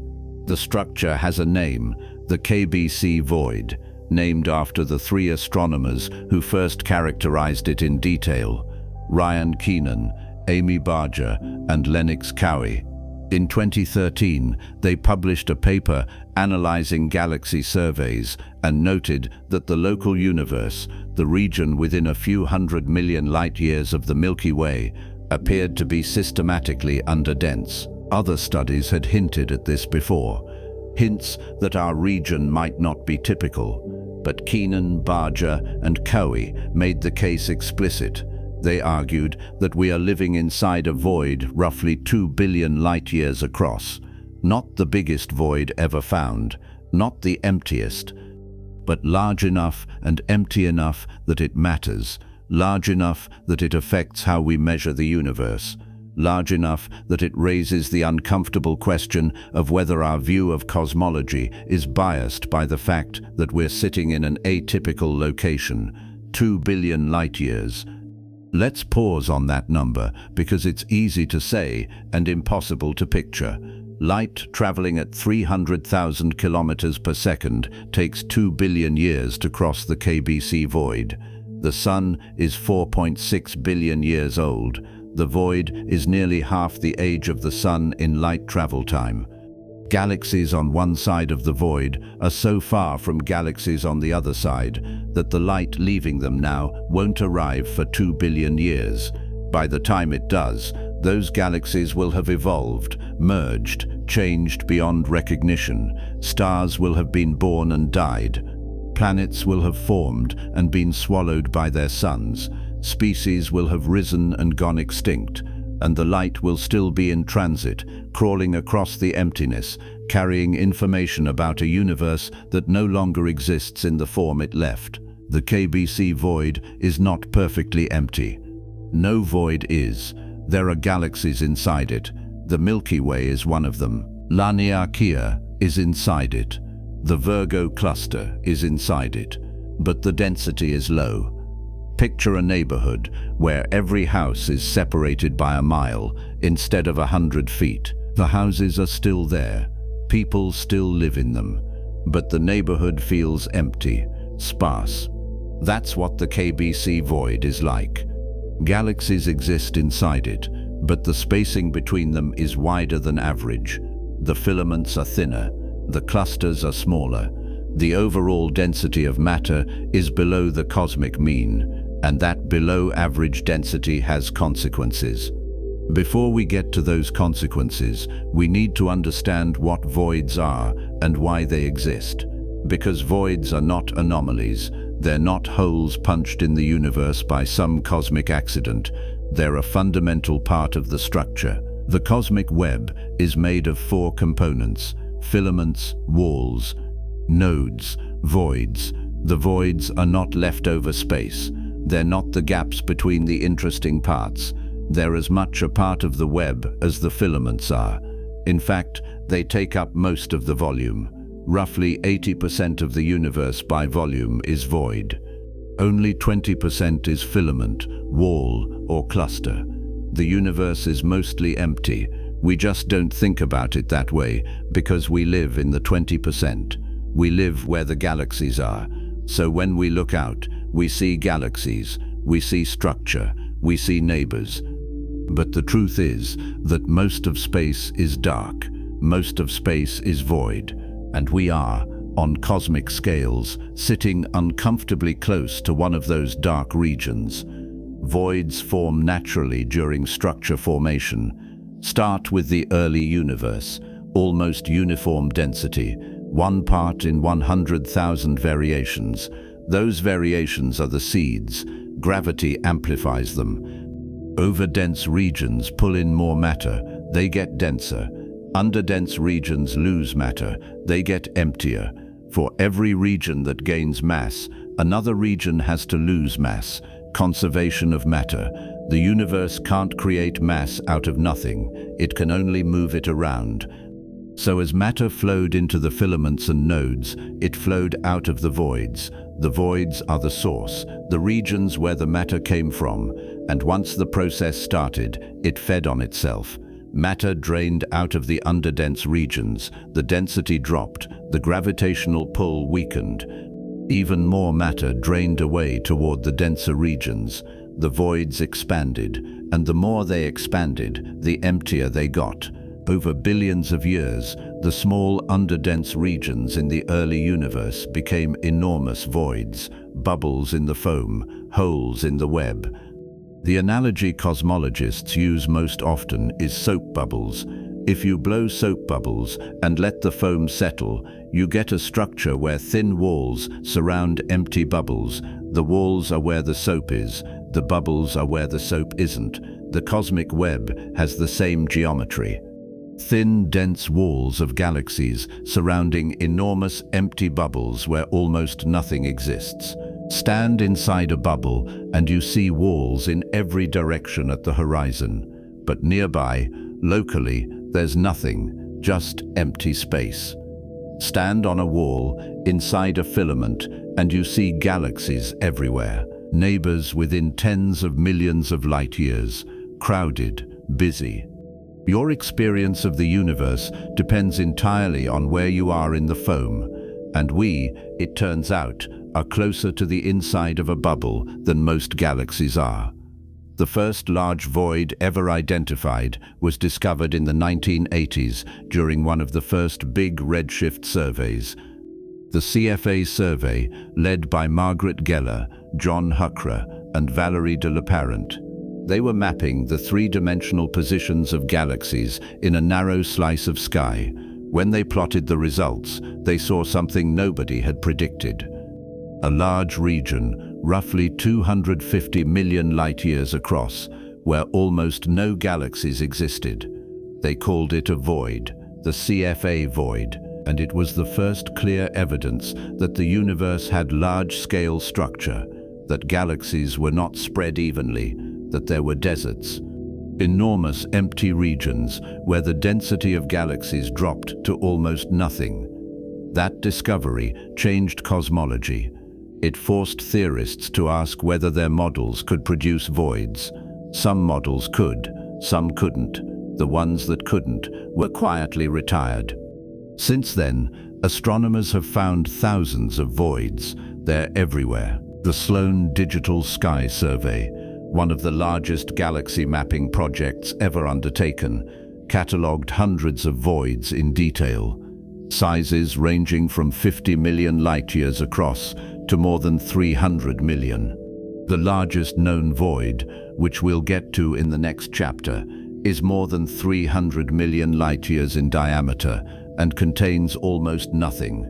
The structure has a name, the KBC void, named after the 3 astronomers who first characterized it in detail: Ryan Keenan, Amy Barger, and Lennox Cowie. In 2013, they published a paper analyzing galaxy surveys and noted that the local universe, the region within a few 100 million light-years of the Milky Way, appeared to be systematically underdense. Other studies had hinted at this before, hints that our region might not be typical, but Keenan, Barger, and Cowie made the case explicit. They argued that we are living inside a void roughly 2 billion light-years across, not the biggest void ever found, not the emptiest, but large enough and empty enough that it matters, large enough that it affects how we measure the universe, large enough that it raises the uncomfortable question of whether our view of cosmology is biased by the fact that we're sitting in an atypical location, 2 billion light-years. Let's pause on that number because it's easy to say and impossible to picture. Light traveling at 300,000 kilometers per second takes 2 billion years to cross the KBC void. The Sun is 4.6 billion years old. The void is nearly half the age of the Sun in light travel time. Galaxies on one side of the void are so far from galaxies on the other side that the light leaving them now won't arrive for 2 billion years. By the time it does, those galaxies will have evolved, merged, changed beyond recognition. Stars will have been born and died. Planets will have formed and been swallowed by their suns. Species will have risen and gone extinct, and the light will still be in transit, crawling across the emptiness, carrying information about a universe that no longer exists in the form it left. The KBC void is not perfectly empty. No void is. There are galaxies inside it. The Milky Way is one of them. Laniakea is inside it. The Virgo cluster is inside it, but the density is low. Picture a neighborhood where every house is separated by a mile instead of 100 feet. The houses are still there. People still live in them. But the neighborhood feels empty, sparse. That's what the KBC void is like. Galaxies exist inside it, but the spacing between them is wider than average. The filaments are thinner. The clusters are smaller. The overall density of matter is below the cosmic mean, and that below-average density has consequences. Before we get to those consequences, we need to understand what voids are and why they exist. Because voids are not anomalies, they're not holes punched in the universe by some cosmic accident. They're a fundamental part of the structure. The cosmic web is made of 4 components: filaments, walls, nodes, voids. The voids are not leftover space. They're not the gaps between the interesting parts. They're as much a part of the web as the filaments are. In fact, they take up most of the volume. Roughly 80% of the universe by volume is void. Only 20% is filament, wall, or cluster. The universe is mostly empty. We just don't think about it that way because we live in the 20%. We live where the galaxies are. So when we look out, we see galaxies, we see structure, we see neighbors. But the truth is that most of space is dark, most of space is void, and we are, on cosmic scales, sitting uncomfortably close to one of those dark regions. Voids form naturally during structure formation. Start with the early universe, almost uniform density, 1 part in 100,000 variations. Those variations are the seeds. Gravity amplifies them. Overdense regions pull in more matter, they get denser. Underdense regions lose matter, they get emptier. For every region that gains mass, another region has to lose mass. Conservation of matter. The universe can't create mass out of nothing, it can only move it around. So as matter flowed into the filaments and nodes, it flowed out of the voids. The voids are the source, the regions where the matter came from, and once the process started, it fed on itself. Matter drained out of the underdense regions, the density dropped, the gravitational pull weakened. Even more matter drained away toward the denser regions. The voids expanded, and the more they expanded, the emptier they got. Over billions of years, the small underdense regions in the early universe became enormous voids, bubbles in the foam, holes in the web. The analogy cosmologists use most often is soap bubbles. If you blow soap bubbles and let the foam settle, you get a structure where thin walls surround empty bubbles. The walls are where the soap is, the bubbles are where the soap isn't. The cosmic web has the same geometry. Thin, dense walls of galaxies surrounding enormous empty bubbles where almost nothing exists. Stand inside a bubble and you see walls in every direction at the horizon. But nearby, locally, there's nothing, just empty space. Stand on a wall, inside a filament, and you see galaxies everywhere. Neighbors within tens of millions of light years, crowded, busy. Your experience of the universe depends entirely on where you are in the foam, and we, it turns out, are closer to the inside of a bubble than most galaxies are. The first large void ever identified was discovered in the 1980s during one of the first big redshift surveys. The CFA survey, led by Margaret Geller, John Huckra, and Valerie de Laparent. They were mapping the 3-dimensional positions of galaxies in a narrow slice of sky. When they plotted the results, they saw something nobody had predicted. A large region, roughly 250 million light-years across, where almost no galaxies existed. They called it a void, the CFA void, and it was the first clear evidence that the universe had large-scale structure, that galaxies were not spread evenly, that there were deserts. Enormous empty regions where the density of galaxies dropped to almost nothing. That discovery changed cosmology. It forced theorists to ask whether their models could produce voids. Some models could, some couldn't. The ones that couldn't were quietly retired. Since then, astronomers have found thousands of voids. They're everywhere. The Sloan Digital Sky Survey, one of the largest galaxy mapping projects ever undertaken, catalogued hundreds of voids in detail. Sizes ranging from 50 million light-years across to more than 300 million. The largest known void, which we'll get to in the next chapter, is more than 300 million light-years in diameter and contains almost nothing.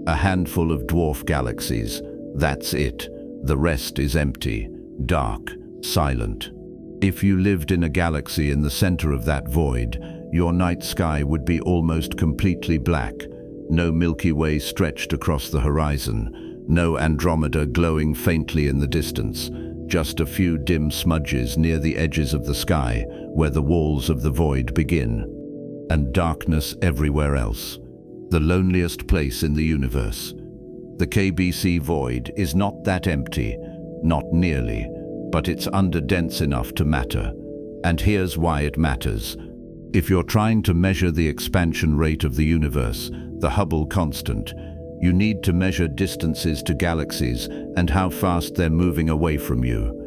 A handful of dwarf galaxies. That's it. The rest is empty, dark, silent. If you lived in a galaxy in the center of that void, your night sky would be almost completely black. No Milky Way stretched across the horizon, no Andromeda glowing faintly in the distance, just a few dim smudges near the edges of the sky where the walls of the void begin, and darkness everywhere else. The loneliest place in the universe. The KBC void is not that empty, not nearly, but it's underdense enough to matter. And here's why it matters. If you're trying to measure the expansion rate of the universe, the Hubble constant, you need to measure distances to galaxies and how fast they're moving away from you.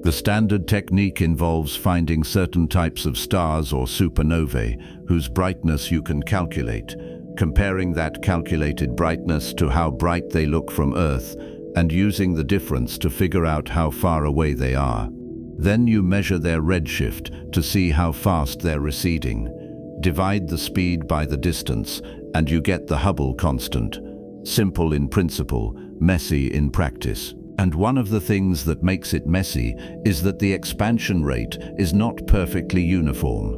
The standard technique involves finding certain types of stars or supernovae whose brightness you can calculate, comparing that calculated brightness to how bright they look from Earth, and using the difference to figure out how far away they are. Then you measure their redshift to see how fast they're receding. Divide the speed by the distance, and you get the Hubble constant. Simple in principle, messy in practice. And one of the things that makes it messy is that the expansion rate is not perfectly uniform.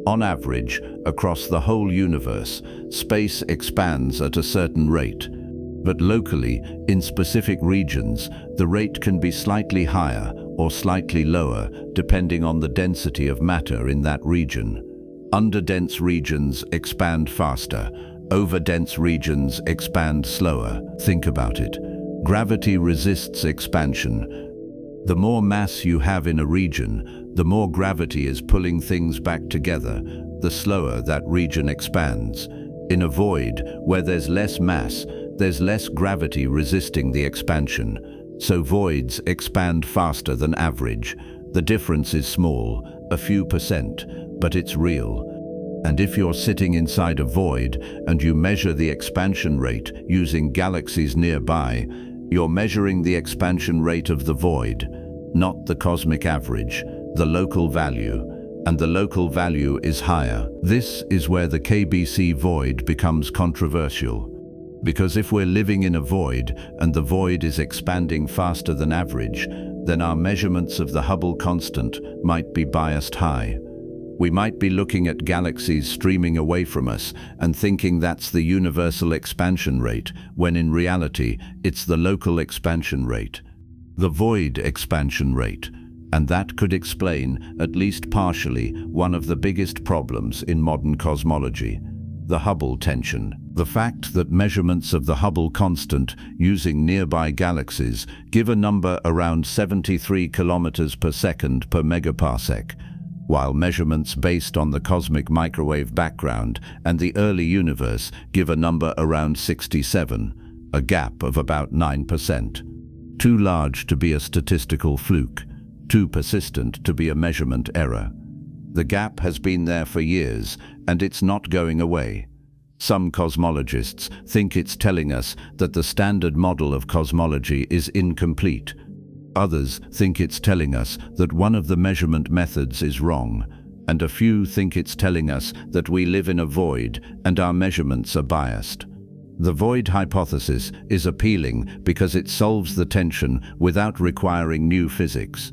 On average, across the whole universe, space expands at a certain rate. But locally, in specific regions, the rate can be slightly higher or slightly lower, depending on the density of matter in that region. Underdense regions expand faster. Overdense regions expand slower. Think about it. Gravity resists expansion. The more mass you have in a region, the more gravity is pulling things back together, the slower that region expands. In a void, where there's less mass, there's less gravity resisting the expansion. So voids expand faster than average. The difference is small, a few percent, but it's real. And if you're sitting inside a void and you measure the expansion rate using galaxies nearby, you're measuring the expansion rate of the void, not the cosmic average, the local value. And the local value is higher. This is where the KBC void becomes controversial. Because if we're living in a void and the void is expanding faster than average, then our measurements of the Hubble constant might be biased high. We might be looking at galaxies streaming away from us and thinking that's the universal expansion rate, when in reality, it's the local expansion rate, the void expansion rate. And that could explain, at least partially, one of the biggest problems in modern cosmology, the Hubble tension. The fact that measurements of the Hubble constant using nearby galaxies give a number around 73 kilometers per second per megaparsec, while measurements based on the cosmic microwave background and the early universe give a number around 67, a gap of about 9%. Too large to be a statistical fluke, too persistent to be a measurement error. The gap has been there for years, and it's not going away. Some cosmologists think it's telling us that the standard model of cosmology is incomplete. Others think it's telling us that one of the measurement methods is wrong, and a few think it's telling us that we live in a void and our measurements are biased. The void hypothesis is appealing because it solves the tension without requiring new physics.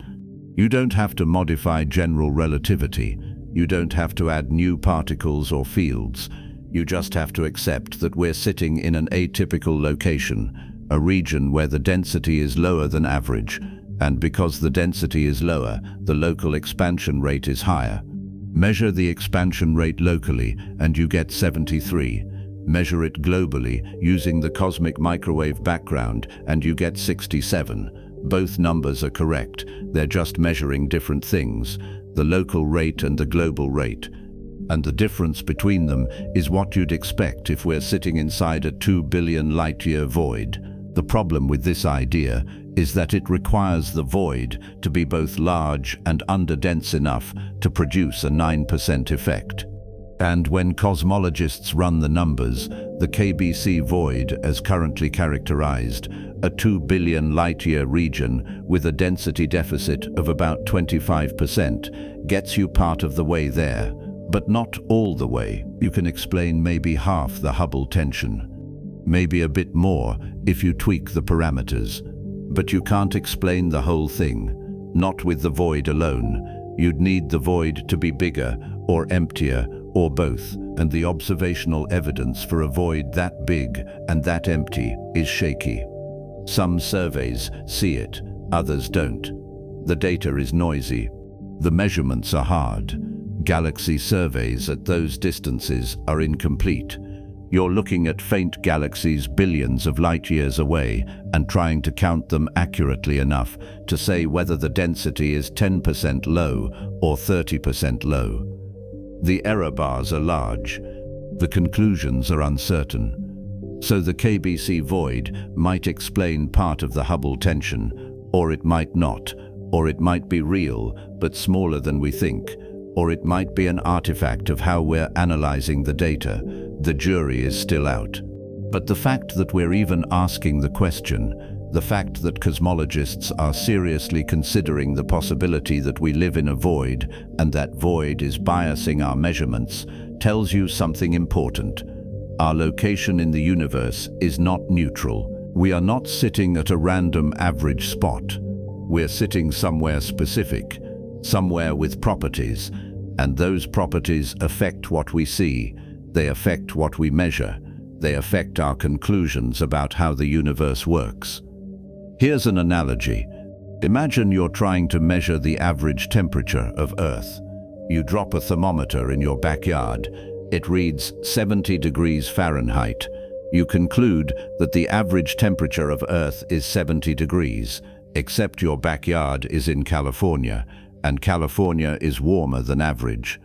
You don't have to modify general relativity. You don't have to add new particles or fields. You just have to accept that we're sitting in an atypical location, a region where the density is lower than average, and because the density is lower, the local expansion rate is higher. Measure the expansion rate locally and you get 73. Measure it globally using the cosmic microwave background and you get 67. Both numbers are correct, they're just measuring different things, the local rate and the global rate. And the difference between them is what you'd expect if we're sitting inside a 2 billion light-year void. The problem with this idea is that it requires the void to be both large and underdense enough to produce a 9% effect. And when cosmologists run the numbers, the KBC void, as currently characterized, a 2 billion light-year region with a density deficit of about 25%, gets you part of the way there, but not all the way. You can explain maybe half the Hubble tension, maybe a bit more if you tweak the parameters. But you can't explain the whole thing, not with the void alone. You'd need the void to be bigger or emptier or both, and the observational evidence for a void that big and that empty is shaky. Some surveys see it, others don't. The data is noisy. The measurements are hard. Galaxy surveys at those distances are incomplete. You're looking at faint galaxies billions of light years away and trying to count them accurately enough to say whether the density is 10% low or 30% low. The error bars are large. The conclusions are uncertain. So the KBC void might explain part of the Hubble tension, or it might not, or it might be real but smaller than we think, or it might be an artifact of how we're analyzing the data. The jury is still out. But the fact that we're even asking the question, the fact that cosmologists are seriously considering the possibility that we live in a void and that void is biasing our measurements, tells you something important. Our location in the universe is not neutral. We are not sitting at a random average spot. We're sitting somewhere specific, somewhere with properties, and those properties affect what we see. They affect what we measure. They affect our conclusions about how the universe works. Here's an analogy. Imagine you're trying to measure the average temperature of Earth. You drop a thermometer in your backyard. It reads 70 degrees Fahrenheit. You conclude that the average temperature of Earth is 70 degrees, except your backyard is in California, and California is warmer than average.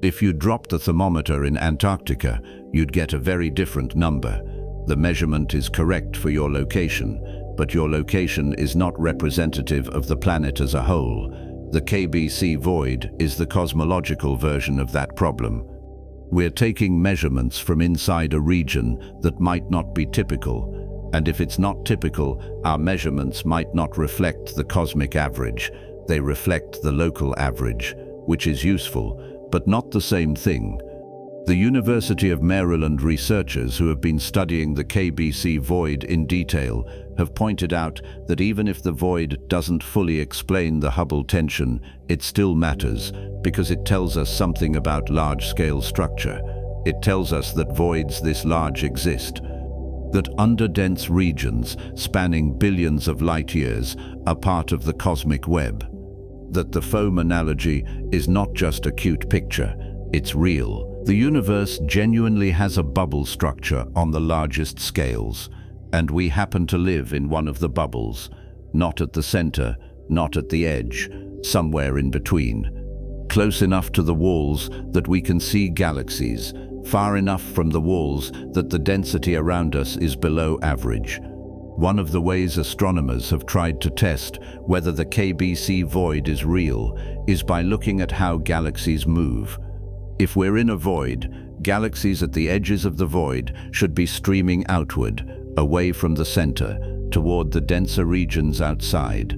If you drop the thermometer in Antarctica, you'd get a very different number. The measurement is correct for your location, but your location is not representative of the planet as a whole. The KBC void is the cosmological version of that problem. We're taking measurements from inside a region that might not be typical, and if it's not typical, our measurements might not reflect the cosmic average. They reflect the local average, which is useful, but not the same thing. The University of Maryland researchers who have been studying the KBC void in detail have pointed out that even if the void doesn't fully explain the Hubble tension, it still matters because it tells us something about large-scale structure. It tells us that voids this large exist, that underdense regions spanning billions of light years are part of the cosmic web, that the foam analogy is not just a cute picture, it's real. The universe genuinely has a bubble structure on the largest scales, and we happen to live in one of the bubbles, not at the center, not at the edge, somewhere in between. Close enough to the walls that we can see galaxies, far enough from the walls that the density around us is below average. One of the ways astronomers have tried to test whether the KBC void is real is by looking at how galaxies move. If we're in a void, galaxies at the edges of the void should be streaming outward, away from the center, toward the denser regions outside.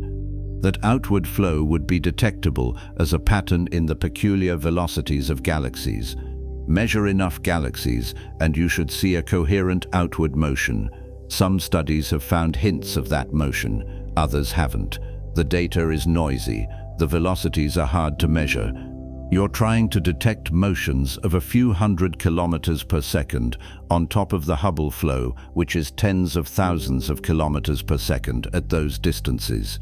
That outward flow would be detectable as a pattern in the peculiar velocities of galaxies. Measure enough galaxies and you should see a coherent outward motion. Some studies have found hints of that motion, others haven't. The data is noisy, the velocities are hard to measure. You're trying to detect motions of a few hundred kilometers per second on top of the Hubble flow, which is tens of thousands of kilometers per second at those distances.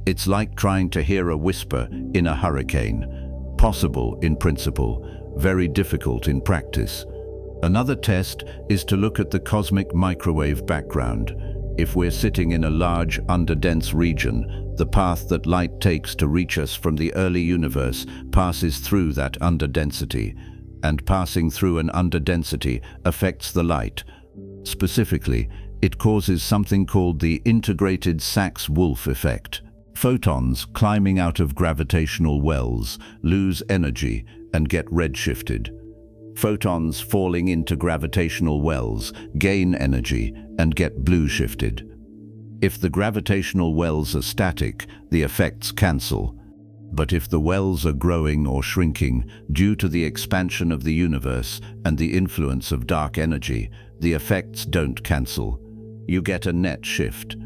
It's like trying to hear a whisper in a hurricane. Possible in principle, very difficult in practice. Another test is to look at the cosmic microwave background. If we're sitting in a large, underdense region, the path that light takes to reach us from the early universe passes through that underdensity, and passing through an underdensity affects the light. Specifically, it causes something called the integrated Sachs-Wolf effect. Photons climbing out of gravitational wells lose energy and get redshifted. Photons falling into gravitational wells gain energy and get blue shifted. If the gravitational wells are static, the effects cancel. But if the wells are growing or shrinking due to the expansion of the universe and the influence of dark energy, the effects don't cancel. You get a net shift.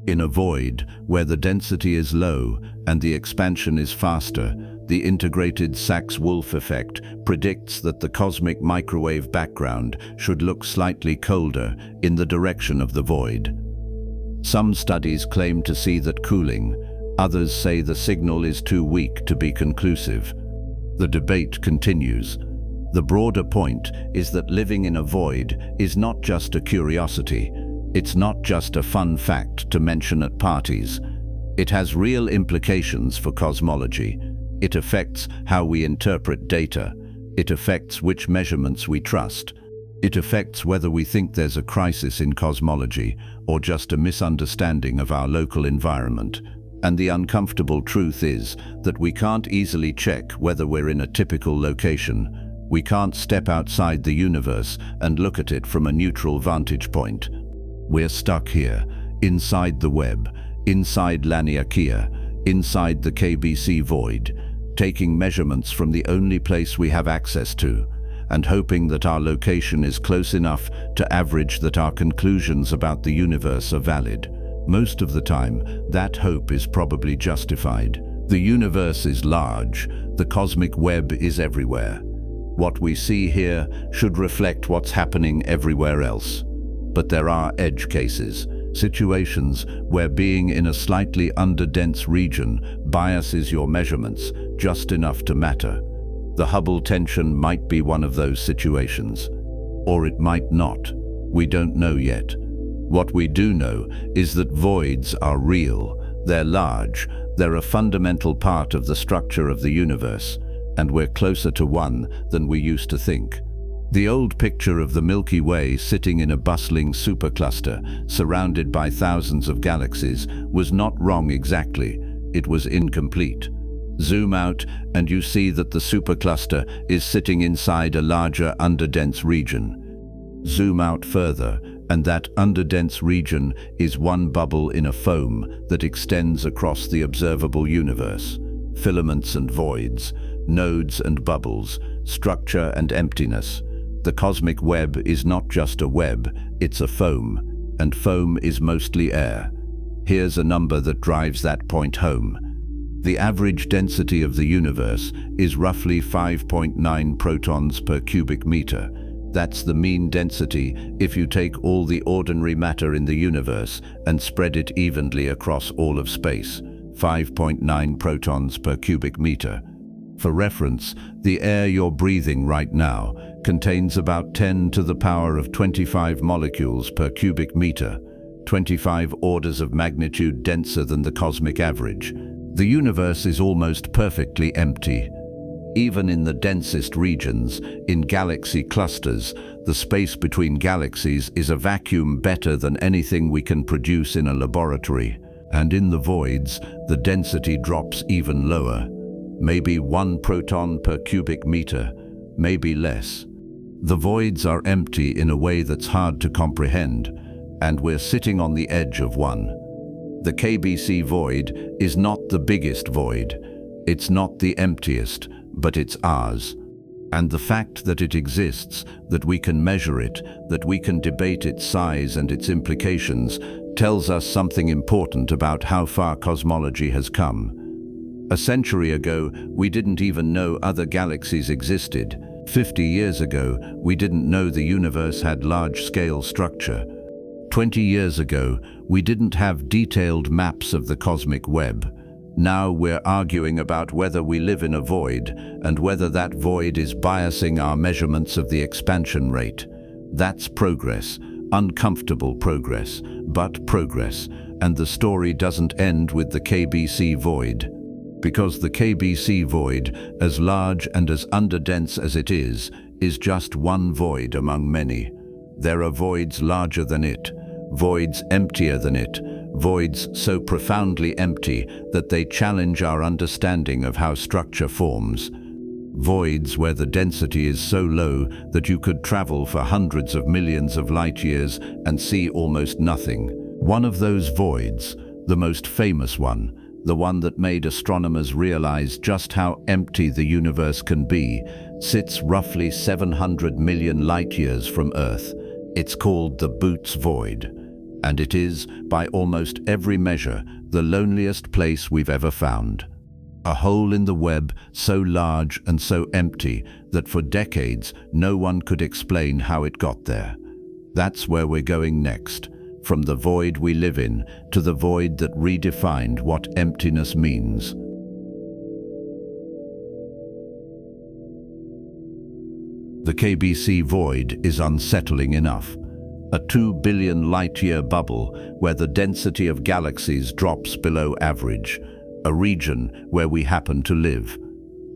In a void, where the density is low and the expansion is faster, the integrated Sachs-Wolf effect predicts that the cosmic microwave background should look slightly colder in the direction of the void. Some studies claim to see that cooling. Others say the signal is too weak to be conclusive. The debate continues. The broader point is that living in a void is not just a curiosity. It's not just a fun fact to mention at parties. It has real implications for cosmology. It affects how we interpret data. It affects which measurements we trust. It affects whether we think there's a crisis in cosmology or just a misunderstanding of our local environment. And the uncomfortable truth is that we can't easily check whether we're in a typical location. We can't step outside the universe and look at it from a neutral vantage point. We're stuck here, inside the web, inside Laniakea, inside the KBC void, taking measurements from the only place we have access to, and hoping that our location is close enough to average that our conclusions about the universe are valid. Most of the time, that hope is probably justified. The universe is large, the cosmic web is everywhere. What we see here should reflect what's happening everywhere else. But there are edge cases, situations where being in a slightly underdense region biases your measurements just enough to matter. The Hubble tension might be one of those situations. Or it might not. We don't know yet. What we do know is that voids are real, they're large, they're a fundamental part of the structure of the universe, and we're closer to one than we used to think. The old picture of the Milky Way sitting in a bustling supercluster, surrounded by thousands of galaxies, was not wrong exactly. It was incomplete. Zoom out and you see that the supercluster is sitting inside a larger underdense region. Zoom out further, and that underdense region is one bubble in a foam that extends across the observable universe. Filaments and voids, nodes and bubbles, structure and emptiness. The cosmic web is not just a web, it's a foam, and foam is mostly air. Here's a number that drives that point home. The average density of the universe is roughly 5.9 protons per cubic meter. That's the mean density if you take all the ordinary matter in the universe and spread it evenly across all of space, 5.9 protons per cubic meter. For reference, the air you're breathing right now contains about 10 to the power of 25 molecules per cubic meter, 25 orders of magnitude denser than the cosmic average. The universe is almost perfectly empty. Even in the densest regions, in galaxy clusters, the space between galaxies is a vacuum better than anything we can produce in a laboratory. And in the voids, the density drops even lower. Maybe 1 proton per cubic meter, maybe less. The voids are empty in a way that's hard to comprehend, and we're sitting on the edge of one. The KBC void is not the biggest void. It's not the emptiest, but it's ours. And the fact that it exists, that we can measure it, that we can debate its size and its implications, tells us something important about how far cosmology has come. A century ago, we didn't even know other galaxies existed. 50 years ago, we didn't know the universe had large-scale structure. 20 years ago, we didn't have detailed maps of the cosmic web. Now we're arguing about whether we live in a void and whether that void is biasing our measurements of the expansion rate. That's progress, uncomfortable progress, but progress, and the story doesn't end with the KBC void. Because the KBC void, as large and as underdense as it is just one void among many. There are voids larger than it, voids emptier than it, voids so profoundly empty that they challenge our understanding of how structure forms. Voids where the density is so low that you could travel for hundreds of millions of light years and see almost nothing. One of those voids, the most famous one, the one that made astronomers realize just how empty the universe can be, sits roughly 700 million light years from Earth. It's called the Boots Void, and it is, by almost every measure, the loneliest place we've ever found. A hole in the web so large and so empty that for decades no one could explain how it got there. That's where we're going next. From the void we live in to the void that redefined what emptiness means. The KBC void is unsettling enough. A 2 billion light-year bubble where the density of galaxies drops below average. A region where we happen to live.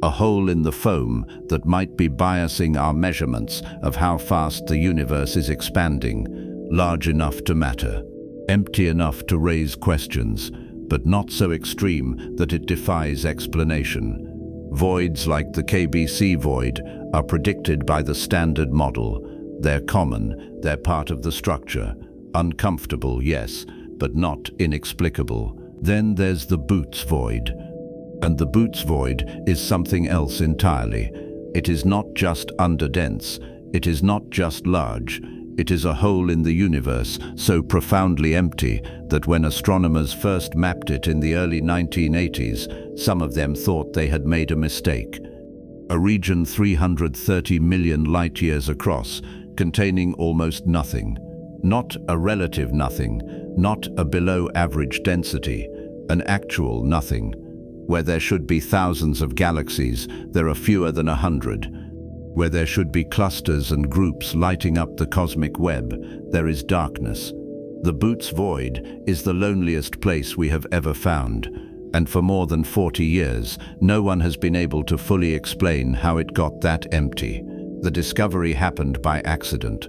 A hole in the foam that might be biasing our measurements of how fast the universe is expanding. Large enough to matter, empty enough to raise questions, but not so extreme that it defies explanation. Voids like the KBC void are predicted by the standard model. They're common, they're part of the structure. Uncomfortable, yes, but not inexplicable. Then there's the Boots void. And the Boots void is something else entirely. It is not just underdense, it is not just large. It is a hole in the universe so profoundly empty that when astronomers first mapped it in the early 1980s, some of them thought they had made a mistake. A region 330 million light-years across, containing almost nothing. Not a relative nothing, not a below-average density, an actual nothing. Where there should be thousands of galaxies, there are fewer than 100. Where there should be clusters and groups lighting up the cosmic web, there is darkness. The Boots void is the loneliest place we have ever found, and for more than 40 years, no one has been able to fully explain how it got that empty. The discovery happened by accident.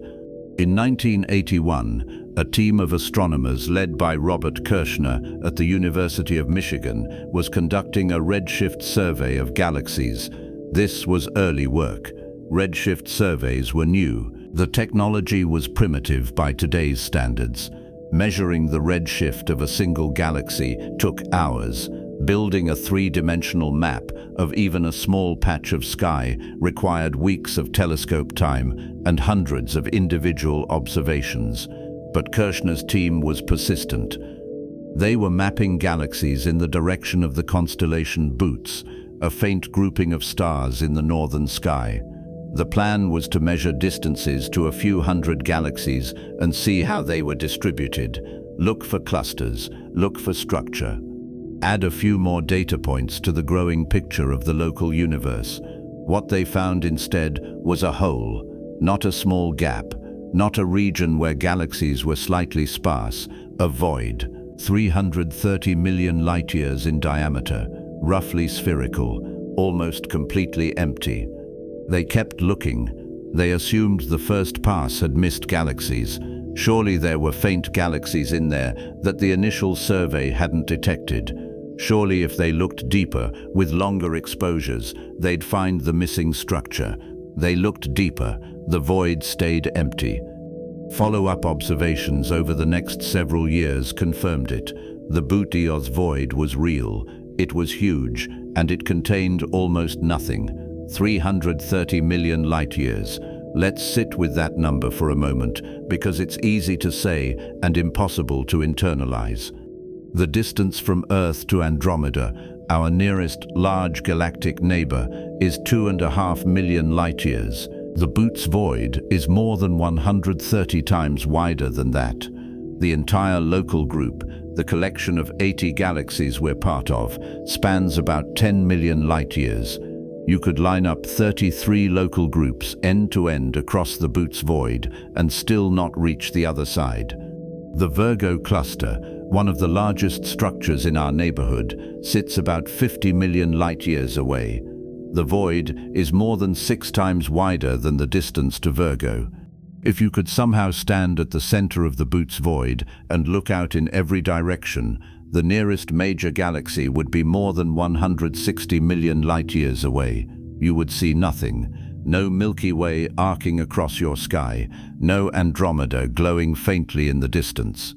In 1981, a team of astronomers led by Robert Kirshner at the University of Michigan was conducting a redshift survey of galaxies. This was early work. Redshift surveys were new. The technology was primitive by today's standards. Measuring the redshift of a single galaxy took hours. Building a three-dimensional map of even a small patch of sky required weeks of telescope time and hundreds of individual observations. But Kirshner's team was persistent. They were mapping galaxies in the direction of the constellation Boots, a faint grouping of stars in the northern sky. The plan was to measure distances to a few hundred galaxies and see how they were distributed. Look for clusters, look for structure. Add a few more data points to the growing picture of the local universe. What they found instead was a hole, not a small gap, not a region where galaxies were slightly sparse, a void, 330 million light-years in diameter, roughly spherical, almost completely empty. They kept looking. They assumed the first pass had missed galaxies. Surely there were faint galaxies in there that the initial survey hadn't detected. Surely if they looked deeper, with longer exposures, they'd find the missing structure. They looked deeper. The void stayed empty. Follow-up observations over the next several years confirmed it. The Boots void was real. It was huge, and it contained almost nothing. 330 million light-years. Let's sit with that number for a moment, because it's easy to say and impossible to internalize. The distance from Earth to Andromeda, our nearest large galactic neighbor, is 2.5 million light-years. The Boots void is more than 130 times wider than that. The entire local group, the collection of 80 galaxies we're part of, spans about 10 million light-years. You could line up 33 local groups end-to-end across the Boots void and still not reach the other side. The Virgo cluster, one of the largest structures in our neighborhood, sits about 50 million light-years away. The void is more than 6 times wider than the distance to Virgo. If you could somehow stand at the center of the Boots void and look out in every direction, the nearest major galaxy would be more than 160 million light-years away. You would see nothing. No Milky Way arcing across your sky, no Andromeda glowing faintly in the distance.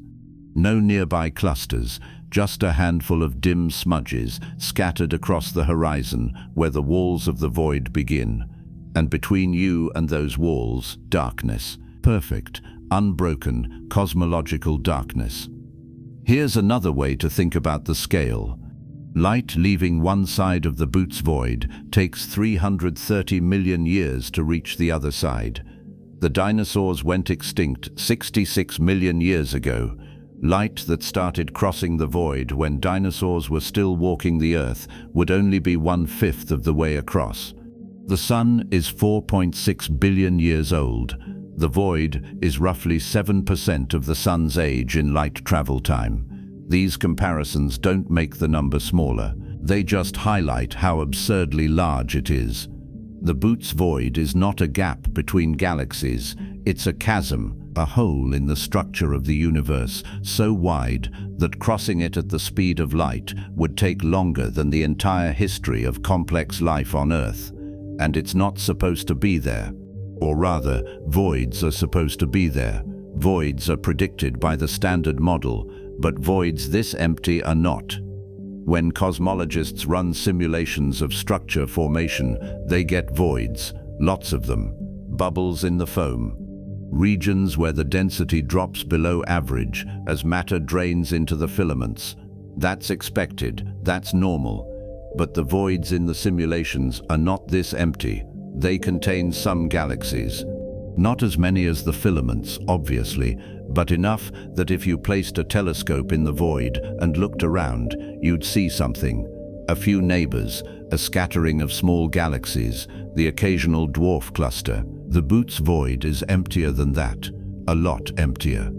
No nearby clusters, just a handful of dim smudges scattered across the horizon where the walls of the void begin. And between you and those walls, darkness. Perfect, unbroken, cosmological darkness. Here's another way to think about the scale. Light leaving one side of the Boots void takes 330 million years to reach the other side. The dinosaurs went extinct 66 million years ago. Light that started crossing the void when dinosaurs were still walking the Earth would only be 1/5 of the way across. The Sun is 4.6 billion years old. The void is roughly 7% of the Sun's age in light travel time. These comparisons don't make the number smaller. They just highlight how absurdly large it is. The Boots void is not a gap between galaxies. It's a chasm, a hole in the structure of the universe, so wide that crossing it at the speed of light would take longer than the entire history of complex life on Earth. And it's not supposed to be there. Or rather, voids are supposed to be there. Voids are predicted by the standard model, but voids this empty are not. When cosmologists run simulations of structure formation, they get voids, lots of them, bubbles in the foam, regions where the density drops below average as matter drains into the filaments. That's expected, that's normal. But the voids in the simulations are not this empty. They contain some galaxies. Not as many as the filaments, obviously, but enough that if you placed a telescope in the void and looked around, you'd see something. A few neighbors, a scattering of small galaxies, the occasional dwarf cluster. The Boots void is emptier than that, a lot emptier.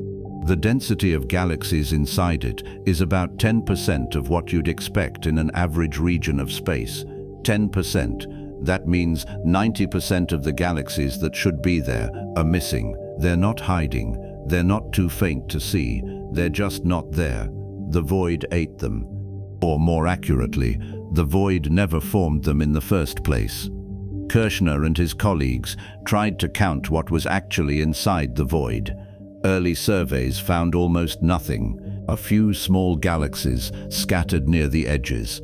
The density of galaxies inside it is about 10% of what you'd expect in an average region of space. 10%. That means 90% of the galaxies that should be there are missing. They're not hiding. They're not too faint to see. They're just not there. The void ate them. Or more accurately, the void never formed them in the first place. Kirshner and his colleagues tried to count what was actually inside the void. Early surveys found almost nothing. A few small galaxies scattered near the edges.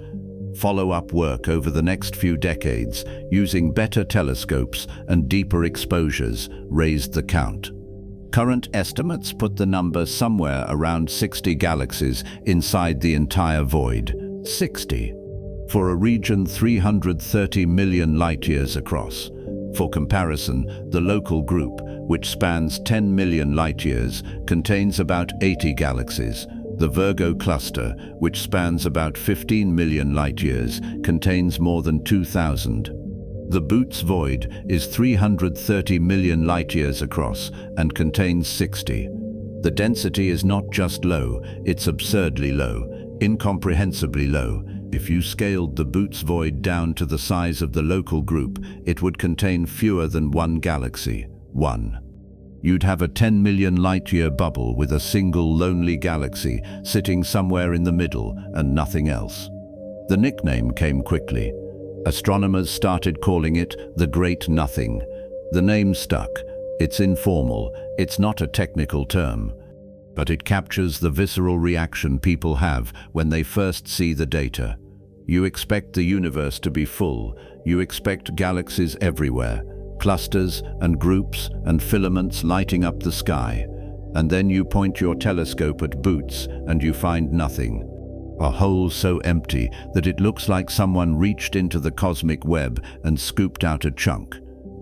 Follow-up work over the next few decades, using better telescopes and deeper exposures, raised the count. Current estimates put the number somewhere around 60 galaxies inside the entire void. 60. For a region 330 million light-years across. For comparison, the local group, which spans 10 million light-years, contains about 80 galaxies. The Virgo cluster, which spans about 15 million light-years, contains more than 2,000. The Boots void is 330 million light-years across and contains 60. The density is not just low, it's absurdly low, incomprehensibly low. If you scaled the Boots void down to the size of the local group, it would contain fewer than one galaxy. One. You'd have a 10 million light-year bubble with a single lonely galaxy sitting somewhere in the middle and nothing else. The nickname came quickly. Astronomers started calling it the Great Nothing. The name stuck. It's informal. It's not a technical term. But it captures the visceral reaction people have when they first see the data. You expect the universe to be full. You expect galaxies everywhere. Clusters and groups and filaments lighting up the sky. And then you point your telescope at Boots and you find nothing. A hole so empty that it looks like someone reached into the cosmic web and scooped out a chunk.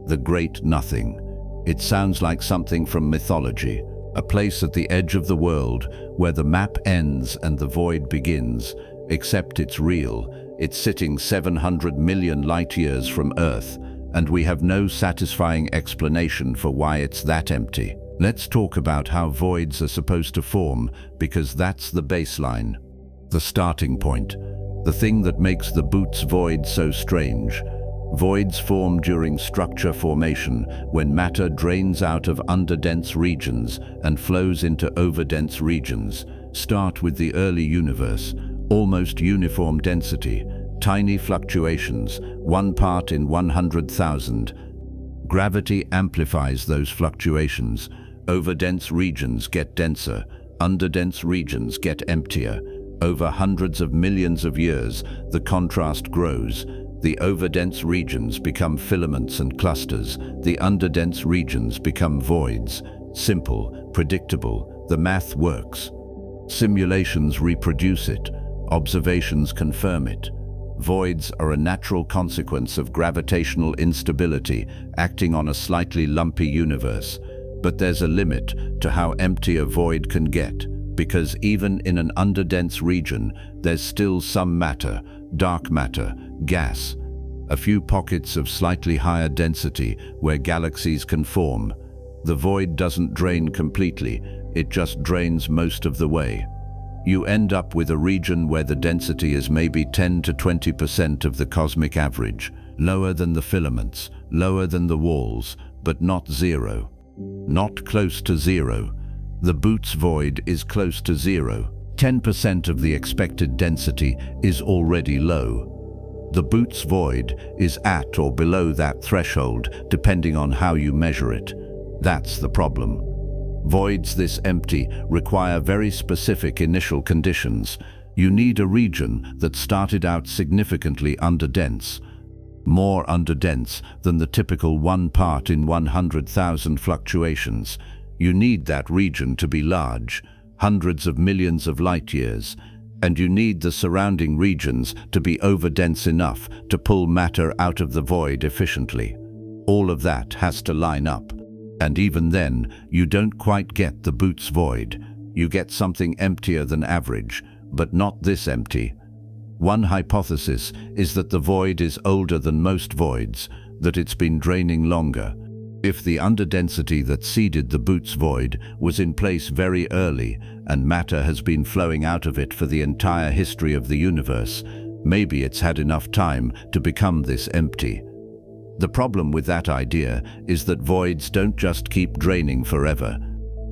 The Great Nothing. It sounds like something from mythology, a place at the edge of the world where the map ends and the void begins, except it's real. It's sitting 700 million light-years from Earth, and we have no satisfying explanation for why it's that empty. Let's talk about how voids are supposed to form, because that's the baseline. The starting point. The thing that makes the Boots void so strange. Voids form during structure formation when matter drains out of underdense regions and flows into overdense regions. Start with the early universe. Almost uniform density. Tiny fluctuations, 1 part in 100,000. Gravity amplifies those fluctuations. Overdense regions get denser, underdense regions get emptier. Over hundreds of millions of years, the contrast grows. The overdense regions become filaments and clusters. The underdense regions become voids. Simple, predictable, the math works. Simulations reproduce it. Observations confirm it. Voids are a natural consequence of gravitational instability acting on a slightly lumpy universe. But there's a limit to how empty a void can get, because even in an underdense region, there's still some matter, dark matter, gas. A few pockets of slightly higher density where galaxies can form. The void doesn't drain completely, it just drains most of the way. You end up with a region where the density is maybe 10 to 20% of the cosmic average, lower than the filaments, lower than the walls, but not zero. Not close to zero. The Boots void is close to zero. 10% of the expected density is already low. The Boots void is at or below that threshold, depending on how you measure it. That's the problem. Voids this empty require very specific initial conditions. You need a region that started out significantly underdense, more underdense than the typical 1 part in 100,000 fluctuations. You need that region to be large, hundreds of millions of light years, and you need the surrounding regions to be overdense enough to pull matter out of the void efficiently. All of that has to line up. And even then, you don't quite get the Boots void. You get something emptier than average, but not this empty. One hypothesis is that the void is older than most voids, that it's been draining longer. If the underdensity that seeded the Boots void was in place very early and matter has been flowing out of it for the entire history of the universe, maybe it's had enough time to become this empty. The problem with that idea is that voids don't just keep draining forever.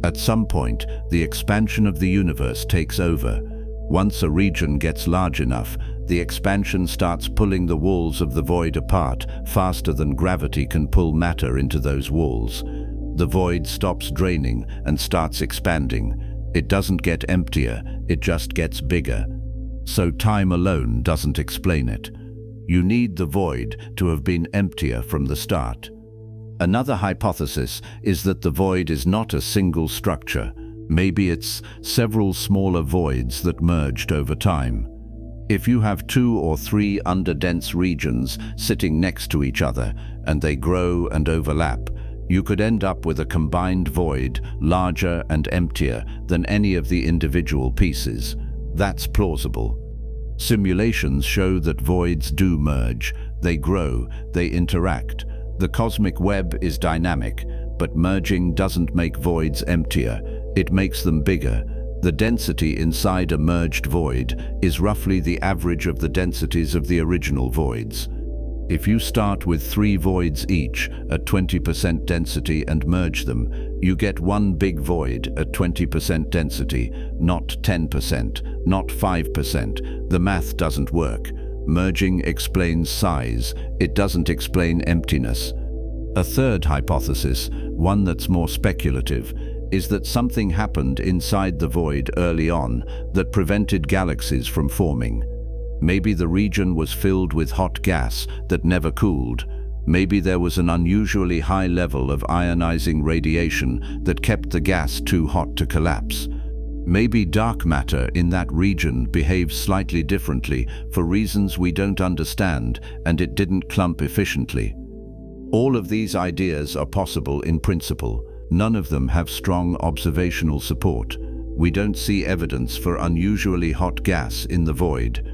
At some point, the expansion of the universe takes over. Once a region gets large enough, the expansion starts pulling the walls of the void apart faster than gravity can pull matter into those walls. The void stops draining and starts expanding. It doesn't get emptier, it just gets bigger. So time alone doesn't explain it. You need the void to have been emptier from the start. Another hypothesis is that the void is not a single structure. Maybe it's several smaller voids that merged over time. If you have 2 or 3 underdense regions sitting next to each other and they grow and overlap, you could end up with a combined void larger and emptier than any of the individual pieces. That's plausible. Simulations show that voids do merge, they grow, they interact. The cosmic web is dynamic, but merging doesn't make voids emptier, it makes them bigger. The density inside a merged void is roughly the average of the densities of the original voids. If you start with 3 voids each at 20% density and merge them, you get one big void at 20% density, not 10%, not 5%. The math doesn't work. Merging explains size, it doesn't explain emptiness. A third hypothesis, one that's more speculative, is that something happened inside the void early on that prevented galaxies from forming. Maybe the region was filled with hot gas that never cooled. Maybe there was an unusually high level of ionizing radiation that kept the gas too hot to collapse. Maybe dark matter in that region behaves slightly differently for reasons we don't understand, and it didn't clump efficiently. All of these ideas are possible in principle. None of them have strong observational support. We don't see evidence for unusually hot gas in the void.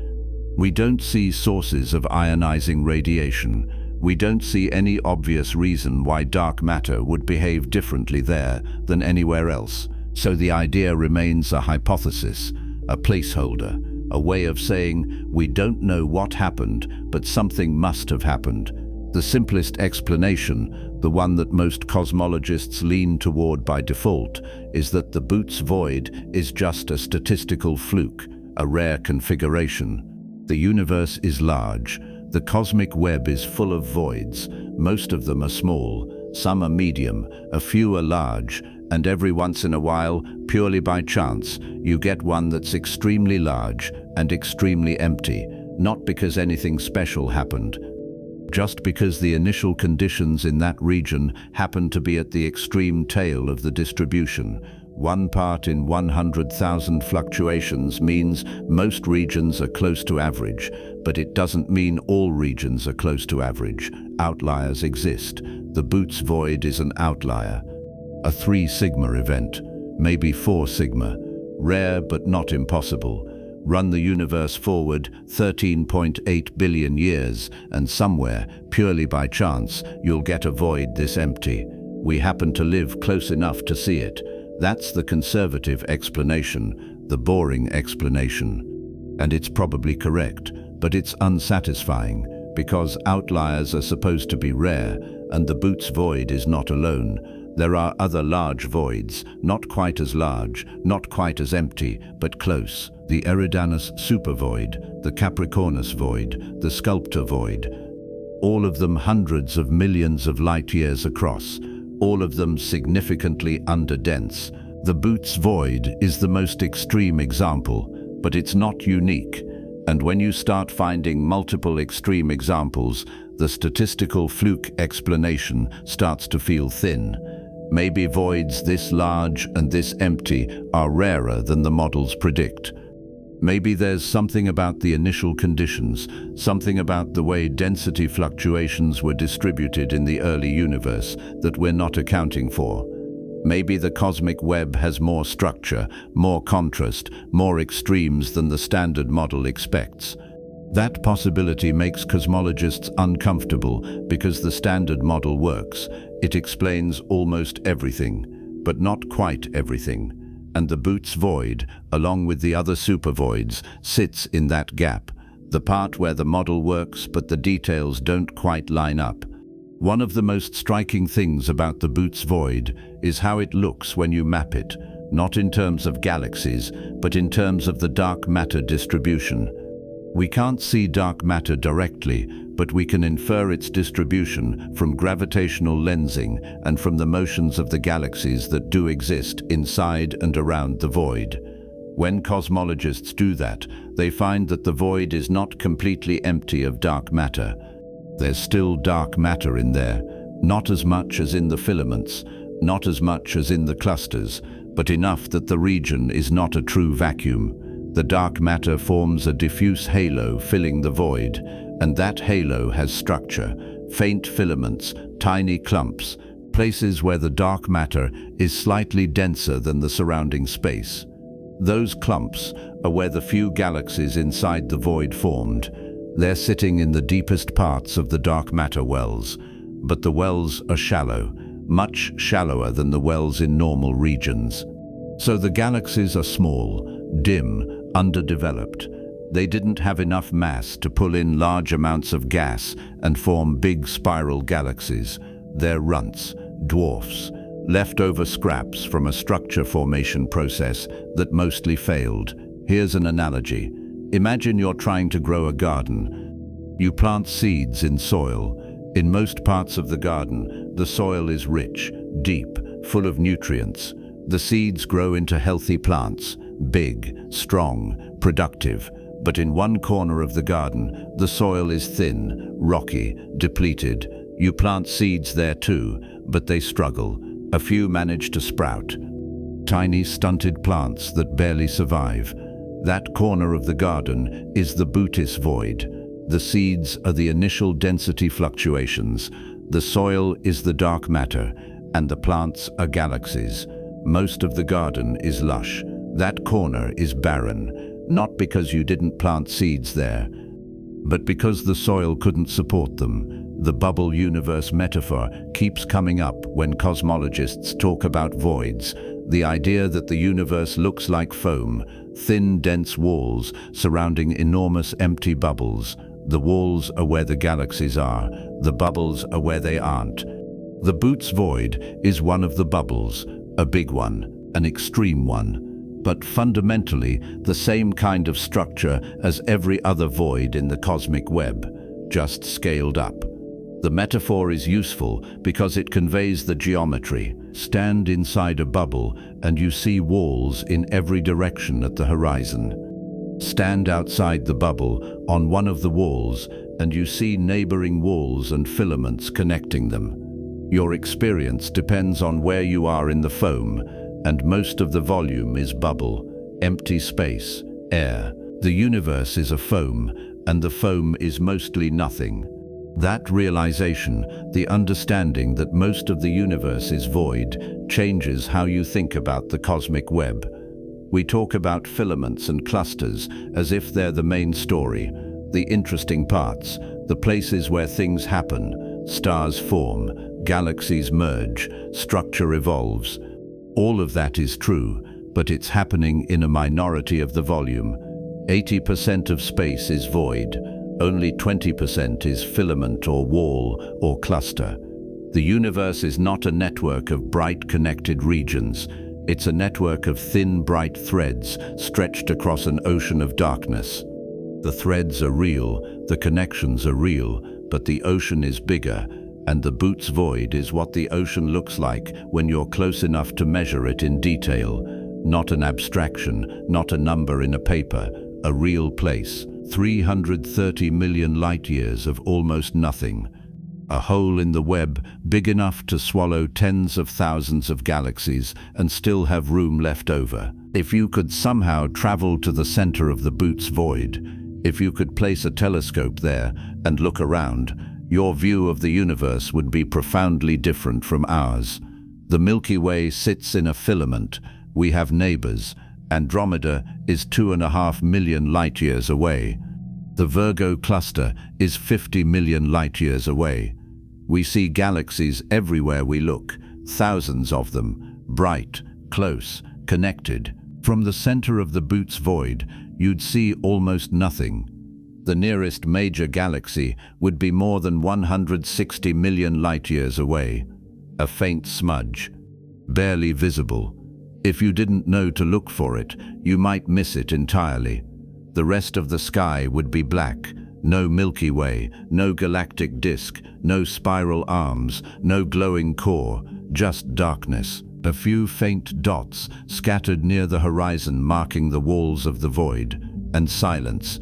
We don't see sources of ionizing radiation. We don't see any obvious reason why dark matter would behave differently there than anywhere else. So the idea remains a hypothesis, a placeholder, a way of saying we don't know what happened, but something must have happened. The simplest explanation, the one that most cosmologists lean toward by default, is that the Boots void is just a statistical fluke, a rare configuration. The universe is large. The cosmic web is full of voids. Most of them are small, some are medium, a few are large, and every once in a while, purely by chance, you get one that's extremely large and extremely empty, not because anything special happened, just because the initial conditions in that region happen to be at the extreme tail of the distribution. 1 part in 100,000 fluctuations means most regions are close to average, but it doesn't mean all regions are close to average. Outliers exist. The Boots void is an outlier. A 3 sigma event, maybe 4 sigma. Rare but not impossible. Run the universe forward 13.8 billion years, and somewhere, purely by chance, you'll get a void this empty. We happen to live close enough to see it. That's the conservative explanation, the boring explanation. And it's probably correct, but it's unsatisfying, because outliers are supposed to be rare, and the Boots void is not alone. There are other large voids, not quite as large, not quite as empty, but close. The Eridanus supervoid, the Capricornus void, the Sculptor void. All of them hundreds of millions of light years across, all of them significantly underdense. The Boots void is the most extreme example, but it's not unique. And when you start finding multiple extreme examples, the statistical fluke explanation starts to feel thin. Maybe voids this large and this empty are rarer than the models predict. Maybe there's something about the initial conditions, something about the way density fluctuations were distributed in the early universe that we're not accounting for. Maybe the cosmic web has more structure, more contrast, more extremes than the standard model expects. That possibility makes cosmologists uncomfortable because the standard model works. It explains almost everything, but not quite everything. And the Boots void, along with the other supervoids, sits in that gap, the part where the model works but the details don't quite line up. One of the most striking things about the Boots void is how it looks when you map it, not in terms of galaxies, but in terms of the dark matter distribution. We can't see dark matter directly, but we can infer its distribution from gravitational lensing and from the motions of the galaxies that do exist inside and around the void. When cosmologists do that, they find that the void is not completely empty of dark matter. There's still dark matter in there, not as much as in the filaments, not as much as in the clusters, but enough that the region is not a true vacuum. The dark matter forms a diffuse halo filling the void, and that halo has structure, faint filaments, tiny clumps, places where the dark matter is slightly denser than the surrounding space. Those clumps are where the few galaxies inside the void formed. They're sitting in the deepest parts of the dark matter wells, but the wells are shallow, much shallower than the wells in normal regions. So the galaxies are small, dim, underdeveloped. They didn't have enough mass to pull in large amounts of gas and form big spiral galaxies. They're runts, dwarfs, leftover scraps from a structure formation process that mostly failed. Here's an analogy. Imagine you're trying to grow a garden. You plant seeds in soil. In most parts of the garden, the soil is rich, deep, full of nutrients. The seeds grow into healthy plants, big, strong, productive. But in one corner of the garden, the soil is thin, rocky, depleted. You plant seeds there too, but they struggle. A few manage to sprout. Tiny, stunted plants that barely survive. That corner of the garden is the Bootis void. The seeds are the initial density fluctuations. The soil is the dark matter, and the plants are galaxies. Most of the garden is lush. That corner is barren, not because you didn't plant seeds there, but because the soil couldn't support them. The bubble universe metaphor keeps coming up when cosmologists talk about voids, the idea that the universe looks like foam, thin, dense walls surrounding enormous empty bubbles. The walls are where the galaxies are, the bubbles are where they aren't. The Boots void is one of the bubbles, a big one, an extreme one. but fundamentally the same kind of structure as every other void in the cosmic web, just scaled up. The metaphor is useful because it conveys the geometry. Stand inside a bubble and you see walls in every direction at the horizon. Stand outside the bubble on one of the walls and you see neighboring walls and filaments connecting them. Your experience depends on where you are in the foam, and most of the volume is bubble, empty space, air. The universe is a foam, and the foam is mostly nothing. That realization, the understanding that most of the universe is void, changes how you think about the cosmic web. We talk about filaments and clusters as if they're the main story, the interesting parts, the places where things happen, stars form, galaxies merge, structure evolves. All of that is true, but it's happening in a minority of the volume. 80% of space is void. Only 20% is filament or wall or cluster. The universe is not a network of bright connected regions. It's a network of thin, bright threads stretched across an ocean of darkness. The threads are real, the connections are real, but the ocean is bigger, and the Boots void is what the ocean looks like when you're close enough to measure it in detail. Not an abstraction, not a number in a paper, a real place. 330 million light-years of almost nothing. A hole in the web big enough to swallow tens of thousands of galaxies and still have room left over. If you could somehow travel to the center of the Boots void, if you could place a telescope there and look around, your view of the universe would be profoundly different from ours. The Milky Way sits in a filament. We have neighbors. Andromeda is 2.5 million light-years away. The Virgo cluster is 50 million light-years away. We see galaxies everywhere we look, thousands of them, bright, close, connected. From the center of the Boots void, you'd see almost nothing. The nearest major galaxy would be more than 160 million light-years away. A faint smudge, barely visible. If you didn't know to look for it, you might miss it entirely. The rest of the sky would be black. No Milky Way, no galactic disk, no spiral arms, no glowing core, just darkness. A few faint dots scattered near the horizon marking the walls of the void, and silence.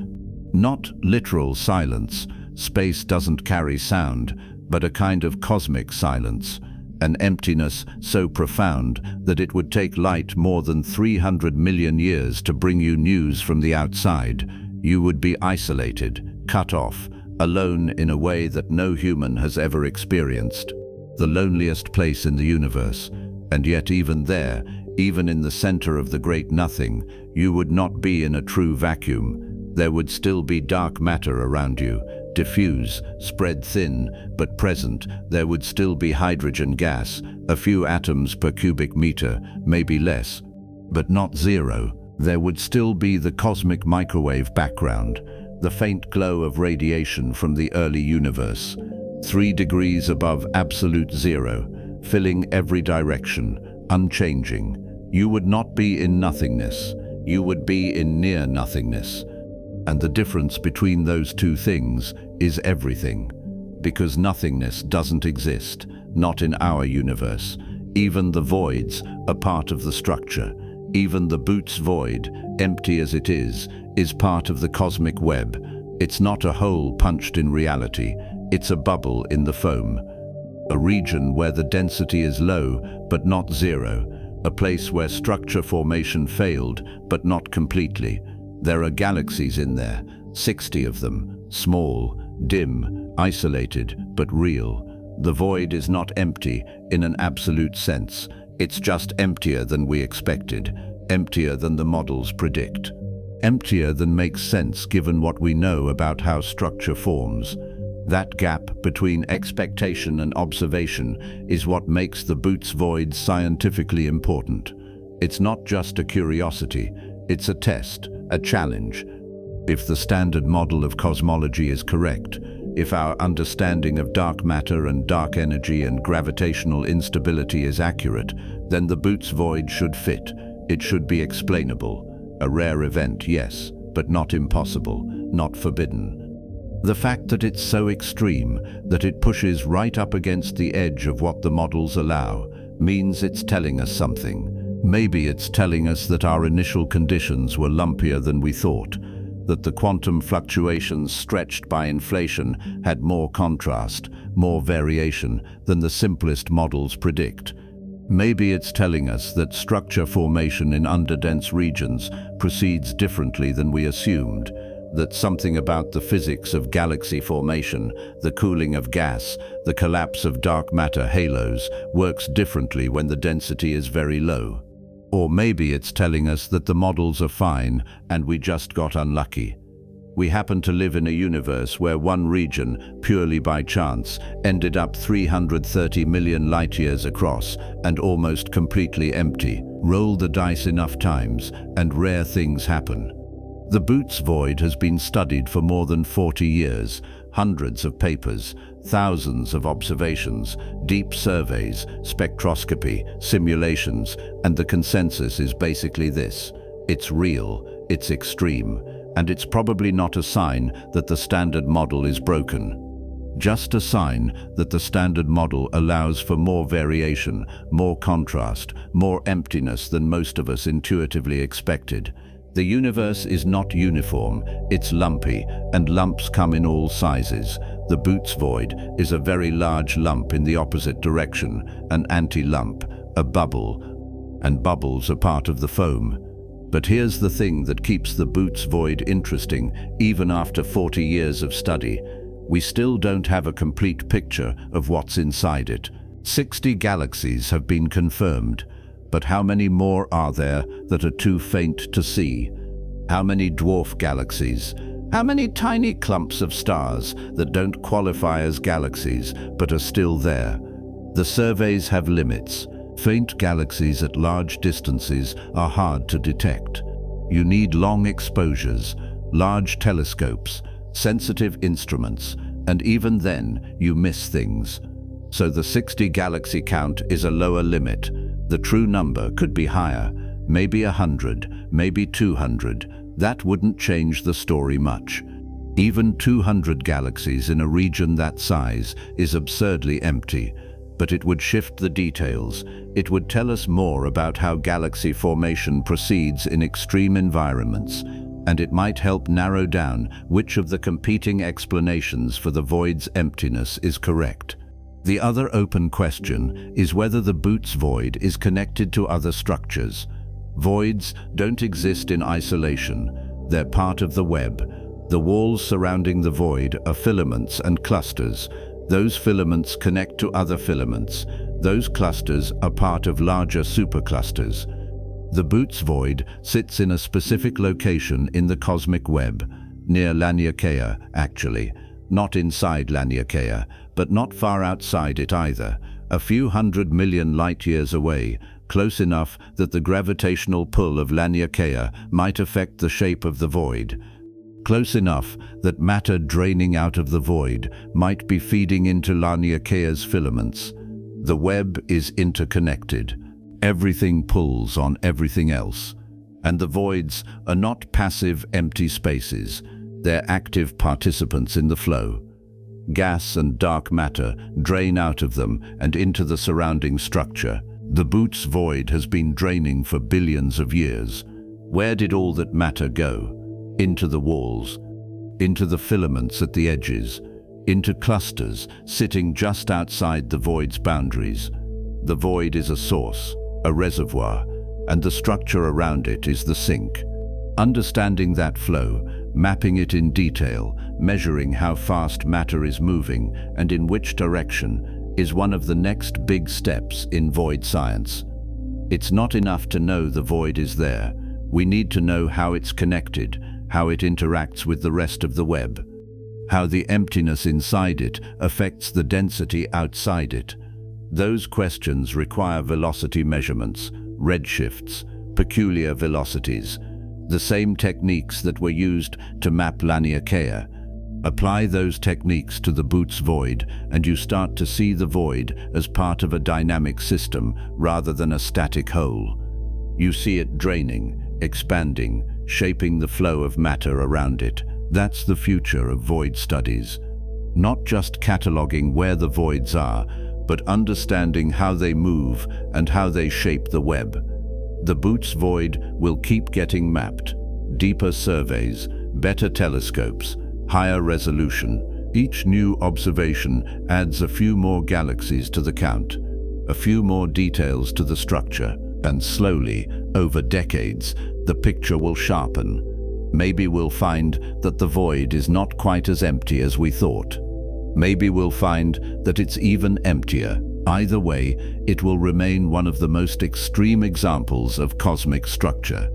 Not literal silence. Space doesn't carry sound, but a kind of cosmic silence. An emptiness so profound that it would take light more than 300 million years to bring you news from the outside. You would be isolated, cut off, alone in a way that no human has ever experienced. The loneliest place in the universe, and yet even there, even in the center of the great nothing, you would not be in a true vacuum. There would still be dark matter around you, diffuse, spread thin, but present. There would still be hydrogen gas, a few atoms per cubic meter, maybe less, but not zero. There would still be the cosmic microwave background, the faint glow of radiation from the early universe, 3 degrees above absolute zero, filling every direction, unchanging. You would not be in nothingness, you would be in near nothingness. And the difference between those two things is everything, because nothingness doesn't exist, not in our universe. Even the voids are part of the structure. Even the Boots void, empty as it is part of the cosmic web. It's not a hole punched in reality, it's a bubble in the foam. A region where the density is low, but not zero. A place where structure formation failed, but not completely. There are galaxies in there, 60 of them, small, dim, isolated, but real. The void is not empty in an absolute sense. It's just emptier than we expected, emptier than the models predict. Emptier than makes sense given what we know about how structure forms. That gap between expectation and observation is what makes the Boots void scientifically important. It's not just a curiosity, it's a test, a challenge. If the standard model of cosmology is correct, if our understanding of dark matter and dark energy and gravitational instability is accurate, then the Boots void should fit, It should be explainable. A rare event, yes, but not impossible, not forbidden. The fact that it's so extreme, that it pushes right up against the edge of what the models allow, means it's telling us something. Maybe it's telling us that our initial conditions were lumpier than we thought, that the quantum fluctuations stretched by inflation had more contrast, more variation than the simplest models predict. Maybe it's telling us that structure formation in underdense regions proceeds differently than we assumed, that something about the physics of galaxy formation, the cooling of gas, the collapse of dark matter halos, works differently when the density is very low. Or maybe it's telling us that the models are fine and we just got unlucky. We happen to live in a universe where one region, purely by chance, ended up 330 million light-years across and almost completely empty. Roll the dice enough times and rare things happen. The Boots void has been studied for more than 40 years, hundreds of papers, thousands of observations, deep surveys, spectroscopy, simulations, and the consensus is basically this: it's real, it's extreme, and it's probably not a sign that the standard model is broken. Just a sign that the standard model allows for more variation, more contrast, more emptiness than most of us intuitively expected. The universe is not uniform, it's lumpy, and lumps come in all sizes. The Boots void is a very large lump in the opposite direction, an anti-lump, a bubble, and bubbles are part of the foam. But here's the thing that keeps the Boots void interesting, even after 40 years of study. We still don't have a complete picture of what's inside it. 60 galaxies have been confirmed. But how many more are there that are too faint to see? How many dwarf galaxies? How many tiny clumps of stars that don't qualify as galaxies but are still there? The surveys have limits. Faint galaxies at large distances are hard to detect. You need long exposures, large telescopes, sensitive instruments, and even then you miss things. So the 60 galaxy count is a lower limit. The true number could be higher, maybe 100, maybe 200. That wouldn't change the story much. Even 200 galaxies in a region that size is absurdly empty, but it would shift the details. It would tell us more about how galaxy formation proceeds in extreme environments, and it might help narrow down which of the competing explanations for the void's emptiness is correct. The other open question is whether the Boots void is connected to other structures. Voids don't exist in isolation. They're part of the web. The walls surrounding the void are filaments and clusters. Those filaments connect to other filaments. Those clusters are part of larger superclusters. The Boots void sits in a specific location in the cosmic web, near Laniakea, actually. Not inside Laniakea, but not far outside it either, a few 100 million light-years away, close enough that the gravitational pull of Laniakea might affect the shape of the void. Close enough that matter draining out of the void might be feeding into Laniakea's filaments. The web is interconnected. Everything pulls on everything else. And the voids are not passive, empty spaces. They're active participants in the flow. Gas and dark matter drain out of them and into the surrounding structure. The Boots void has been draining for billions of years. Where did all that matter go? Into the walls, into the filaments at the edges, into clusters sitting just outside the void's boundaries. The void is a source, a reservoir, and the structure around it is the sink. Understanding that flow, mapping it in detail, measuring how fast matter is moving and in which direction, is one of the next big steps in void science. It's not enough to know the void is there. We need to know how it's connected, how it interacts with the rest of the web, how the emptiness inside it affects the density outside it. Those questions require velocity measurements, redshifts, peculiar velocities, the same techniques that were used to map Laniakea. Apply those techniques to the Boots void and you start to see the void as part of a dynamic system rather than a static whole. You see it draining, expanding, shaping the flow of matter around it. That's the future of void studies. Not just cataloging where the voids are, but understanding how they move and how they shape the web. The Boots void will keep getting mapped. Deeper surveys, better telescopes, higher resolution. Each new observation adds a few more galaxies to the count, a few more details to the structure, and slowly, over decades, the picture will sharpen. Maybe we'll find that the void is not quite as empty as we thought. Maybe we'll find that it's even emptier. Either way, it will remain one of the most extreme examples of cosmic structure.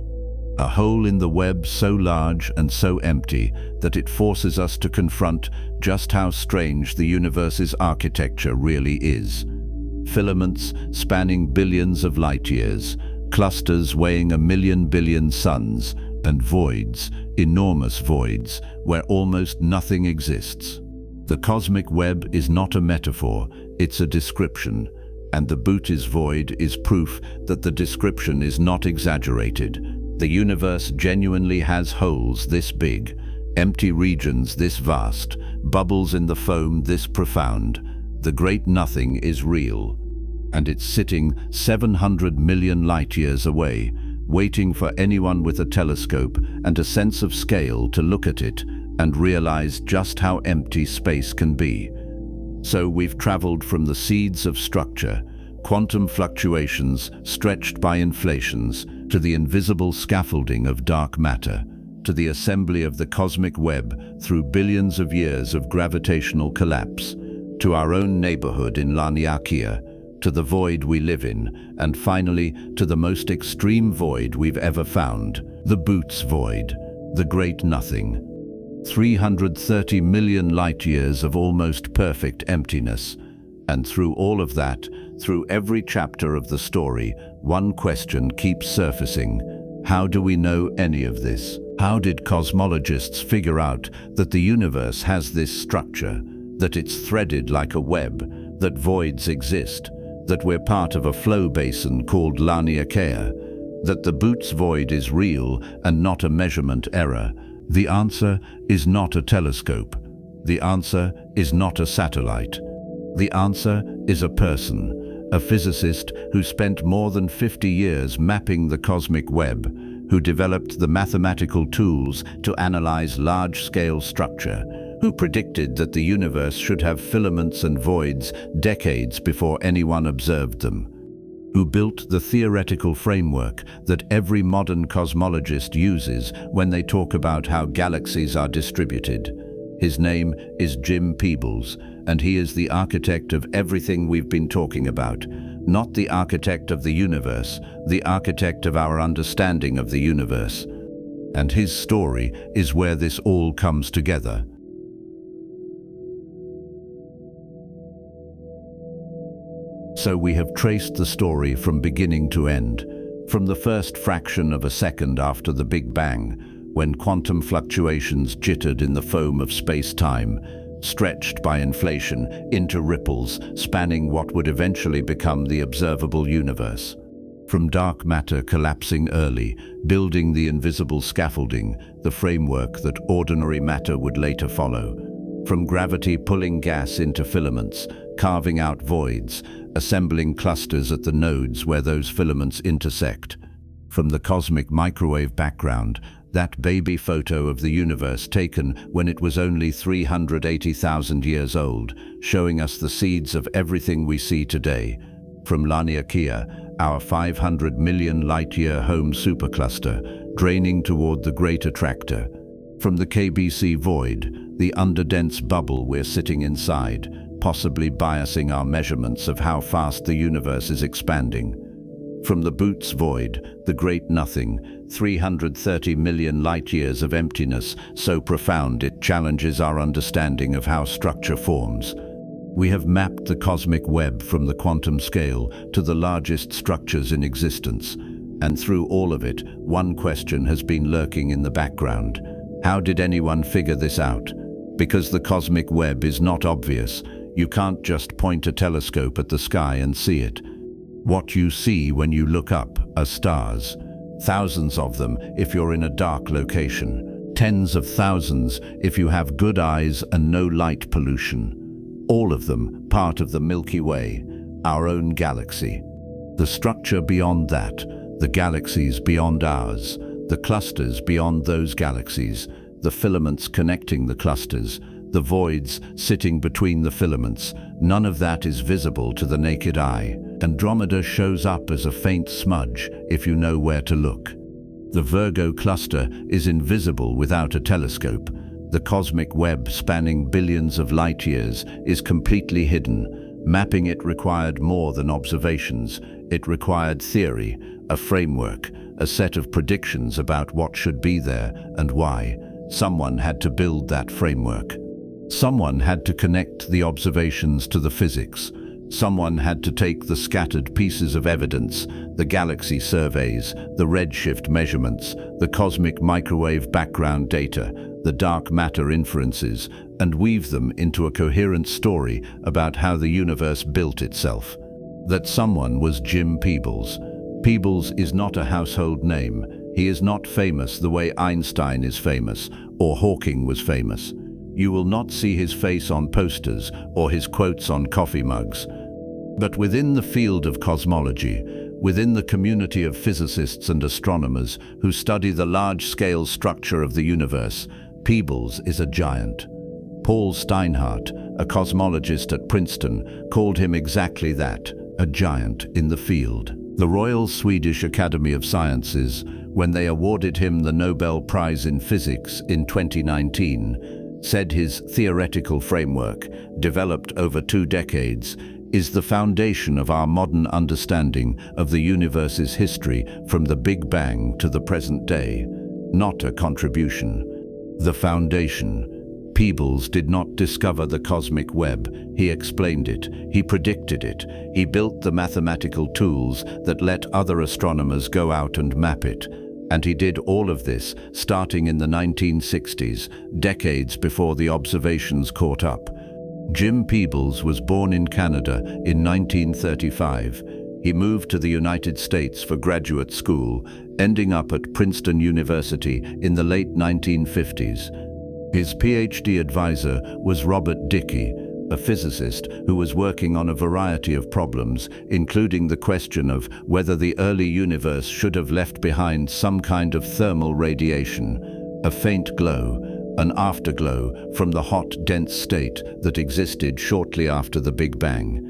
A hole in the web so large and so empty that it forces us to confront just how strange the universe's architecture really is. Filaments spanning billions of light years, clusters weighing 1,000,000 billion suns, and voids, enormous voids, where almost nothing exists. The cosmic web is not a metaphor, it's a description, and the Boots void is proof that the description is not exaggerated. The universe genuinely has holes this big, empty regions this vast, bubbles in the foam this profound. The great nothing is real, and it's sitting 700 million light years away, waiting for anyone with a telescope and a sense of scale to look at it and realize just how empty space can be. So we've traveled from the seeds of structure, quantum fluctuations stretched by inflations, to the invisible scaffolding of dark matter, to the assembly of the cosmic web through billions of years of gravitational collapse, to our own neighborhood in Laniakea, to the void we live in, and finally to the most extreme void we've ever found, the Boots void, the great nothing. 330 million light years of almost perfect emptiness. And through all of that, through every chapter of the story, one question keeps surfacing. How do we know any of this? How did cosmologists figure out that the universe has this structure, that it's threaded like a web, that voids exist, that we're part of a flow basin called Laniakea, that the Boots void is real and not a measurement error? The answer is not a telescope. The answer is not a satellite. The answer is a person, a physicist who spent more than 50 years mapping the cosmic web, who developed the mathematical tools to analyze large-scale structure, who predicted that the universe should have filaments and voids decades before anyone observed them, who built the theoretical framework that every modern cosmologist uses when they talk about how galaxies are distributed. His name is Jim Peebles, and he is the architect of everything we've been talking about. Not the architect of the universe, the architect of our understanding of the universe. And his story is where this all comes together. So we have traced the story from beginning to end, from the first fraction of a second after the Big Bang, when quantum fluctuations jittered in the foam of space-time, stretched by inflation into ripples spanning what would eventually become the observable universe. From dark matter collapsing early, building the invisible scaffolding, the framework that ordinary matter would later follow. From gravity pulling gas into filaments, carving out voids, assembling clusters at the nodes where those filaments intersect. From the cosmic microwave background, that baby photo of the universe taken when it was only 380,000 years old, showing us the seeds of everything we see today. From Laniakea, our 500 million light-year home supercluster, draining toward the Great Attractor. From the KBC void, the underdense bubble we're sitting inside, possibly biasing our measurements of how fast the universe is expanding. From the Boots void, the great nothing, 330 million light-years of emptiness so profound it challenges our understanding of how structure forms. We have mapped the cosmic web from the quantum scale to the largest structures in existence, and through all of it, one question has been lurking in the background. How did anyone figure this out? Because the cosmic web is not obvious. You can't just point a telescope at the sky and see it. What you see when you look up are stars. Thousands of them if you're in a dark location. Tens of thousands if you have good eyes and no light pollution. All of them part of the Milky Way, our own galaxy. The structure beyond that, the galaxies beyond ours, the clusters beyond those galaxies, the filaments connecting the clusters, the voids sitting between the filaments, none of that is visible to the naked eye. Andromeda shows up as a faint smudge if you know where to look. The Virgo cluster is invisible without a telescope. The cosmic web spanning billions of light years is completely hidden. Mapping it required more than observations. It required theory, a framework, a set of predictions about what should be there and why. Someone had to build that framework. Someone had to connect the observations to the physics. Someone had to take the scattered pieces of evidence, the galaxy surveys, the redshift measurements, the cosmic microwave background data, the dark matter inferences, and weave them into a coherent story about how the universe built itself. That someone was Jim Peebles. Peebles is not a household name. He is not famous the way Einstein is famous, or Hawking was famous. You will not see his face on posters or his quotes on coffee mugs. But within the field of cosmology, within the community of physicists and astronomers who study the large-scale structure of the universe, Peebles is a giant. Paul Steinhardt, a cosmologist at Princeton, called him exactly that, a giant in the field. The Royal Swedish Academy of Sciences, when they awarded him the Nobel Prize in Physics in 2019, said his theoretical framework, developed over 2 decades, is the foundation of our modern understanding of the universe's history from the Big Bang to the present day, not a contribution. The foundation. Peebles did not discover the cosmic web. He explained it. He predicted it. He built the mathematical tools that let other astronomers go out and map it. And he did all of this starting in the 1960s, decades before the observations caught up. Jim Peebles was born in Canada in 1935. He moved to the United States for graduate school, ending up at Princeton University in the late 1950s. His PhD advisor was Robert Dicke, a physicist who was working on a variety of problems, including the question of whether the early universe should have left behind some kind of thermal radiation, a faint glow, an afterglow from the hot, dense state that existed shortly after the Big Bang.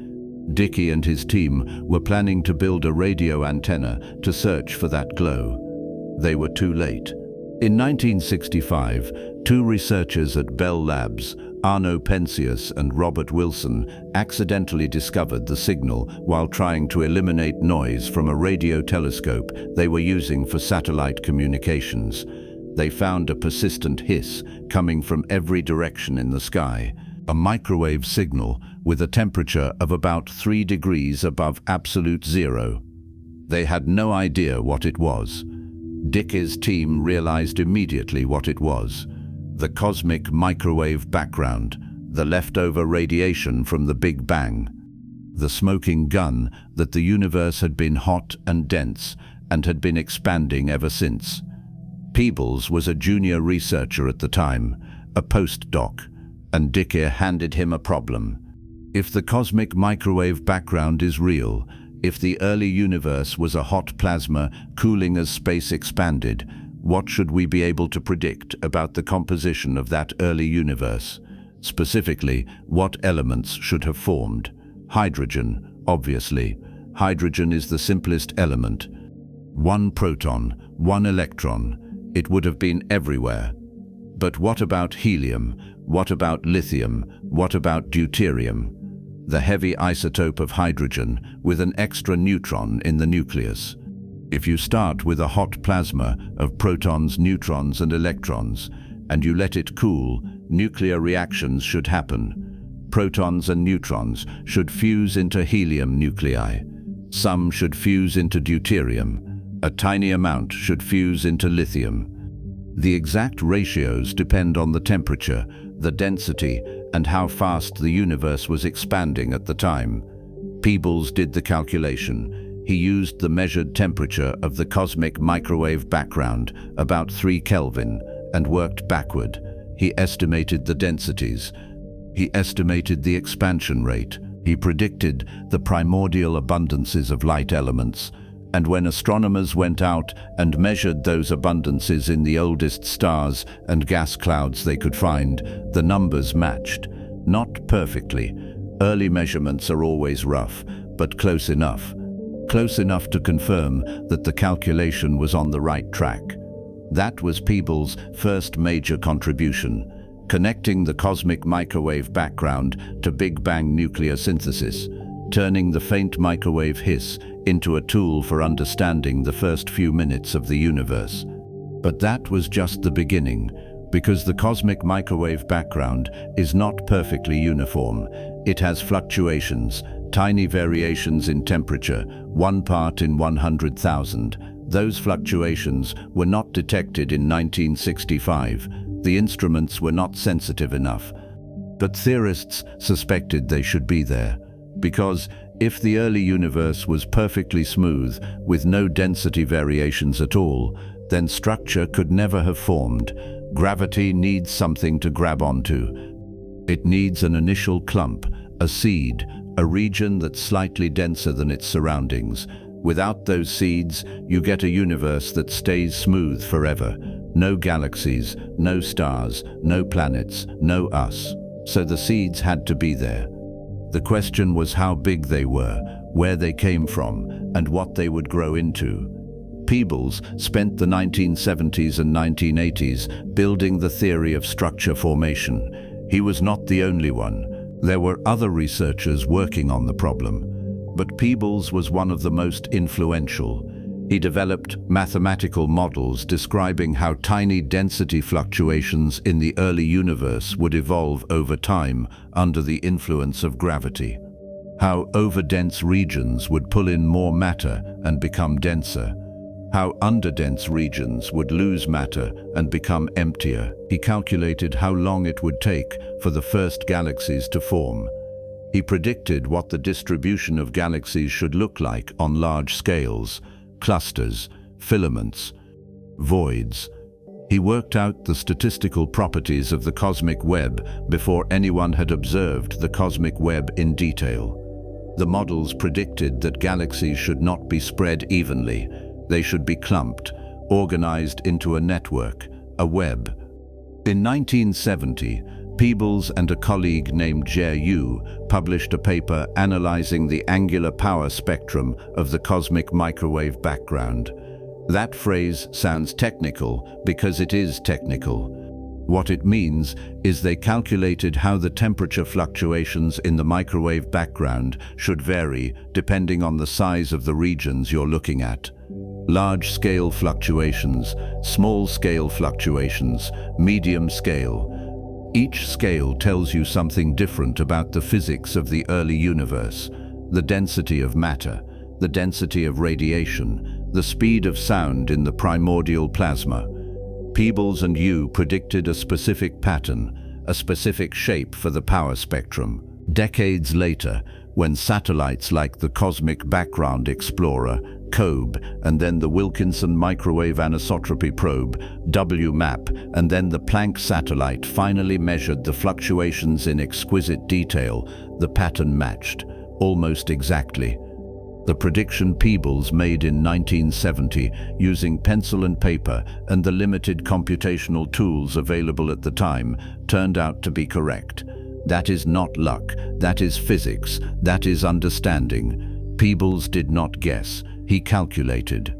Dicke and his team were planning to build a radio antenna to search for that glow. They were too late. In 1965, 2 researchers at Bell Labs, Arno Penzias and Robert Wilson, accidentally discovered the signal while trying to eliminate noise from a radio telescope they were using for satellite communications. They found a persistent hiss coming from every direction in the sky, a microwave signal with a temperature of about 3 degrees above absolute zero. They had no idea what it was. Dicke's team realized immediately what it was: the cosmic microwave background, the leftover radiation from the Big Bang, the smoking gun that the universe had been hot and dense and had been expanding ever since. Peebles was a junior researcher at the time, a postdoc, and Dicke handed him a problem. If the cosmic microwave background is real, if the early universe was a hot plasma cooling as space expanded, what should we be able to predict about the composition of that early universe? Specifically, what elements should have formed? Hydrogen, obviously. Hydrogen is the simplest element. 1 proton, 1 electron. It would have been everywhere. But what about helium? What about lithium? What about deuterium? The heavy isotope of hydrogen with an extra neutron in the nucleus. If you start with a hot plasma of protons, neutrons and electrons, and you let it cool, nuclear reactions should happen. Protons and neutrons should fuse into helium nuclei. Some should fuse into deuterium. A tiny amount should fuse into lithium. The exact ratios depend on the temperature, the density, and how fast the universe was expanding at the time. Peebles did the calculation. He used the measured temperature of the cosmic microwave background, about 3 Kelvin, and worked backward. He estimated the densities. He estimated the expansion rate. He predicted the primordial abundances of light elements. And when astronomers went out and measured those abundances in the oldest stars and gas clouds they could find, the numbers matched. Not perfectly. Early measurements are always rough, but close enough. Close enough to confirm that the calculation was on the right track. That was Peebles' first major contribution, connecting the cosmic microwave background to Big Bang nuclear synthesis, turning the faint microwave hiss into a tool for understanding the first few minutes of the universe. But that was just the beginning, because the cosmic microwave background is not perfectly uniform. It has fluctuations, tiny variations in temperature, 1 part in 100,000. Those fluctuations were not detected in 1965. The instruments were not sensitive enough. But theorists suspected they should be there, because if the early universe was perfectly smooth, with no density variations at all, then structure could never have formed. Gravity needs something to grab onto. It needs an initial clump, a seed, a region that's slightly denser than its surroundings. Without those seeds, you get a universe that stays smooth forever. No galaxies, no stars, no planets, no us. So the seeds had to be there. The question was how big they were, where they came from, and what they would grow into. Peebles spent the 1970s and 1980s building the theory of structure formation. He was not the only one. There were other researchers working on the problem, but Peebles was one of the most influential. He developed mathematical models describing how tiny density fluctuations in the early universe would evolve over time under the influence of gravity. How overdense regions would pull in more matter and become denser. How underdense regions would lose matter and become emptier. He calculated how long it would take for the first galaxies to form. He predicted what the distribution of galaxies should look like on large scales: clusters, filaments, voids. He worked out the statistical properties of the cosmic web before anyone had observed the cosmic web in detail. The models predicted that galaxies should not be spread evenly. They should be clumped, organized into a network, a web. In 1970, Peebles and a colleague named Jie Yu published a paper analyzing the angular power spectrum of the cosmic microwave background. That phrase sounds technical because it is technical. What it means is they calculated how the temperature fluctuations in the microwave background should vary depending on the size of the regions you're looking at. Large-scale fluctuations, small-scale fluctuations, medium-scale. Each scale tells you something different about the physics of the early universe: the density of matter, the density of radiation, the speed of sound in the primordial plasma. Peebles and Yu predicted a specific pattern, a specific shape for the power spectrum. Decades later, when satellites like the Cosmic Background Explorer, COBE, and then the Wilkinson Microwave Anisotropy Probe, WMAP, and then the Planck satellite finally measured the fluctuations in exquisite detail, the pattern matched, almost exactly. The prediction Peebles made in 1970 using pencil and paper and the limited computational tools available at the time turned out to be correct. That is not luck, that is physics, that is understanding. Peebles did not guess, he calculated.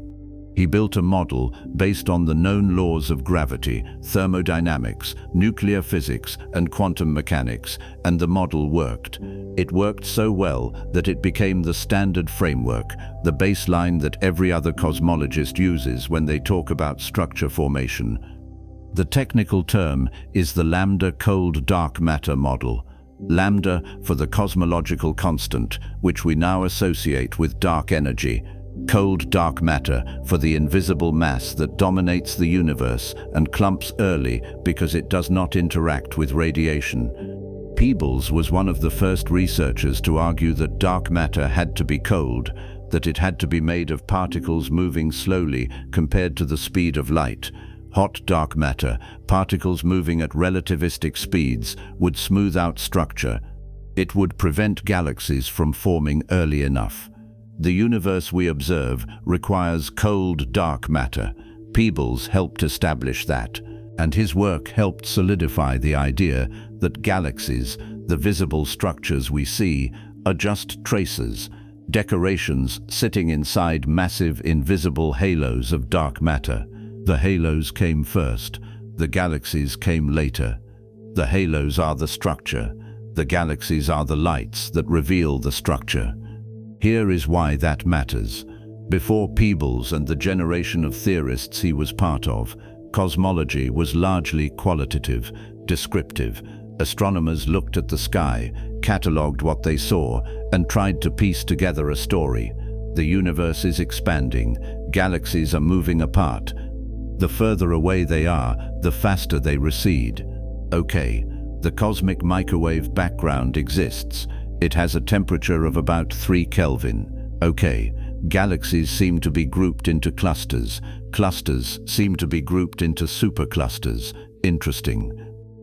He built a model based on the known laws of gravity, thermodynamics, nuclear physics, and quantum mechanics, and the model worked. It worked so well that it became the standard framework, the baseline that every other cosmologist uses when they talk about structure formation. The technical term is the lambda cold dark matter model. Lambda for the cosmological constant, which we now associate with dark energy. Cold dark matter for the invisible mass that dominates the universe and clumps early because it does not interact with radiation. Peebles was one of the first researchers to argue that dark matter had to be cold, that it had to be made of particles moving slowly compared to the speed of light. Hot dark matter, particles moving at relativistic speeds, would smooth out structure. It would prevent galaxies from forming early enough. The universe we observe requires cold dark matter. Peebles helped establish that, and his work helped solidify the idea that galaxies, the visible structures we see, are just traces, decorations sitting inside massive invisible halos of dark matter. The halos came first, the galaxies came later. The halos are the structure, the galaxies are the lights that reveal the structure. Here is why that matters. Before Peebles and the generation of theorists he was part of, cosmology was largely qualitative, descriptive. Astronomers looked at the sky, catalogued what they saw, and tried to piece together a story. The universe is expanding, galaxies are moving apart. The further away they are, the faster they recede. Okay, the cosmic microwave background exists. It has a temperature of about 3 Kelvin. Okay, galaxies seem to be grouped into clusters. Clusters seem to be grouped into superclusters. Interesting.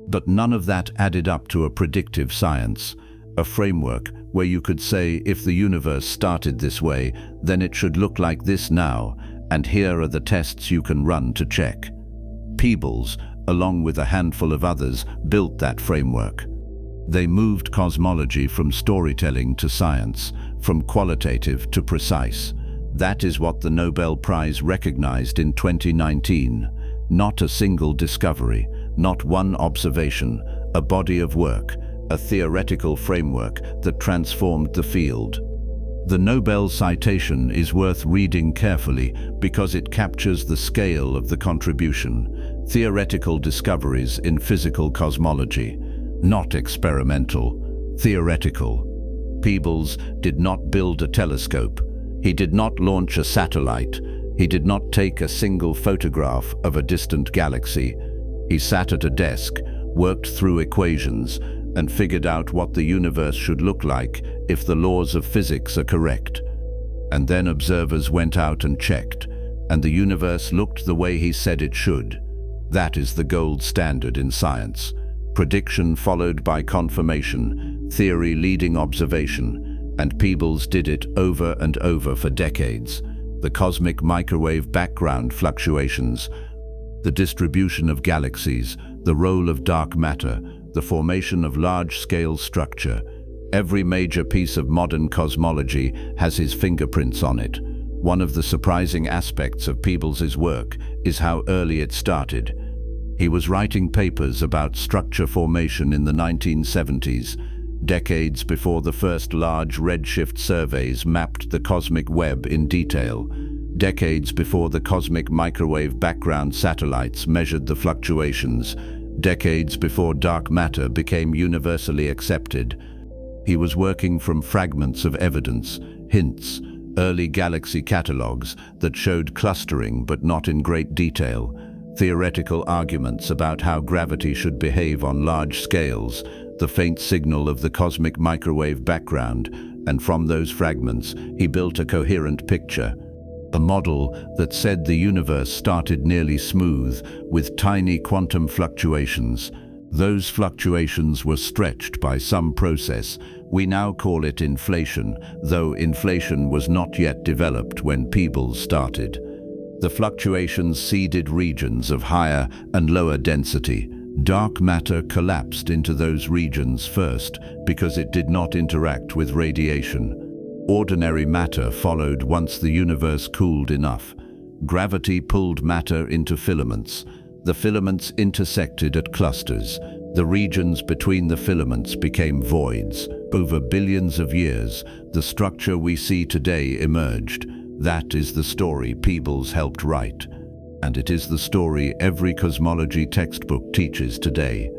But none of that added up to a predictive science, a framework where you could say if the universe started this way, then it should look like this now, and here are the tests you can run to check. Peebles, along with a handful of others, built that framework. They moved cosmology from storytelling to science, from qualitative to precise. That is what the Nobel Prize recognized in 2019. Not a single discovery, not one observation, a body of work, a theoretical framework that transformed the field. The Nobel citation is worth reading carefully because it captures the scale of the contribution. Theoretical discoveries in physical cosmology, not experimental, theoretical. Peebles did not build a telescope. He did not launch a satellite. He did not take a single photograph of a distant galaxy. He sat at a desk, worked through equations, and figured out what the universe should look like if the laws of physics are correct. And then observers went out and checked, and the universe looked the way he said it should. That is the gold standard in science. Prediction followed by confirmation, theory leading observation, and Peebles did it over and over for decades. The cosmic microwave background fluctuations, the distribution of galaxies, the role of dark matter, the formation of large-scale structure. Every major piece of modern cosmology has his fingerprints on it. One of the surprising aspects of Peebles's work is how early it started. He was writing papers about structure formation in the 1970s, decades before the first large redshift surveys mapped the cosmic web in detail, decades before the cosmic microwave background satellites measured the fluctuations, decades before dark matter became universally accepted. He was working from fragments of evidence, hints, early galaxy catalogues that showed clustering but not in great detail, theoretical arguments about how gravity should behave on large scales, the faint signal of the cosmic microwave background, and from those fragments he built a coherent picture. A model that said the universe started nearly smooth, with tiny quantum fluctuations. Those fluctuations were stretched by some process. We now call it inflation, though inflation was not yet developed when Peebles started. The fluctuations seeded regions of higher and lower density. Dark matter collapsed into those regions first because it did not interact with radiation. Ordinary matter followed once the universe cooled enough. Gravity pulled matter into filaments. The filaments intersected at clusters. The regions between the filaments became voids. Over billions of years, the structure we see today emerged. That is the story Peebles helped write. And it is the story every cosmology textbook teaches today.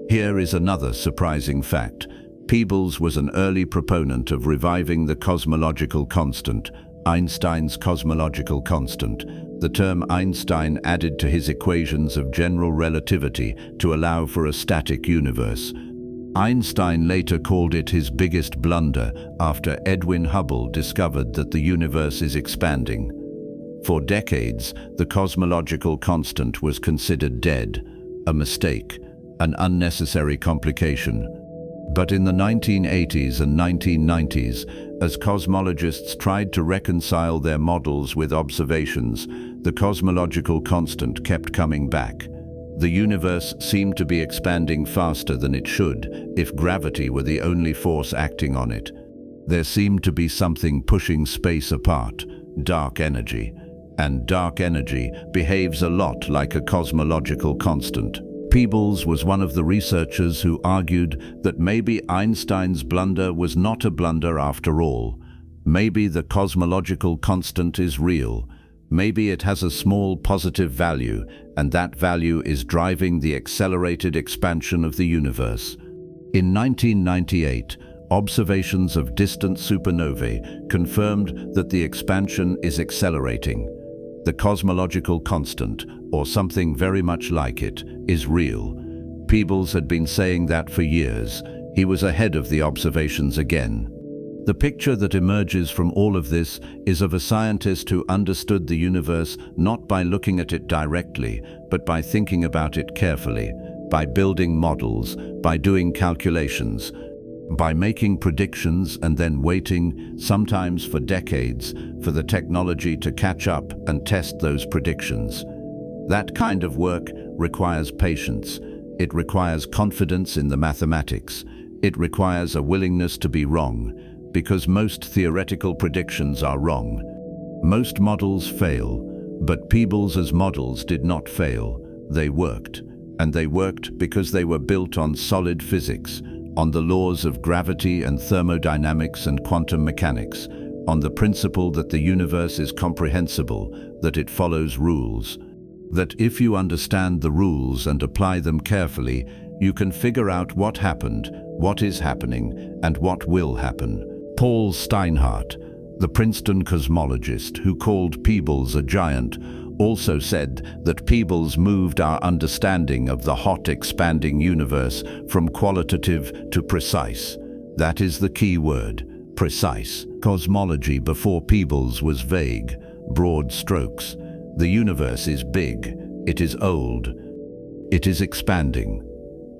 Here is another surprising fact. Peebles was an early proponent of reviving the cosmological constant, Einstein's cosmological constant. The term Einstein added to his equations of general relativity to allow for a static universe. Einstein later called it his biggest blunder after Edwin Hubble discovered that the universe is expanding. For decades, the cosmological constant was considered dead, a mistake, an unnecessary complication. But in the 1980s and 1990s, as cosmologists tried to reconcile their models with observations, the cosmological constant kept coming back. The universe seemed to be expanding faster than it should if gravity were the only force acting on it. There seemed to be something pushing space apart, dark energy. And dark energy behaves a lot like a cosmological constant. Peebles was one of the researchers who argued that maybe Einstein's blunder was not a blunder after all. Maybe the cosmological constant is real. Maybe it has a small positive value, and that value is driving the accelerated expansion of the universe. In 1998, observations of distant supernovae confirmed that the expansion is accelerating. The cosmological constant, or something very much like it, is real. Peebles had been saying that for years. He was ahead of the observations again. The picture that emerges from all of this is of a scientist who understood the universe not by looking at it directly, but by thinking about it carefully, by building models, by doing calculations, by making predictions and then waiting, sometimes for decades, for the technology to catch up and test those predictions. That kind of work requires patience. It requires confidence in the mathematics. It requires a willingness to be wrong, because most theoretical predictions are wrong. Most models fail, but Peebles' models did not fail. They worked, and they worked because they were built on solid physics, on the laws of gravity and thermodynamics and quantum mechanics, on the principle that the universe is comprehensible, that it follows rules, that if you understand the rules and apply them carefully, you can figure out what happened, what is happening, and what will happen. Paul Steinhardt, the Princeton cosmologist who called Peebles a giant, also said that Peebles moved our understanding of the hot, expanding universe from qualitative to precise. That is the key word, precise. Cosmology before Peebles was vague, broad strokes. The universe is big, it is old, it is expanding.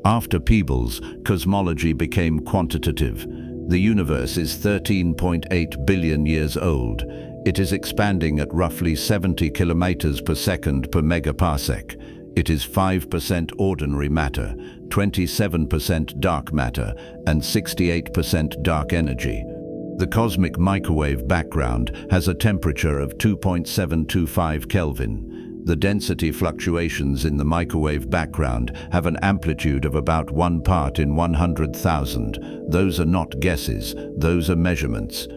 After Peebles, cosmology became quantitative. The universe is 13.8 billion years old. It is expanding at roughly 70 kilometers per second per megaparsec. It is 5% ordinary matter, 27% dark matter, and 68% dark energy. The cosmic microwave background has a temperature of 2.725 Kelvin. The density fluctuations in the microwave background have an amplitude of about 1 part in 100,000. Those are not guesses, those are measurements.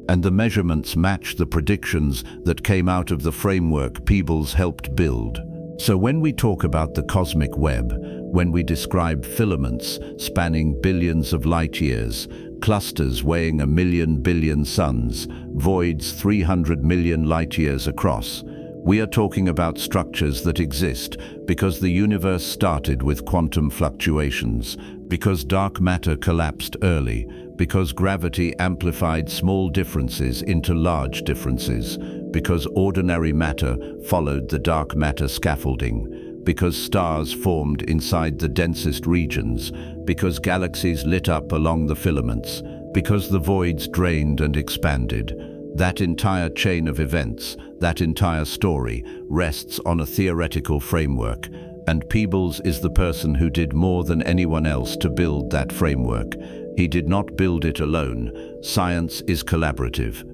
And the measurements match the predictions that came out of the framework Peebles helped build. So when we talk about the cosmic web, when we describe filaments spanning billions of light years, clusters weighing 1,000,000 billion suns, voids 300 million light years across, we are talking about structures that exist because the universe started with quantum fluctuations, because dark matter collapsed early, because gravity amplified small differences into large differences, because ordinary matter followed the dark matter scaffolding, because stars formed inside the densest regions, because galaxies lit up along the filaments, because the voids drained and expanded. That entire chain of events, that entire story, rests on a theoretical framework, and Peebles is the person who did more than anyone else to build that framework. He did not build it alone. Science is collaborative.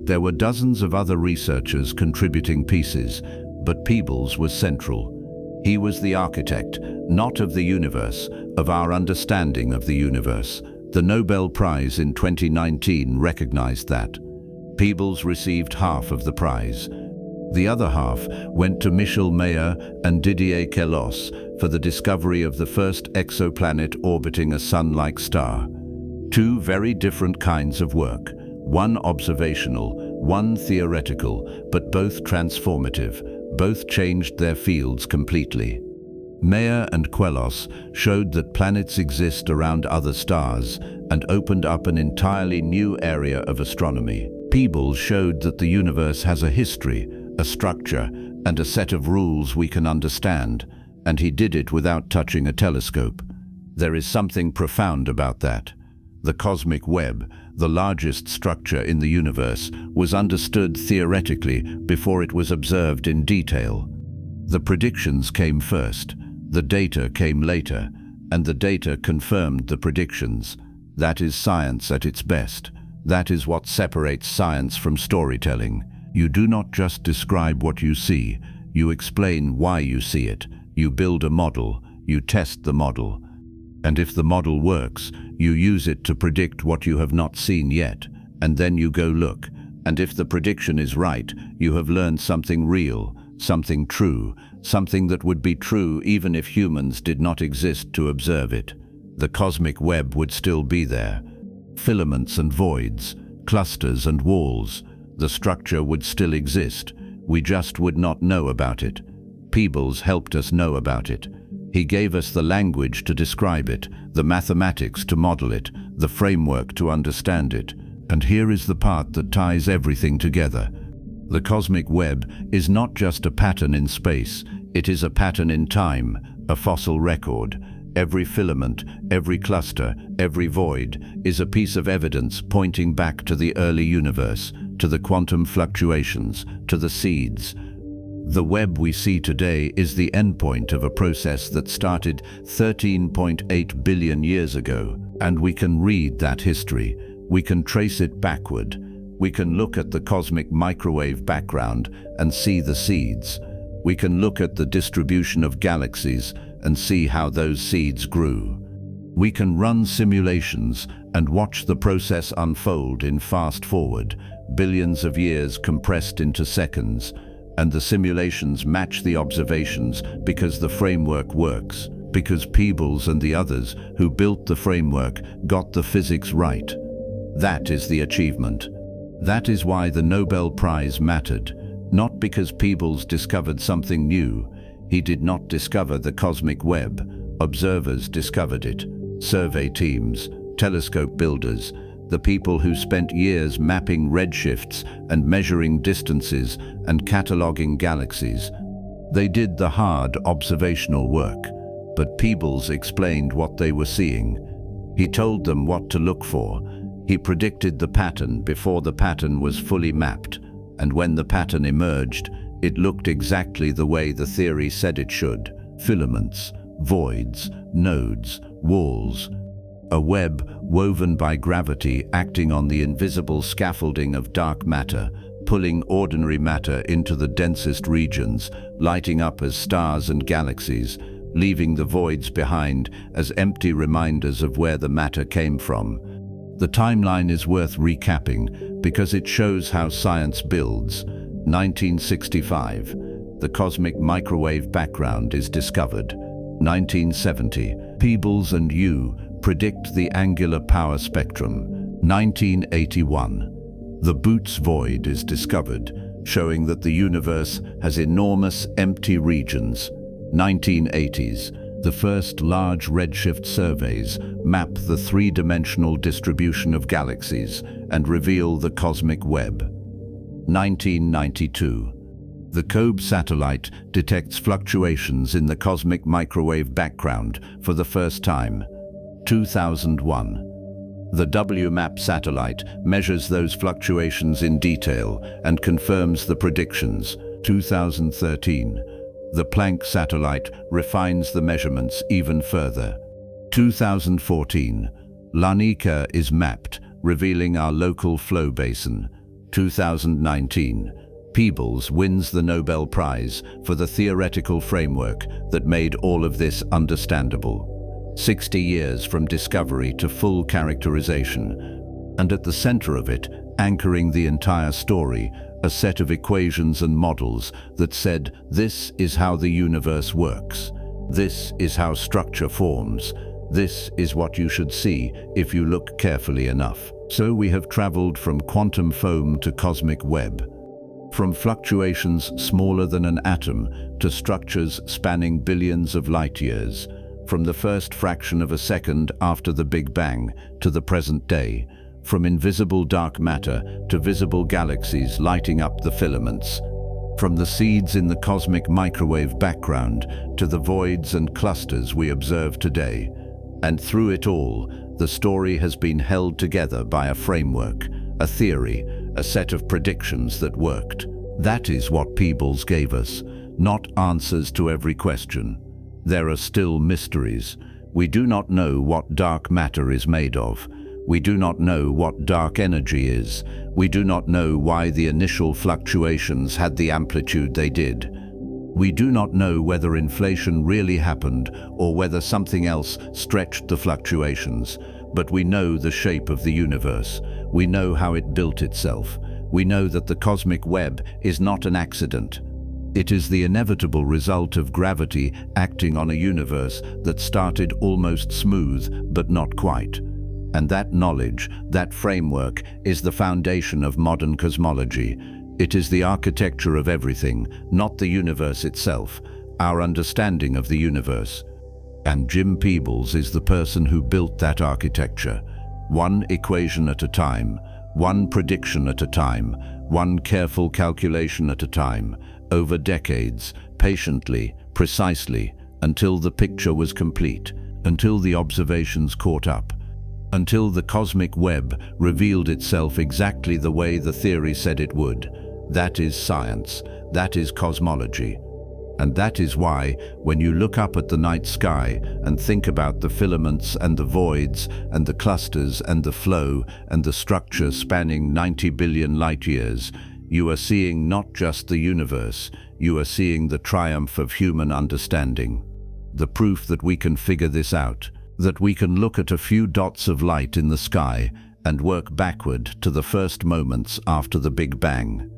There were dozens of other researchers contributing pieces, but Peebles was central. He was the architect, not of the universe, of our understanding of the universe. The Nobel Prize in 2019 recognized that. Peebles received half of the prize. The other half went to Michel Mayor and Didier Queloz for the discovery of the first exoplanet orbiting a sun-like star. Two very different kinds of work, one observational, one theoretical, but both transformative. Both changed their fields completely. Mayer and Queloz showed that planets exist around other stars and opened up an entirely new area of astronomy. Peebles showed that the universe has a history, a structure, and a set of rules we can understand, and he did it without touching a telescope. There is something profound about that. The cosmic web, the largest structure in the universe, was understood theoretically before it was observed in detail. The predictions came first, the data came later, and the data confirmed the predictions. That is science at its best. That is what separates science from storytelling. You do not just describe what you see, you explain why you see it. You build a model, you test the model. And if the model works, you use it to predict what you have not seen yet, and then you go look. And if the prediction is right, you have learned something real, something true, something that would be true even if humans did not exist to observe it. The cosmic web would still be there. Filaments and voids, clusters and walls. The structure would still exist. We just would not know about it. Peebles helped us know about it. He gave us the language to describe it, the mathematics to model it, the framework to understand it. And here is the part that ties everything together. The cosmic web is not just a pattern in space, it is a pattern in time, a fossil record. Every filament, every cluster, every void is a piece of evidence pointing back to the early universe, to the quantum fluctuations, to the seeds. The web we see today is the endpoint of a process that started 13.8 billion years ago, and we can read that history. We can trace it backward. We can look at the cosmic microwave background and see the seeds. We can look at the distribution of galaxies and see how those seeds grew. We can run simulations and watch the process unfold in fast forward, billions of years compressed into seconds. And the simulations match the observations because the framework works, because Peebles and the others who built the framework got the physics right. That is the achievement. That is why the Nobel Prize mattered, not because Peebles discovered something new. He did not discover the cosmic web. Observers discovered it. Survey teams, telescope builders, the people who spent years mapping redshifts and measuring distances and cataloging galaxies. They did the hard observational work, but Peebles explained what they were seeing. He told them what to look for. He predicted the pattern before the pattern was fully mapped, and when the pattern emerged, it looked exactly the way the theory said it should. Filaments, voids, nodes, walls. A web woven by gravity acting on the invisible scaffolding of dark matter, pulling ordinary matter into the densest regions, lighting up as stars and galaxies, leaving the voids behind as empty reminders of where the matter came from. The timeline is worth recapping because it shows how science builds. 1965, the cosmic microwave background is discovered. 1970, Peebles and Yu predict the angular power spectrum. 1981, the Boots void is discovered, showing that the universe has enormous empty regions. 1980s, the first large redshift surveys map the three-dimensional distribution of galaxies and reveal the cosmic web. 1992, the COBE satellite detects fluctuations in the cosmic microwave background for the first time. 2001, the WMAP satellite measures those fluctuations in detail and confirms the predictions. 2013, the Planck satellite refines the measurements even further. 2014, Lanika is mapped, revealing our local flow basin. 2019, Peebles wins the Nobel Prize for the theoretical framework that made all of this understandable. 60 years from discovery to full characterization, and at the center of it, anchoring the entire story, a set of equations and models that said, this is how the universe works. This is how structure forms. This is what you should see if you look carefully enough. So we have traveled from quantum foam to cosmic web. From fluctuations smaller than an atom to structures spanning billions of light years, from the first fraction of a second after the Big Bang to the present day, from invisible dark matter to visible galaxies lighting up the filaments, from the seeds in the cosmic microwave background to the voids and clusters we observe today. And through it all, the story has been held together by a framework, a theory, a set of predictions that worked. That is what Peebles gave us, not answers to every question. There are still mysteries. We do not know what dark matter is made of. We do not know what dark energy is. We do not know why the initial fluctuations had the amplitude they did. We do not know whether inflation really happened or whether something else stretched the fluctuations, but we know the shape of the universe. We know how it built itself. We know that the cosmic web is not an accident. It is the inevitable result of gravity acting on a universe that started almost smooth, but not quite. And that knowledge, that framework, is the foundation of modern cosmology. It is the architecture of everything, not the universe itself, our understanding of the universe. And Jim Peebles is the person who built that architecture, one equation at a time, one prediction at a time, one careful calculation at a time, over decades, patiently, precisely, until the picture was complete, until the observations caught up, until the cosmic web revealed itself exactly the way the theory said it would. That is science, that is cosmology. And that is why, when you look up at the night sky and think about the filaments and the voids and the clusters and the flow and the structure spanning 90 billion light years, you are seeing not just the universe, you are seeing the triumph of human understanding. The proof that we can figure this out, that we can look at a few dots of light in the sky and work backward to the first moments after the Big Bang.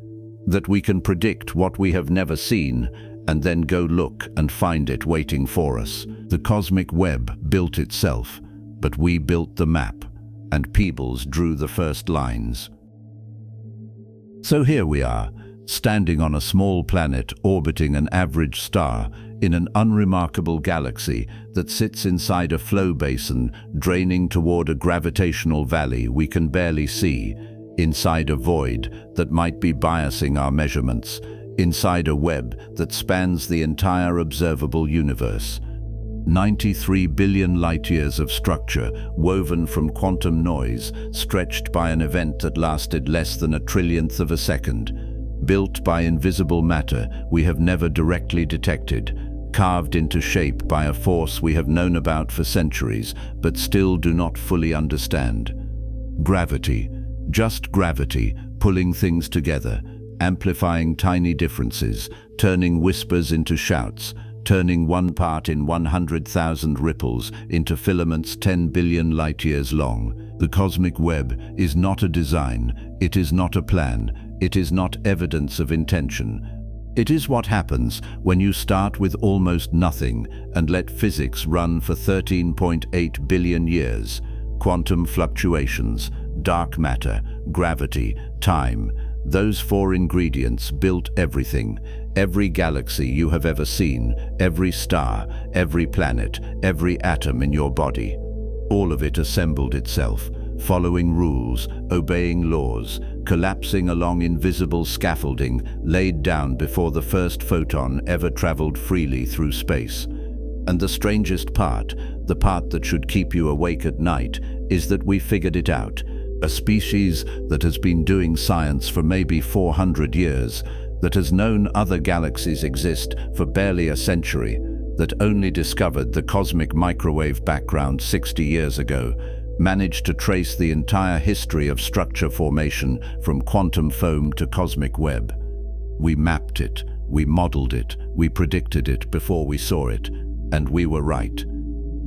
That we can predict what we have never seen and then go look and find it waiting for us. The cosmic web built itself, but we built the map, and Peebles drew the first lines. So here we are, standing on a small planet orbiting an average star in an unremarkable galaxy that sits inside a flow basin draining toward a gravitational valley we can barely see, inside a void that might be biasing our measurements, inside a web that spans the entire observable universe. 93 billion light-years of structure woven from quantum noise, stretched by an event that lasted less than a trillionth of a second, built by invisible matter we have never directly detected, carved into shape by a force we have known about for centuries but still do not fully understand. Gravity, just gravity, pulling things together, amplifying tiny differences, turning whispers into shouts, turning one part in 100,000 ripples into filaments 10 billion light-years long. The cosmic web is not a design, it is not a plan, it is not evidence of intention. It is what happens when you start with almost nothing and let physics run for 13.8 billion years. Quantum fluctuations, dark matter, gravity, time. Those four ingredients built everything. Every galaxy you have ever seen, every star, every planet, every atom in your body. All of it assembled itself, following rules, obeying laws, collapsing along invisible scaffolding laid down before the first photon ever traveled freely through space. And the strangest part, the part that should keep you awake at night, is that we figured it out. A species that has been doing science for maybe 400 years, that has known other galaxies exist for barely a century, that only discovered the cosmic microwave background 60 years ago, managed to trace the entire history of structure formation from quantum foam to cosmic web. We mapped it, we modeled it, we predicted it before we saw it, and we were right.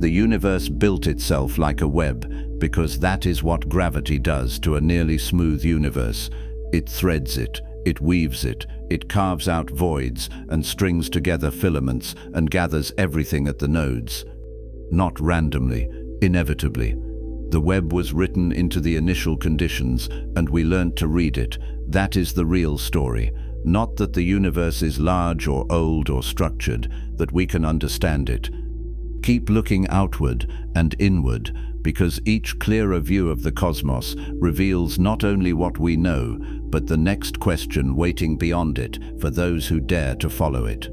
The universe built itself like a web because that is what gravity does to a nearly smooth universe. It threads it, it weaves it, it carves out voids and strings together filaments and gathers everything at the nodes. Not randomly, inevitably. The web was written into the initial conditions and we learned to read it. That is the real story. Not that the universe is large or old or structured, that we can understand it. Keep looking outward and inward, because each clearer view of the cosmos reveals not only what we know, but the next question waiting beyond it for those who dare to follow it.